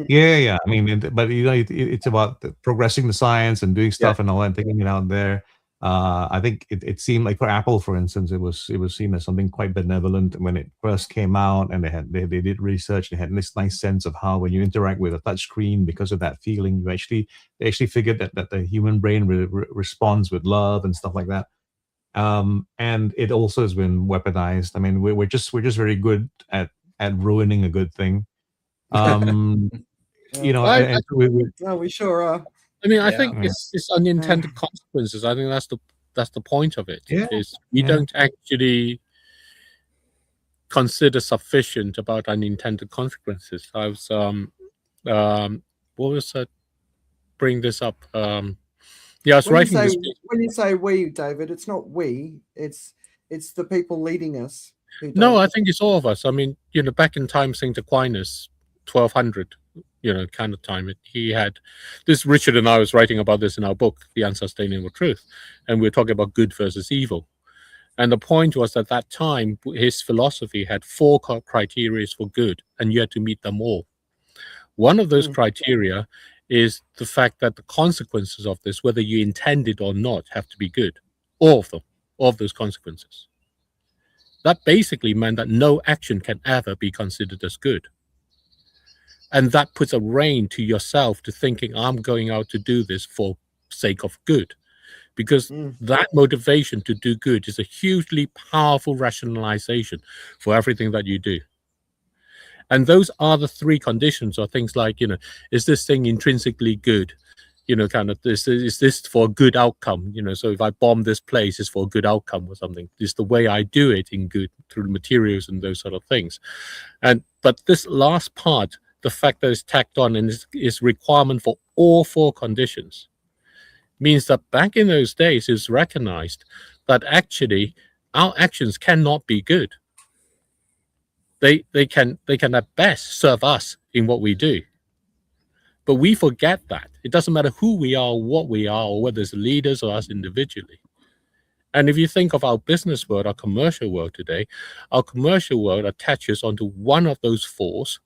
yeah. I mean, but it's about progressing the science and doing stuff and all that, taking it out there. I think it seemed like for Apple, for instance, it was seen as something quite benevolent when it first came out, and they did research. They had this nice sense of how when you interact with a touch screen, because of that feeling, they actually figured that the human brain responds with love and stuff like that. And it also has been weaponized. I mean, we're just very good at ruining a good thing. You know, we sure are. I mean, I think it's unintended consequences. I think that's the point of it. Is we don't actually consider sufficient about unintended consequences. I was what was that? Bring this up. I was writing this. When you say we, David, it's not we. It's the people leading us. No, I think it's all of us. I mean, you know, back in time, St. Aquinas, 1200. You know, kind of time. He had this. Richard and I was writing about this in our book, The Unsustainable Truth, and we were talking about good versus evil. And the point was at that time, his philosophy had 4 criteria for good, and you had to meet them all. One of those criteria is the fact that the consequences of this, whether you intend it or not, have to be good. All of them, all of those consequences. That basically meant that no action can ever be considered as good. And that puts a rein to yourself to thinking, I'm going out to do this for sake of good. Because that motivation to do good is a hugely powerful rationalization for everything that you do. And those are the 3 conditions, or things like, you know, is this thing intrinsically good? You know, kind of this, is this for a good outcome? You know, so if I bomb this place, it's for a good outcome or something. It's the way I do it in good through materials and those sort of things. But this last part, the fact that it's tacked on and is requirement for all 4 conditions, means that back in those days it's recognized that actually our actions cannot be good. They can at best serve us in what we do. But we forget that. It doesn't matter who we are, or what we are, or whether it's leaders or us individually. And if you think of our business world, our commercial world today, our commercial world attaches onto one of those 4s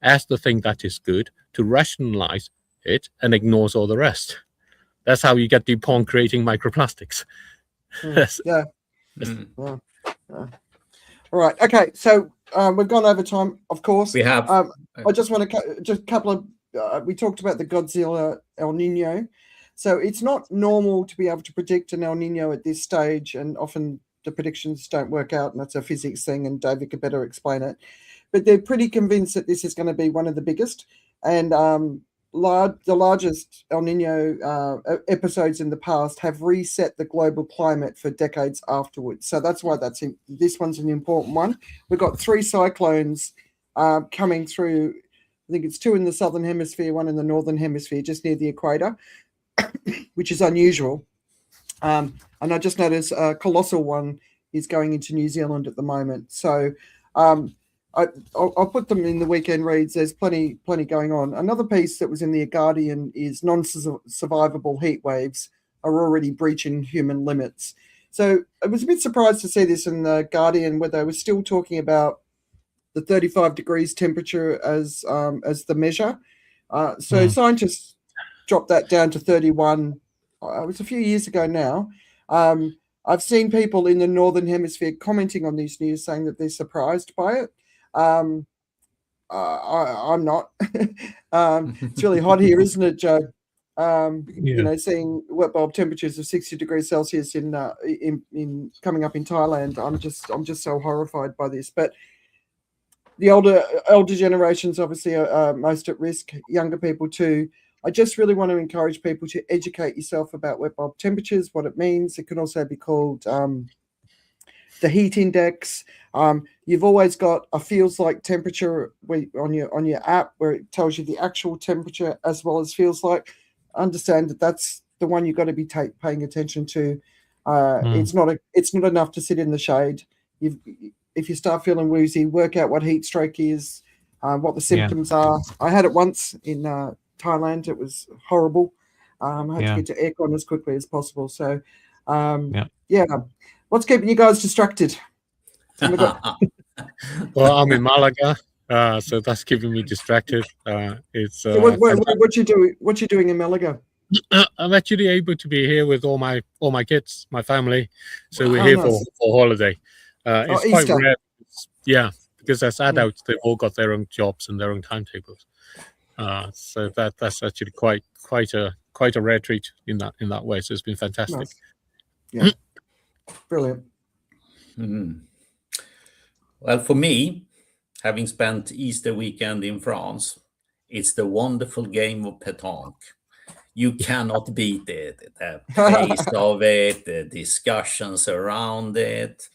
as the thing that is good, to rationalize it, and ignores all the rest. That's how you get DuPont creating microplastics. All right. Okay. So we've gone over time, of course. We have. I just want to just a couple of. We talked about the Godzilla El Nino. So it's not normal to be able to predict an El Nino at this stage, and often the predictions don't work out, and that's a physics thing. And David could better explain it. But they're pretty convinced that this is going to be one of the biggest and the largest El Nino episodes in the past have reset the global climate for decades afterwards. So that's why this one's an important one. We've got 3 cyclones coming through. I think it's 2 in the southern hemisphere, 1 in the northern hemisphere, just near the equator, which is unusual. And I just noticed a colossal one is going into New Zealand at the moment. So I'll put them in the weekend reads. There's plenty going on. Another piece that was in the Guardian is non-survivable heat waves are already breaching human limits. So I was a bit surprised to see this in the Guardian, where they were still talking about the 35 degrees temperature as the measure. So scientists dropped that down to 31. It was a few years ago now. I've seen people in the Northern Hemisphere commenting on this news saying that they're surprised by it. I'm not. It's really hot here, isn't it, Joe? You know, seeing wet bulb temperatures of 60 degrees Celsius in coming up in Thailand, I'm just so horrified by this. But the older generations obviously are most at risk. Younger people too. I just really want to encourage people to educate yourself about wet bulb temperatures, what it means. It can also be called the heat index. You've always got a feels like temperature on your app where it tells you the actual temperature as well as feels like. Understand that that's the one you've got to be paying attention to. It's not enough to sit in the shade. If you start feeling woozy, work out what heat stroke is, what the symptoms are. I had it once in Thailand. It was horrible. I had to get to aircon as quickly as possible. So, what's keeping you guys distracted? Well, I'm in Malaga, so that's keeping me distracted. It's what you doing in Malaga? I'm actually able to be here with all my kids, my family. So we're Oh, here nice. for holiday. It's quite Easter. rare. Yeah, because as adults, they've all got their own jobs and their own timetables. So that's actually quite a rare treat in that way. So it's been fantastic. Nice. Yeah. Brilliant. Well, for me, having spent Easter weekend in France, it's the wonderful game of pétanque. You cannot beat it. The pace of it, the discussions around it.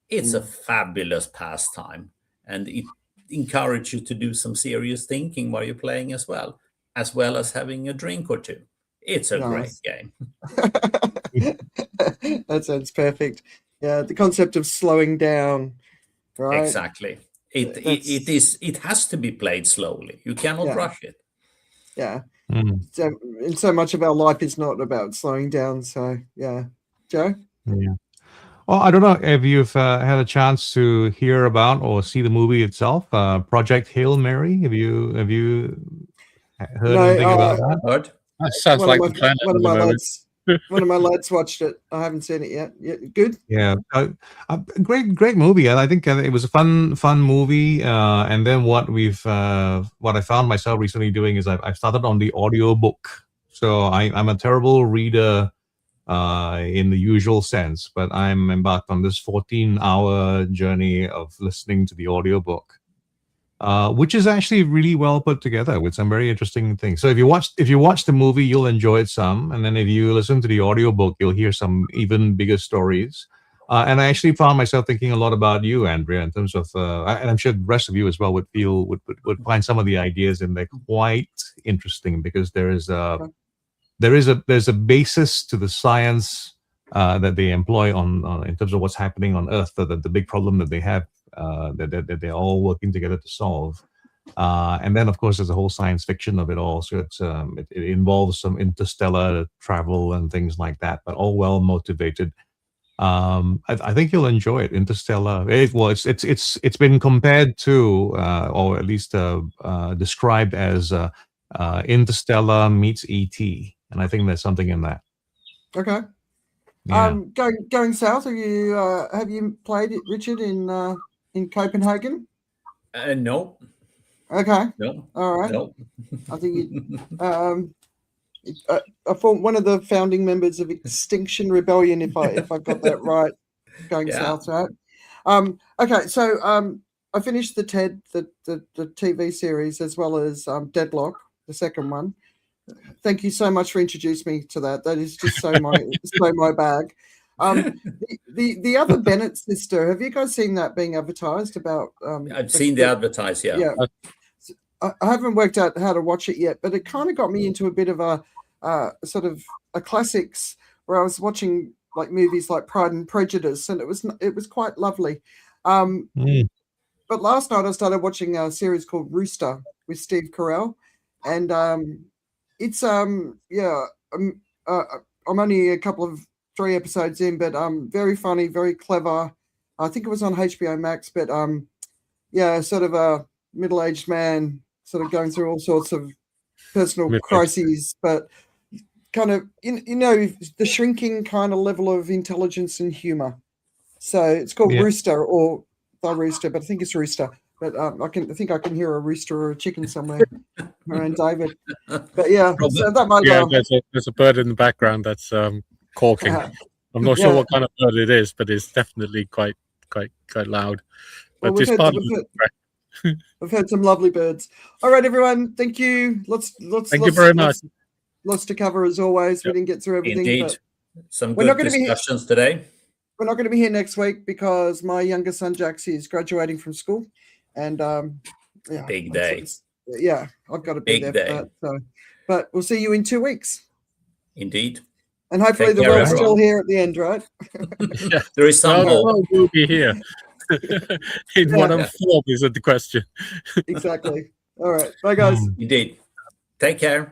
It's a fabulous pastime, and it encourages you to do some serious thinking while you're playing as well as having a drink or two. It's a great game. That sounds perfect. Yeah, the concept of slowing down, right? Exactly. It has to be played slowly. You cannot rush it. Yeah. So, and so much of our life is not about slowing down. So yeah, Joe. Yeah. Well, I don't know if you've had a chance to hear about or see the movie itself, Project Hail Mary. Have you heard anything about that? Heard? That sounds like the planet at the moment. One of my lads watched it. I haven't seen it yet. Yeah, good. Yeah, great movie. And I think it was a fun movie. And then what I found myself recently doing is I've started on the audio book. So I'm a terrible reader in the usual sense, but I'm embarked on this 14-hour journey of listening to the audiobook, which is actually really well put together with some very interesting things. So if you watch the movie, you'll enjoy it some, and then if you listen to the audiobook, you'll hear some even bigger stories. And I actually found myself thinking a lot about you, Andrea, in terms of, and I'm sure the rest of you as well would find some of the ideas in there quite interesting, because there's a basis to the science that they employ on in terms of what's happening on Earth, the big problem that they have, that they're all working together to solve. And then, of course, there's a whole science fiction of it all. So it involves some interstellar travel and things like that, but all well motivated. I think you'll enjoy it. Interstellar. It's been compared to, or at least described as Interstellar meets E.T. And I think there's something in that. Okay. Yeah. Going south. Have you played it, Richard, in Copenhagen? No. Okay. No. All right. No. I think I thought one of the founding members of Extinction Rebellion, if I got that right. Going south, right? Okay. So I finished the TV series, as well as Deadlock, the second one. Thank you so much for introducing me to that. That is just so my bag. The other Bennett sister, have you guys seen that being advertised about? I've seen the advertise, yeah. I haven't worked out how to watch it yet, but it kind of got me into a bit of a sort of a classics, where I was watching like movies like Pride and Prejudice, and it was quite lovely. But last night I started watching a series called Rooster with Steve Carell, and it's I'm only three episodes in, but very funny, very clever. I think it was on HBO Max, but sort of a middle-aged man sort of going through all sorts of personal crises, but kind of the shrinking kind of level of intelligence and humor. So it's called Rooster, or The Rooster, but I think it's Rooster. But I think I can hear a rooster or a chicken somewhere around David. But yeah, so that might there's a bird in the background that's quaking. I'm not sure what kind of bird it is, but it's definitely quite loud. But we've heard some lovely birds. All right, everyone. Thank you. Thank you very much. Lots to cover as always. We didn't get through everything. Indeed. Some good discussions today. We're not going to be here next week because my younger son Jax is graduating from school, and big day. I've got to be big there day. for that. So, but we'll see you in 2 weeks. Indeed. And hopefully the world's still here at the end, right? There is some hope. We'll be here. In what form is the question? Exactly. All right. Bye, guys. Indeed. Take care.